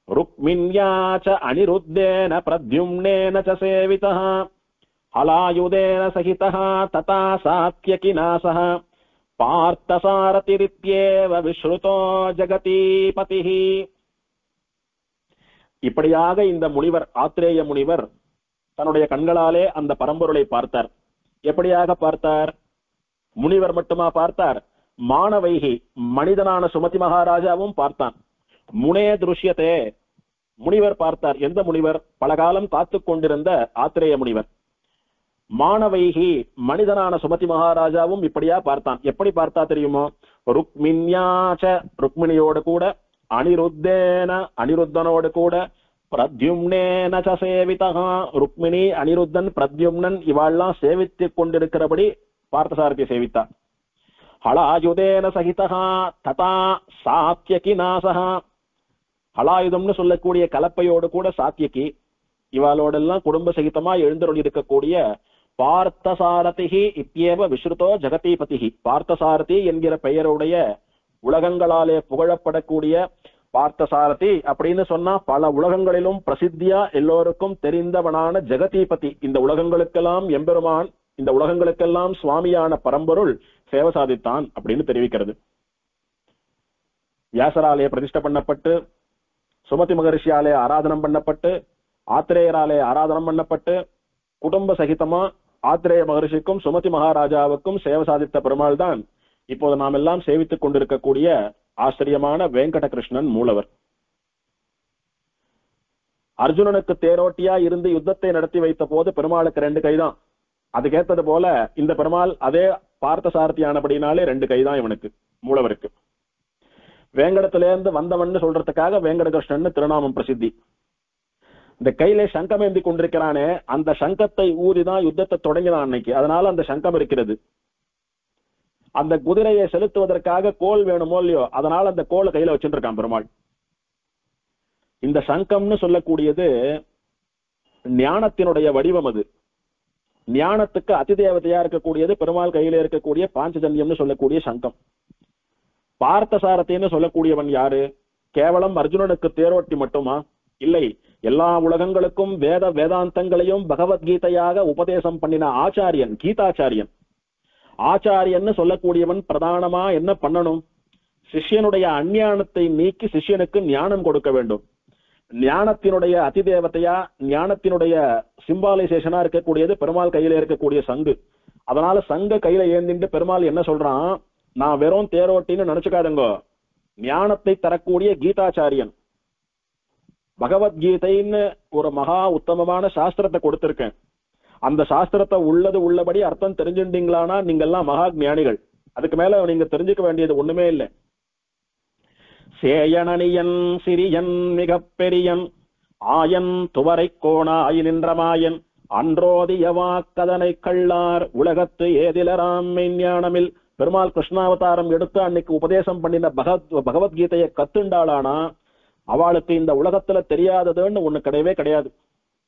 A: ருக்மிண்யாச்ச அனிருத்தேன பிரத்யும்னேன ச சேவிதः ஹலாயுதேன சகிதः ததா சாத்யகிநாசः பார்த்தசாரதிரித்யேவ விஸ்ருதோ ஜகதீபதிः. இப்படியாக இந்த முனிவர் ஆத்திரேய முனிவர் தன்னுடைய கண்களாலே அந்த பரம்பொருளை பார்த்தார். எப்படியாக பார்த்தார்? முனிவர் மட்டுமா பார்த்தார்? மாணவைகி மனிதனான சுமதி மகாராஜாவும் பார்த்தான். முனே திருஷ்யத்தே முனிவர் பார்த்தார். எந்த முனிவர்? பலகாலம் காத்து கொண்டிருந்த ஆத்திரேய முனிவர். மாணவைகி மனிதனான சுமதி மகாராஜாவும் இப்படியா பார்த்தான். எப்படி பார்த்தா தெரியுமோ? ருக்மிண்யாச்ச ருக்மிணியோடு கூட, அனிருத்தேன அனிருத்தனோடு கூட, பிரத்யும்னேன ச சேவிதா ருக்மிணி அனிருத்தன் பிரத்யும்னன் இவாள்லாம் சேவித்துக் கொண்டிருக்கிறபடி பார்த்தசாரதியை சேவித்தார். ஹலாயுதேன சகிதா ததா சாத்யகி நாசகா ஹலாயுதம்னு சொல்லக்கூடிய கலப்பையோடு கூட சாத்தியகி இவாளோடெல்லாம் குடும்ப சகிதமா எழுந்தருள் இருக்கக்கூடிய பார்த்தசாரதிகி இத்தியேவ விஸ்ருதோ ஜெகதீபதிகி பார்த்தசாரதி என்கிற பெயருடைய உலகங்களாலே புகழப்படக்கூடிய பார்த்தசாரதி அப்படின்னு சொன்னா பல உலகங்களிலும் பிரசித்தியா எல்லோருக்கும் தெரிந்தவனான ஜெகதீபதி, இந்த உலகங்களுக்கெல்லாம் எம்பெருமான், இந்த உலகங்களுக்கெல்லாம் சுவாமியான பரம்பொருள் சேவை சாதித்தான் அப்படின்னு தெரிவிக்கிறது. வியாசராலே பிரதிஷ்டை பண்ணப்பட்டு, சுமதி மகரிஷியாலே ஆராதனம் பண்ணப்பட்டு, ஆத்திரேயராலே ஆராதனம் பண்ணப்பட்டு, குடும்ப சகிதமா ஆத்திரேய மகரிஷிக்கும் சுமதி மகாராஜாவுக்கும் சேவை சாதித்த பெருமாள் தான் இப்போது நாம் எல்லாம் சேவித்துக் கொண்டிருக்கக்கூடிய ஆச்சரியமான வெங்கட கிருஷ்ணன் மூலவர். அர்ஜுனனுக்கு தேரோட்டியா இருந்து யுத்தத்தை நடத்தி வைத்த போது பெருமாளுக்கு 2 கைதான். அதுக்கேத்தது போல இந்த பெருமாள் அதே பார்த்த சாரதியானபடினாலே 2 கைதான் இவனுக்கு, மூலவருக்கு. வேங்கடத்திலேருந்து வந்தவன் சொல்றதுக்காக வெங்கட கிருஷ்ணன் திருநாமம் பிரசித்தி. இந்த கையில சங்கம் ஏந்தி கொண்டிருக்கிறானே, அந்த சங்கத்தை ஊதிதான் யுத்தத்தை தொடங்கினான் அன்னைக்கு. அதனால அந்த சங்கம் இருக்கிறது. அந்த குதிரையை செலுத்துவதற்காக கோல் வேணுமோ இல்லையோ, அதனால அந்த கோலை கையில வச்சுட்டு இருக்கான் பெருமாள். இந்த சங்கம்னு சொல்லக்கூடியது ஞானத்தினுடைய வடிவம். அது ஞானத்துக்கு அதிதேவதையா இருக்கக்கூடியது பெருமாள் கையில இருக்கக்கூடிய பாஞ்சஜன்யம்னு சொல்லக்கூடிய சங்கம். பார்த்தசாரதின்னு சொல்லக்கூடியவன் யாரு? கேவலம் அர்ஜுனனுக்கு தேரோட்டி மட்டுமா? இல்லை, எல்லா உலகங்களுக்கும் வேதாந்தங்களையும் பகவத்கீதையாக உபதேசம் பண்ணின ஆச்சாரியன், கீதாச்சாரியன். ஆச்சாரியன்னு சொல்லக்கூடியவன் பிரதானமா என்ன பண்ணணும்? சிஷ்யனுடைய அஞ்ஞானத்தை நீக்கி சிஷ்யனுக்கு ஞானம் கொடுக்க வேண்டும். ஞானத்தினுடைய அதிதேவதையா, ஞானத்தினுடைய சிம்பாலைசேஷனா இருக்கக்கூடியது பெருமாள் கையில இருக்கக்கூடிய சங்கு. அதனால சங்க கையில ஏந்திட்டு பெருமாள் என்ன சொல்றான்? நான் வெறும் தேரோட்டின்னு நினைச்சுக்காதங்கோ, ஞானத்தை தரக்கூடிய கீதாச்சாரியன். பகவத்கீதைன்னு ஒரு மகா உத்தமமான சாஸ்திரத்தை கொடுத்திருக்கேன். அந்த சாஸ்திரத்தை உள்ளபடி அர்த்தம் தெரிஞ்சுட்டீங்களானா நீங்க எல்லாம் மகா ஞானிகள். அதுக்கு மேல நீங்க தெரிஞ்சுக்க வேண்டியது ஒண்ணுமே இல்லை. சேயனனியன் சிறியன் மிக பெரியன் ஆயன் துவரை கோணாய் நின்றமாயன் அன்றோதியவா கதனை கள்ளார் உலகத்து ஏதிலராம் மெய்ஞானமில். பெருமாள் கிருஷ்ணாவதாரம் எடுத்து அன்னைக்கு உபதேசம் பண்ணின பகவத்கீதையை கத்துண்டாளானா அவளுக்கு இந்த உலகத்துல தெரியாததுன்னு ஒண்ணு கிடையவே கிடையாது.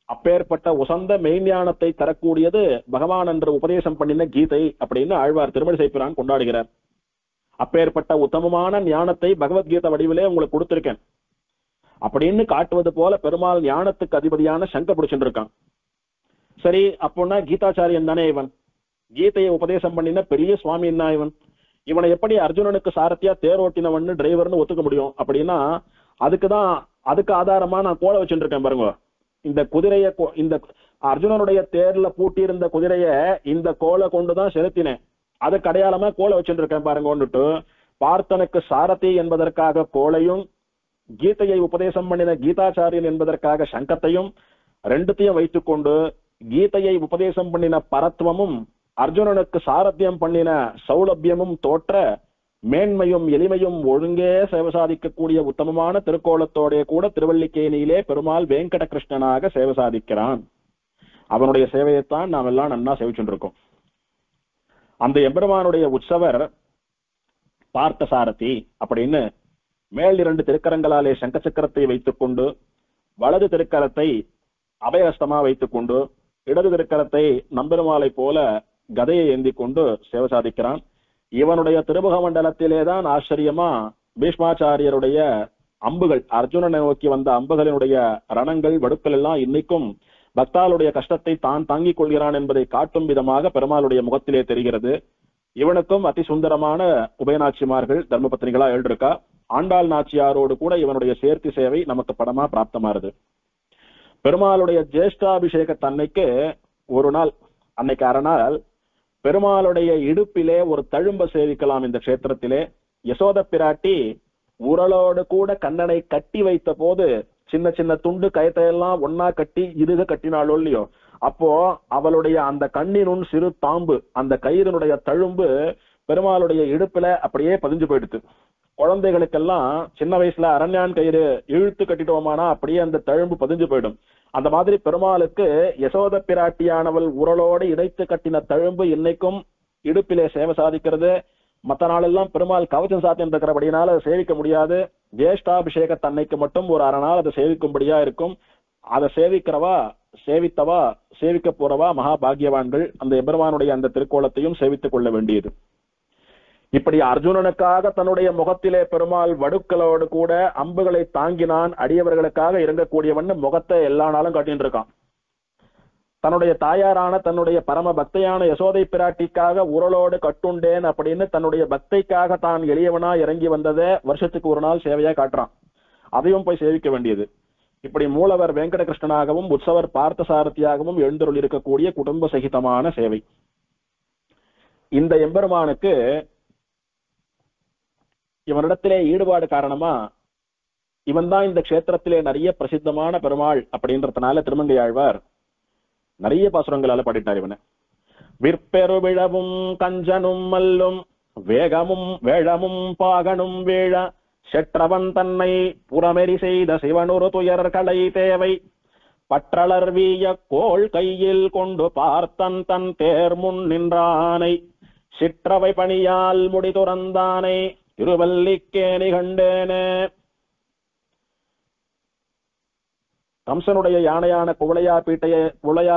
A: அப்பேற்பட்ட உசந்த மெய்ஞானத்தை தரக்கூடியது பகவான் என்று உபதேசம் பண்ணின கீதை அப்படின்னு ஆழ்வார் திருமழிசை பிரான் கொண்டாடுகிறார். அப்பேற்பட்ட உத்தமமான ஞானத்தை பகவத்கீதை வடிவிலே உங்களுக்கு கொடுத்திருக்கேன் அப்படின்னு காட்டுவது போல பெருமாள் ஞானத்துக்கு அதிபதியான சங்க பிடிச்சுட்டு இருக்கான். சரி, அப்போன்னா கீதாச்சாரியன் தானே இவன், கீதையை உபதேசம் பண்ணின பெரிய சுவாமி என்ன இவன்? இவனை எப்படி அர்ஜுனனுக்கு சாரத்தியா தேரோட்டினவன் டிரைவர்னு ஒத்துக்க முடியும்? அப்படின்னா அதுக்கு ஆதாரமா நான் கோலை வச்சுட்டு இருக்கேன் பாருங்க. இந்த குதிரைய, இந்த அர்ஜுனனுடைய தேர்ல பூட்டி இருந்த குதிரைய இந்த கோலை கொண்டுதான் செலுத்தினேன். அதுக்கு அடையாளமா கோலை வச்சுட்டு இருக்கேன் பாருங்கன்னுட்டு பார்த்தனுக்கு சாரதி என்பதற்காக கோலையும், கீதையை உபதேசம் பண்ணின கீதாச்சாரியன் என்பதற்காக சங்கத்தையும், ரெண்டுத்தையும் வைத்துக்கொண்டு கீதையை உபதேசம் பண்ணின பரத்வமும் அர்ஜுனனுக்கு சாரத்தியம் பண்ணின சௌலபியமும் தோற்ற மேன்மையும் எளிமையும் ஒழுங்கே சேவை சாதிக்கக்கூடிய உத்தமமான திருக்கோலத்தோடைய கூட திருவல்லிக்கேணியிலே பெருமாள் வெங்கட கிருஷ்ணனாக சேவை சாதிக்கிறான். அவனுடைய சேவையைத்தான் நாம் எல்லாம் நன்னா சேவிச்சுருக்கோம். அந்த எம்பெருமானுடைய உற்சவர் பார்த்தசாரதி அப்படின்னு மேல் 2 திருக்கரங்களாலே சங்க சக்கரத்தை வைத்துக் கொண்டு, வலது திருக்கரத்தை அபயஹஸ்தமா வைத்துக் கொண்டு, இடது திருக்கரத்தை நம்பெருமாளை போல கதையை ஏந்தி கொண்டு சேவை சாதிக்கிறான். இவனுடைய திருமுக மண்டலத்திலேதான் ஆச்சரியமா பீஷ்மாச்சாரியருடைய அம்புகள், அர்ஜுனனை நோக்கி வந்த அம்புகளினுடைய ரணங்கள் வடுக்கள் எல்லாம் இன்னைக்கும் பக்தாளுடைய கஷ்டத்தை தான் தாங்கிக் கொள்கிறான் என்பதை காட்டும் விதமாக பெருமாளுடைய முகத்திலே தெரிகிறது. இவனுக்கும் அதி சுந்தரமான உபயநாச்சிமார்கள் தர்மபத்னிகளா எழுதிருக்கா. ஆண்டாள் நாச்சியாரோடு கூட இவனுடைய சேர்த்தி சேவை நமக்கு படமா பிராப்தமாறுது. பெருமாளுடைய ஜேஷ்டாபிஷேக தன்னைக்கு ஒரு நாள், அன்னைக்கு அறநாள் பெருமாளுடைய இடுப்பிலே ஒரு தழும்ப சேவிக்கலாம் இந்த கஷேத்திரத்திலே. யசோத பிராட்டி உரலோடு கூட கண்ணனை கட்டி வைத்த போது சின்ன சின்ன துண்டு கயத்தையெல்லாம் ஒன்னா கட்டி இருக கட்டினாலோ இல்லையோ, அப்போ அவளுடைய அந்த கண்ணினும் சிறு தாம்பு, அந்த கயிறுனுடைய தழும்பு பெருமாளுடைய இடுப்புல அப்படியே பதிஞ்சு போயிடுது. குழந்தைகளுக்கெல்லாம் சின்ன வயசுல அரண்யான் கயிறு இழுத்து கட்டிட்டோமானா அப்படியே அந்த தழும்பு பதிஞ்சு போயிடும். அந்த மாதிரி பெருமாளுக்கு யசோத பிராட்டியானவள் உரலோடு இணைத்து கட்டின தழும்பு இன்னைக்கும் இடுப்பிலே சேவை சாதிக்கிறது. மற்ற நாளெல்லாம் பெருமாள் கவச்சம் சாத்தின்னு இருக்கிறபடினால அதை சேவிக்க முடியாது. ஜேஷ்டாபிஷேக தன்னைக்கு மட்டும் ஒரு அரை நாள் அதை சேவிக்கும்படியா இருக்கும். அதை சேவிக்கிறவா, சேவித்தவா, சேவிக்க போறவா மகாபாகியவான்கள். அந்த எபெருமானுடைய அந்த திருக்கோலத்தையும் சேவித்துக் கொள்ள வேண்டியது. இப்படி அர்ஜுனனுக்காக தன்னுடைய முகத்திலே பெருமாள் வடுக்களோடு கூட அம்புகளை தாங்கினான். அடியவர்களுக்காக இறங்கக்கூடியவன் முகத்தை எல்லா நாளும் காட்டின்னு இருக்கான். தன்னுடைய தாயாரான தன்னுடைய பரம பக்தையான யசோதை பிராட்டிக்காக உரலோடு கட்டுண்டேன் அப்படின்னு தன்னுடைய பக்தைக்காக தான் எளியவனா இறங்கி வந்ததை வருஷத்துக்கு ஒரு நாள் சேவையா காட்டுறான். அதையும் போய் சேவிக்க வேண்டியது. இப்படி மூலவர் வெங்கடகிருஷ்ணனாகவும் உற்சவர் பார்த்தசாரதியாகவும் எழுந்தருள் இருக்கக்கூடிய குடும்ப சகிதமான சேவை. இந்த எம்பெருமானுக்கு இவனிடத்திலே ஈடுபாடு காரணமா இவன் தான் இந்த கஷேத்திரத்திலே நிறைய பிரசித்தமான பெருமாள் அப்படின்றதுனால திருமங்கையாழ்வார் நிறைய பாசுரங்களால பாடிட்டார் இவனை. விற்பெரு விழவும் கஞ்சனும் மல்லும் வேகமும் வேழமும் பாகனும் வீழ செற்றவன் தன்னை புறமெறி செய்த சிவனொரு துயர்களை தேவை பற்றளர் வீய கோள் கையில் கொண்டு பார்த்தன் தன் தேர் முன் நின்றானை சிற்றவை பணியால் முடி துறந்தானை திருவல்லிக்கேணி கண்டேனே. கம்சனுடைய யானையான குவளையா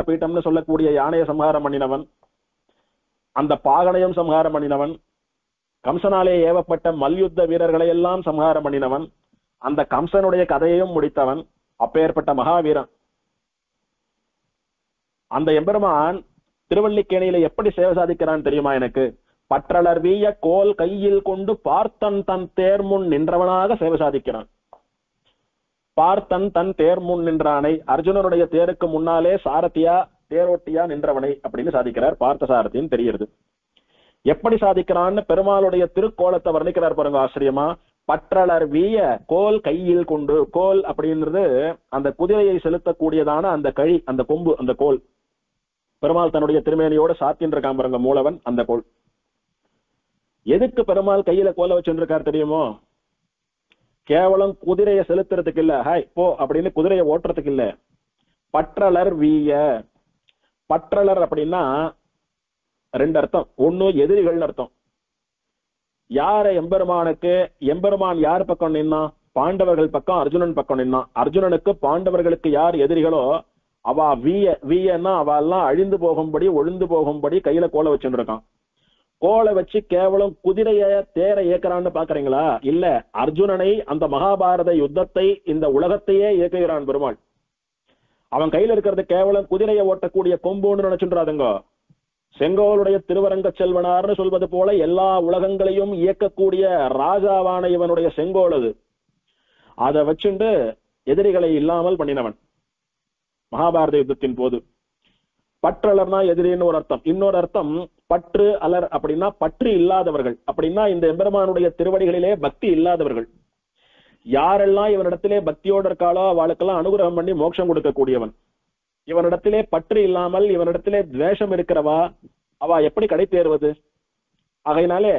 A: பீட்டம்னு சொல்லக்கூடிய யானையை சம்ஹாரம் பண்ணினவன், அந்த பாகனையும் சம்ஹாரம் பண்ணினவன், கம்சனாலே ஏவப்பட்ட மல்யுத்த வீரர்களை எல்லாம் சம்ஹாரம் பண்ணினவன், அந்த கம்சனுடைய கதையையும் முடித்தவன், அப்பேற்பட்ட மகாவீரன். அந்த எம்பெருமான் திருவல்லிக்கேணியில எப்படி சேவை சாதிக்கிறான் தெரியுமா எனக்கு? பற்றளர் வீய கோல் கையில் கொண்டு பார்த்தன் தன் தேர் முன் நின்றவனாக சேவை சாதிக்கிறான். பார்த்தன் தன் தேர் முன் நின்றானை, அர்ஜுனனுடைய தேருக்கு முன்னாலே சாரதியா தேரோட்டியா நின்றவனை அப்படின்னு சாதிக்கிறார். பார்த்த சாரதின்னு தெரியுது. எப்படி சாதிக்கிறான்னு பெருமாளுடைய திருக்கோலத்தை வர்ணிக்கிறார் பாருங்க ஆச்சரியமா. பற்றளர் வீய கோல் கையில் கொண்டு, கோல் அப்படின்றது அந்த குதிரையை செலுத்தக்கூடியதான அந்த கழி, அந்த கொம்பு, அந்த கோல். பெருமாள் தன்னுடைய திருமேனியோட சாத்தின் இருக்கான் பாருங்க மூலவன், அந்த கோல். எதுக்கு பெருமாள் கையில கோலை வச்சுருக்கார் தெரியுமோ? கேவலம் குதிரையை செலுத்துறதுக்கு இல்ல, ஹாய் போ அப்படின்னு குதிரையை ஓட்டுறதுக்கு இல்ல. பற்றளர் வீய, பற்றளர் அப்படின்னா ரெண்டு அர்த்தம். ஒண்ணு எதிரிகள்னு அர்த்தம். யார எம்பெருமானுக்கு, எம்பெருமான் யார் பக்கம் நின்னா? பாண்டவர்கள் பக்கம், அர்ஜுனன் பக்கம் நின்னா. அர்ஜுனனுக்கு பாண்டவர்களுக்கு யார் எதிரிகளோ அவ வீயன்னா அவ எல்லாம் அழிந்து போகும்படி ஒழிந்து போகும்படி கையில கோலை வச்சுட்டு இருக்கான். கோலை வச்சு கேவலம் குதிரைய தேரை இயக்குறான்னு பாக்குறீங்களா? இல்ல, அர்ஜுனனை, அந்த மகாபாரத யுத்தத்தை, இந்த உலகத்தையே இயக்குகிறான் பெருமாள். அவன் கையில இருக்கிறது கேவலம் குதிரையை ஓட்டக்கூடிய கொம்புன்னு நினைச்சுன்றாதுங்க. செங்கோலுடைய திருவரங்க செல்வனார்னு சொல்வது போல எல்லா உலகங்களையும் இயக்கக்கூடிய ராஜாவான இவனுடைய செங்கோல் அது. அதை வச்சுண்டு எதிரிகளை இல்லாமல் பண்ணினவன் மகாபாரத யுத்தத்தின் போது. பற்றலர்னா எதிரின்னு ஒரு அர்த்தம். இன்னொரு அர்த்தம் பற்று அலர் அப்படின்னா பற்று இல்லாதவர்கள் அப்படின்னா இந்த எம்பெருமானுடைய திருவடிகளிலே பக்தி இல்லாதவர்கள். யாரெல்லாம் இவனிடத்திலே பக்தியோடு இருக்காளோ அவளுக்கெல்லாம் அனுகிரகம் பண்ணி மோட்சம் கொடுக்கக்கூடியவன். இவனிடத்திலே பற்று இல்லாமல் இவனிடத்திலே துவேஷம் இருக்கிறவா அவ எப்படி கடை தேர்வது? ஆகையினாலே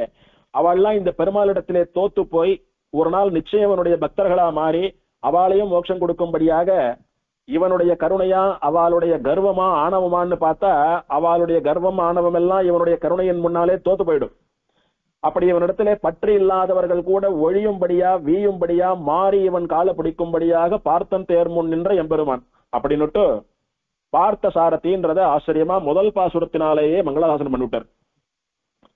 A: அவள்லாம் இந்த பெருமாளிடத்திலே தோத்து போய் ஒரு நாள் நிச்சயம் இவனுடைய பக்தர்களா மாறி அவளையும் மோட்சம் கொடுக்கும்படியாக இவனுடைய கருணையா அவளுடைய கர்வமா ஆணவமான்னு பார்த்தா அவளுடைய கர்வம் ஆணவம் எல்லாம் இவனுடைய கருணையின் முன்னாலே தோத்து போயிடும். அப்படி இவனிடத்திலே பற்று இல்லாதவர்கள் கூட ஒழியும்படியா வீயும்படியா மாறி இவன் கால பிடிக்கும்படியாக பார்த்தன் தேர் முன் நின்ற எம்பெருமான் அப்படின்னுட்டு பார்த்த சாரதின்றத ஆச்சரியமா முதல் பாசுரத்தினாலேயே மங்களாசாசனம் பண்ணிவிட்டார்.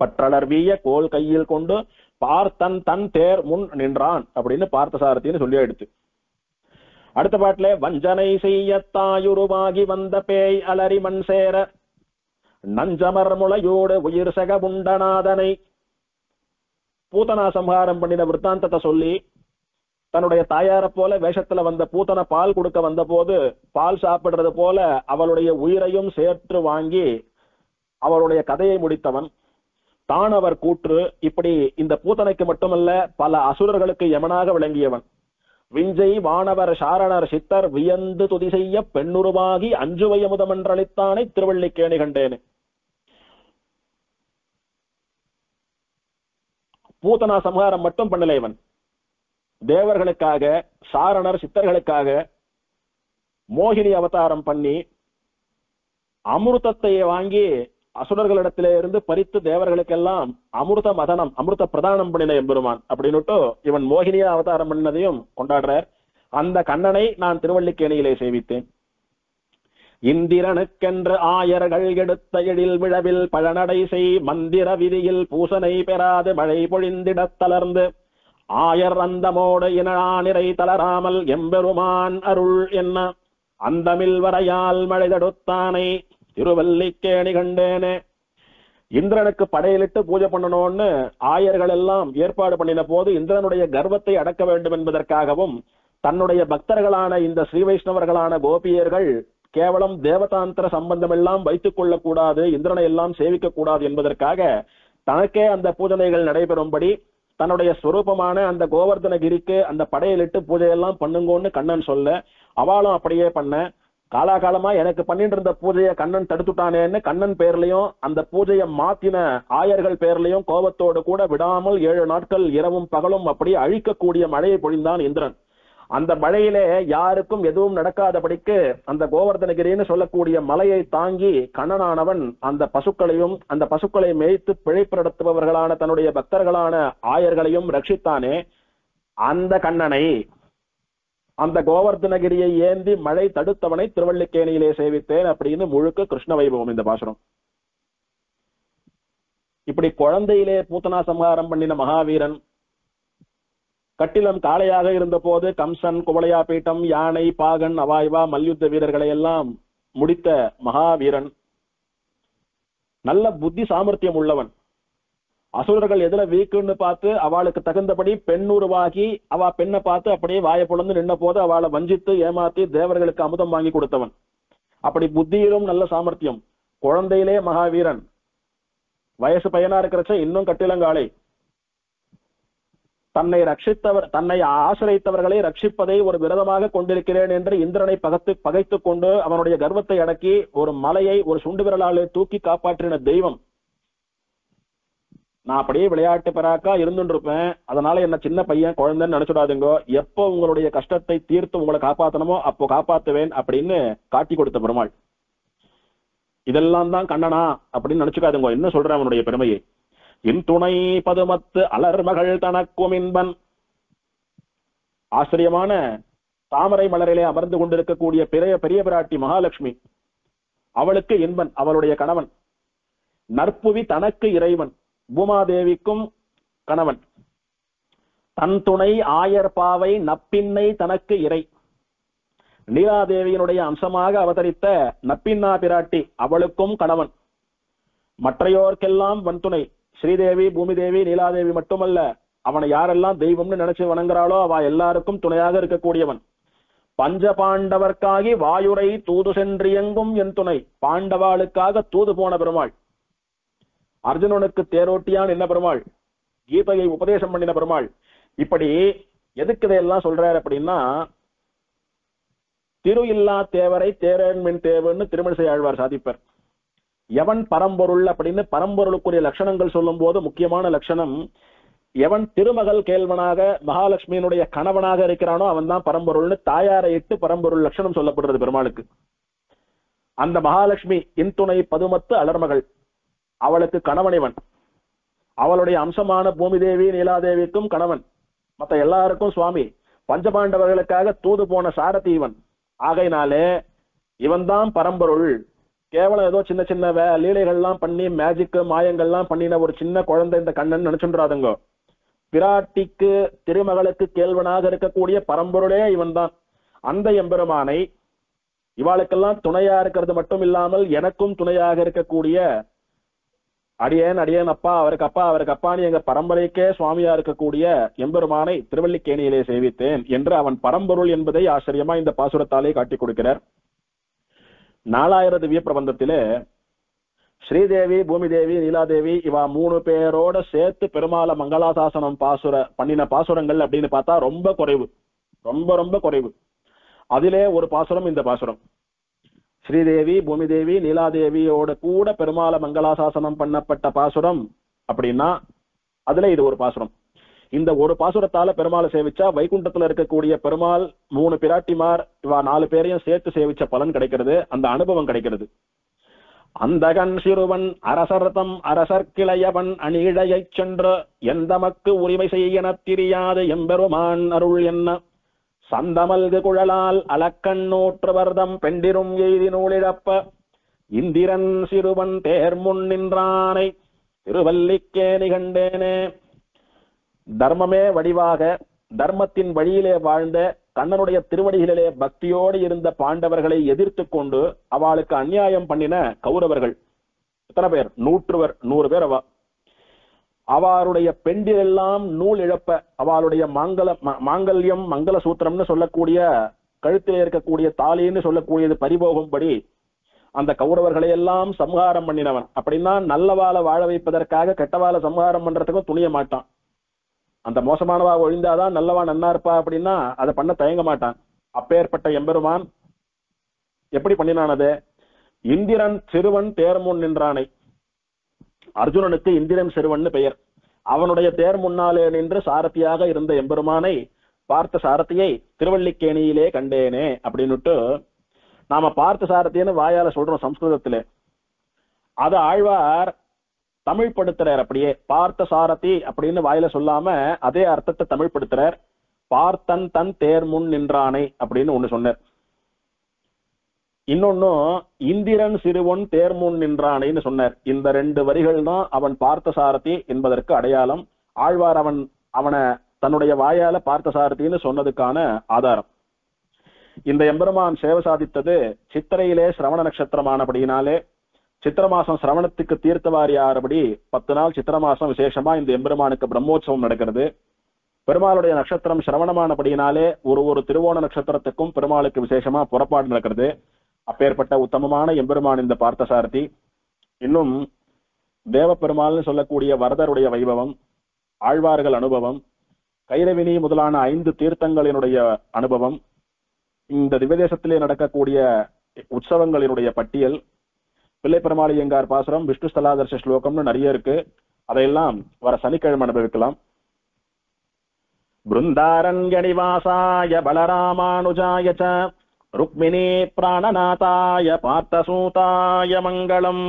A: பற்றளர் வீய கோல் கையில் கொண்டு பார்த்தன் தன் தேர் முன் நின்றான் அப்படின்னு பார்த்த சாரதின்னு சொல்லி எடுத்து. அடுத்த பாட்டுல வஞ்சனை செய்யத்தாயுருவாகி வந்த பேய் அலரி மண் சேர நஞ்சமர் முளையோடு உயிர் சக புண்டநாதனை பூதனா சம்ஹாரம் பண்ணின விற்த்தாந்தத்தை சொல்லி தன்னுடைய தாயார போல வேஷத்துல வந்த பூத்தனை பால் கொடுக்க வந்த போது பால் சாப்பிடுறது போல அவளுடைய உயிரையும் சேர்த்து வாங்கி அவருடைய கதையை முடித்தவன், தான் அவர் கூற்று, இப்படி இந்த பூதனைக்கு மட்டுமல்ல பல அசுரர்களுக்கு யமனாக விளங்கியவன். விஞ்சை வானவர் சாரணர் சித்தர் வியந்து துதி செய்ய பெண்ணுருவாகி அஞ்சுவைய முதமன்றளித்தானை திருவள்ளிக்கேணி கண்டேனே. பூதனா சம்ஹாரம் மட்டும் பண்ணல இவன், தேவர்களுக்காக சாரணர் சித்தர்களுக்காக மோகினி அவதாரம் பண்ணி அமிர்தத்தை வாங்கி அசுரர்களிடத்திலே இருந்து பறித்து தேவர்களுக்கெல்லாம் அமிர்த மதனம் அமிர்த பிரதானம் பண்ணின எம்பெருமான் அப்படின்னுட்டு இவன் மோகினியா அவதாரம் பண்ணதையும் கொண்டாடுறார். அந்த கண்ணனை நான் திருவள்ளிக்கேணியிலே சேவித்தேன். இந்திரனுக்கென்று ஆயர்கள் எடுத்த எழில் விழவில் பழநடை செய் மந்திர விதியில் பூசனை பெறாது மழை பொழிந்திடத் தளர்ந்து ஆயர் அந்தமோடு இனானிரை தளராமல் எம்பெருமான் அருள் என்ன அந்தமில் வரையால் மழை தடுத்தானை திருவல்லிக்கேணி கண்டேனே. இந்திரனுக்கு படையலிட்டு பூஜை பண்ணணும்னு ஆயர்கள் எல்லாம் ஏற்பாடு பண்ணின போது இந்திரனுடைய கர்வத்தை அடக்க வேண்டும் என்பதற்காகவும் தன்னுடைய பக்தர்களான இந்த ஸ்ரீ வைஷ்ணவர்களான கோபியர்கள் கேவலம் தேவதாந்திர சம்பந்தம் எல்லாம் வைத்துக் கொள்ளக்கூடாது, இந்திரனை எல்லாம் சேவிக்க கூடாது என்பதற்காக தனக்கே அந்த பூஜனைகள் நடைபெறும்படி தன்னுடைய ஸ்வரூபமான அந்த கோவர்தனகிரிக்கு அந்த படையலிட்டு பூஜையெல்லாம் பண்ணுங்கன்னு கண்ணன் சொல்ல அவளும் அப்படியே பண்ண. காலாகாலமா எனக்கு பண்ணிட்டு இருந்த பூஜையை கண்ணன் தடுத்துட்டானேன்னு கண்ணன் பேர்லயும் அந்த பூஜையை மாத்தின ஆயர்கள் பேர்லயும் கோபத்தோடு கூட விடாமல் 7 நாட்கள் இரவும் பகலும் அப்படி அழிக்கக்கூடிய மழையை பொழிந்தான் இந்திரன். அந்த மழையிலே யாருக்கும் எதுவும் நடக்காதபடிக்கு அந்த கோவர்தனகிரின்னு சொல்லக்கூடிய மலையை தாங்கி கண்ணனானவன் அந்த பசுக்களையும் அந்த பசுக்களை மேய்த்து பிழைப்பு நடத்துபவர்களான தன்னுடைய பக்தர்களான ஆயர்களையும் ரட்சித்தானே. அந்த கண்ணனை, அந்த கோவர்தனகிரியை ஏந்தி மழை தடுத்தவனை திருவள்ளிக்கேணியிலே சேவித்தேன் அப்படின்னு முழுக்க கிருஷ்ண வைபவம் இந்த பாசுரம். இப்படி குழந்தையிலே பூத்தனா சம்ஹாரம் பண்ணின மகாவீரன், கட்டிலம் காளையாக இருந்த போது கம்சன், குவளையா பீட்டம், யானை, பாகன், அவாய்வா மல்யுத்த வீரர்களை எல்லாம் முடித்த மகாவீரன், நல்ல புத்தி சாமர்த்தியம் உள்ளவன். அசுரர்கள் எதுல வீக்குன்னு பார்த்து அவளுக்கு தகுந்தபடி பெண் உருவாகி அவ பெண்ணை பார்த்து அப்படியே வாய பொழந்து நின்ன போது அவளை வஞ்சித்து ஏமாத்தி தேவர்களுக்கு அமுதம் வாங்கி கொடுத்தவன். அப்படி புத்தியிலும் நல்ல சாமர்த்தியம். குழந்தையிலே மகாவீரன், வயசு பையனா இருக்கிறச்ச இன்னும் கட்டிலங்காலை. தன்னை ஆசிரியத்தவர்களை ரட்சிப்பதை ஒரு விரதமாக கொண்டிருக்கிறேன் என்று இந்திரனை பகைத்துக் கொண்டு அவனுடைய கர்வத்தை அடக்கி ஒரு மலையை ஒரு சுண்டு விரலாலே தூக்கி காப்பாற்றின தெய்வம். நான் அப்படியே விளையாட்டு பெறாக்கா இருந்துட்டு இருப்பேன், அதனால என்ன சின்ன பையன் குழந்தைன்னு நினைச்சுடாதுங்கோ, எப்போ உங்களுடைய கஷ்டத்தை தீர்த்து உங்களை காப்பாத்தணுமோ அப்போ காப்பாத்துவேன் அப்படின்னு காட்டி கொடுத்த பெருமாள். இதெல்லாம் தான் கண்ணனா அப்படின்னு நினைச்சுக்காதுங்கோ. என்ன சொல்றேன் அவனுடைய பெருமையை. இன் துணை பதுமத்து அலர்மகள் தனக்கும் இன்பன். ஆச்சரியமான தாமரை மலரிலே அமர்ந்து கொண்டிருக்கக்கூடிய பெரிய பிராட்டி மகாலட்சுமி, அவளுக்கு இன்பன் அவளுடைய கணவன். நற்புவி தனக்கு இறைவன், பூமாதேவிக்கும் கணவன். தன் துணை ஆயர் பாவை நப்பின்னை தனக்கு இறை. நீலாதேவியினுடைய அம்சமாக அவதரித்த நப்பின்னா பிராட்டி அவளுக்கும் கணவன். மற்றையோர்க்கெல்லாம் வன்துணை. ஸ்ரீதேவி, பூமிதேவி, நீலாதேவி மட்டுமல்ல, அவனை யாரெல்லாம் தெய்வம்னு நினைச்சு வணங்குறாளோ அவ எல்லாருக்கும் துணையாக இருக்கக்கூடியவன். பஞ்ச பாண்டவர்க்காகி வாயுரை தூது சென்றியங்கும் என் துணை. பாண்டவாளுக்காக தூது போன பெருமாள். அர்ஜுனனுக்கு தேரோட்டியான் என்ன பெருமாள், கீதையை உபதேசம் பண்ணின பெருமாள். இப்படி எதுக்கு இதையெல்லாம் சொல்றாரு அப்படின்னா, திரு இல்லா தேவரை தேரன்மின் தேவன்னு திருமணிசை ஆழ்வார் சாதிப்பர். எவன் பரம்பொருள் அப்படின்னு பரம்பொருளுக்குரிய லட்சணங்கள் சொல்லும் போது முக்கியமான லட்சணம், எவன் திருமகள் கேள்வனாக மகாலட்சுமியினுடைய கணவனாக இருக்கிறானோ அவன் தான் பரம்பொருள்னு தாயாரை இட்டு பரம்பொருள் லட்சணம் சொல்லப்படுறது பெருமாளுக்கு. அந்த மகாலட்சுமி இன்துணை பதுமத்து அலர்மகள், அவளுக்கு கணவனிவன். அவளுடைய அம்சமான பூமிதேவி நீலாதேவிக்கும் கணவன். மற்ற எல்லாருக்கும் சுவாமி. பஞ்சபாண்டவர்களுக்காக தூது போன சாரதி இவன். ஆகையினாலே இவன் தான் பரம்பொருள். கேவலம் ஏதோ சின்ன சின்ன லீலைகள்லாம் பண்ணி மேஜிக் மாயங்கள்லாம் பண்ணின ஒரு சின்ன குழந்தை இந்த கண்ணன் நினைச்சுன்றாதுங்க. பிராட்டிக்கு திருமகளுக்கு கேள்வனாக இருக்கக்கூடிய பரம்பொருளே இவன் தான். அந்த எம்பெருமானை இவாளுக்கெல்லாம் துணையா இருக்கிறது மட்டும் இல்லாமல் எனக்கும் துணையாக இருக்கக்கூடிய அடியேன் அப்பா அவருக்கு அப்பான்னு எங்க பரம்பரைக்கே சுவாமியா இருக்கக்கூடிய எம்பெருமானை திருவல்லிக்கேணியிலே சேவித்தேன் என்று அவன் பரம்பொருள் என்பதை ஆச்சரியமா இந்த பாசுரத்தாலே காட்டிக் கொடுக்கிறார். 4000 திவ்ய பிரபந்தத்திலே ஸ்ரீதேவி, பூமிதேவி, நீலாதேவி இவா 3 பேரோட சேர்த்து பெருமாளை மங்களாசாசனம் பண்ணின பாசுரங்கள் அப்படின்னு பார்த்தா ரொம்ப குறைவு, ரொம்ப ரொம்ப குறைவு. அதிலே ஒரு பாசுரம் இந்த பாசுரம். ஸ்ரீதேவி, பூமிதேவி, நீலாதேவியோட கூட பெருமாளை மங்களாசாசனம் பண்ணப்பட்ட பாசுரம் அப்படின்னா அதுல இது ஒரு பாசுரம். இந்த ஒரு பாசுரத்தால பெருமாளை சேவிச்சா வைகுண்டத்துல இருக்கக்கூடிய பெருமாள் 3 பிராட்டிமார் இவா 4 பேரையும் சேர்த்து சேவிச்ச பலன் கிடைக்கிறது, அந்த அனுபவம் கிடைக்கிறது. அந்தகன் சிறுவன் அரசர்தம் அரசர்கிளையவன் அணிழையைச் சென்று எந்தமக்கு உரிமை செய்யன தெரியாத எம்பெருமான் அருள் என்ன சந்தமல்கு குழலால் அளக்கண்ணூற்றுவர்தம் பெண்டிரும் எய்தி நூலிழப்ப இந்திரன் சிறுவன் தேர்முன் நின்றானை திருவல்லிக்கேணி கண்டேனே. தர்மமே வடிவாக தர்மத்தின் வழியிலே வாழ்ந்த கண்ணனுடைய திருவடிகளிலே பக்தியோடு இருந்த பாண்டவர்களை எதிர்த்து கொண்டு அவளுக்கு அநியாயம் பண்ணின கௌரவர்கள் எத்தனை பேர்? 100 பேர். அவளுடைய பெண்டிலெல்லாம் நூல் இழப்ப அவளுடைய மாங்கல்யம் மங்கள சூத்திரம்னு சொல்லக்கூடிய கழுத்திலே இருக்கக்கூடிய தாலின்னு சொல்லக்கூடியது பறிபோகும்படி அந்த கௌரவர்களை எல்லாம் சம்ஹாரம் பண்ணினவன். அப்படின்னா நல்லவாளை வாழ வைப்பதற்காக கெட்டவாளை சம்ஹாரம் பண்றதுக்கும் துணிய மாட்டான். அந்த மோசமானவா ஒழிந்தாதான் நல்லவா நன்னா இருப்பா அப்படின்னா அதை பண்ண தயங்க மாட்டான். அப்பேற்பட்ட எம்பெருமான் எப்படி பண்ணினானது? இந்திரன் சிறுவன் தேர்முன் நின்றானை. அர்ஜுனனுக்கு இந்திரன் சிறுவன் பெயர். அவனுடைய தேர் முன்னாலே நின்று சாரதியாக இருந்த எம்பெருமானை பார்த்த சாரதியை திருவல்லிக்கேணியிலே கண்டேனே அப்படின்னுட்டு நாம பார்த்த சாரதின்னு வாயால சொல்றோம் சம்ஸ்கிருதத்திலே. அது ஆழ்வார் தமிழ் படுத்துறார். அப்படியே பார்த்த சாரதி அப்படின்னு வாயில சொல்லாம அதே அர்த்தத்தை தமிழ் படுத்துறார். பார்த்தன் தன் தேர் முன் நின்றானை அப்படின்னு ஒண்ணு சொன்னார். இன்னொன்னும் இந்திரன் சிறுவன் தேர் முன் நின்றானைன்னு சொன்னார். இந்த 2 வரிகள் தான் அவன் பார்த்த சாரதி என்பதற்கு அடையாளம். ஆழ்வார் அவனை தன்னுடைய வாயால பார்த்த சாரதின்னு சொன்னதுக்கான ஆதாரம். இந்த எம்பெருமான் சேவை சாதித்தது சித்திரையிலே சிரவண நட்சத்திரமானபடியினாலே சித்திர மாசம் சிரவணத்துக்கு தீர்த்தவாரி ஆறபடி 10 நாள் சித்திர மாசம் விசேஷமா இந்த எம்பெருமானுக்கு பிரம்மோற்சவம் நடக்கிறது. பெருமாளுடைய நட்சத்திரம் சிரவணமானபடியினாலே ஒரு திருவோண நட்சத்திரத்துக்கும் பெருமாளுக்கு விசேஷமா புறப்பாடு நடக்கிறது. அப்பேற்பட்ட உத்தமமான எம்பெருமான் இந்த பார்த்தசாரதி. இன்னும் தேவ பெருமாள்னு சொல்லக்கூடிய வரதருடைய வைபவம், ஆழ்வார்கள் அனுபவம், கைரவினி முதலான 5 தீர்த்தங்களினுடைய அனுபவம், இந்த திவ்யதேசத்திலே நடக்கக்கூடிய உற்சவங்களினுடைய பட்டியல், பிள்ளை பெருமாளியங்கார் பாசுரம், விஷ்ணு ஸ்தலாதர்ஷ ஸ்லோகம்னு நிறைய இருக்கு. அதையெல்லாம் வர சனிக்கிழமை அனுபவிக்கலாம். பிருந்தாரண்யநிவாசாய பலராமானுஜாய ச ருக்மிணி பிராணநாதாய பார்த்தசூதாய மங்களம்.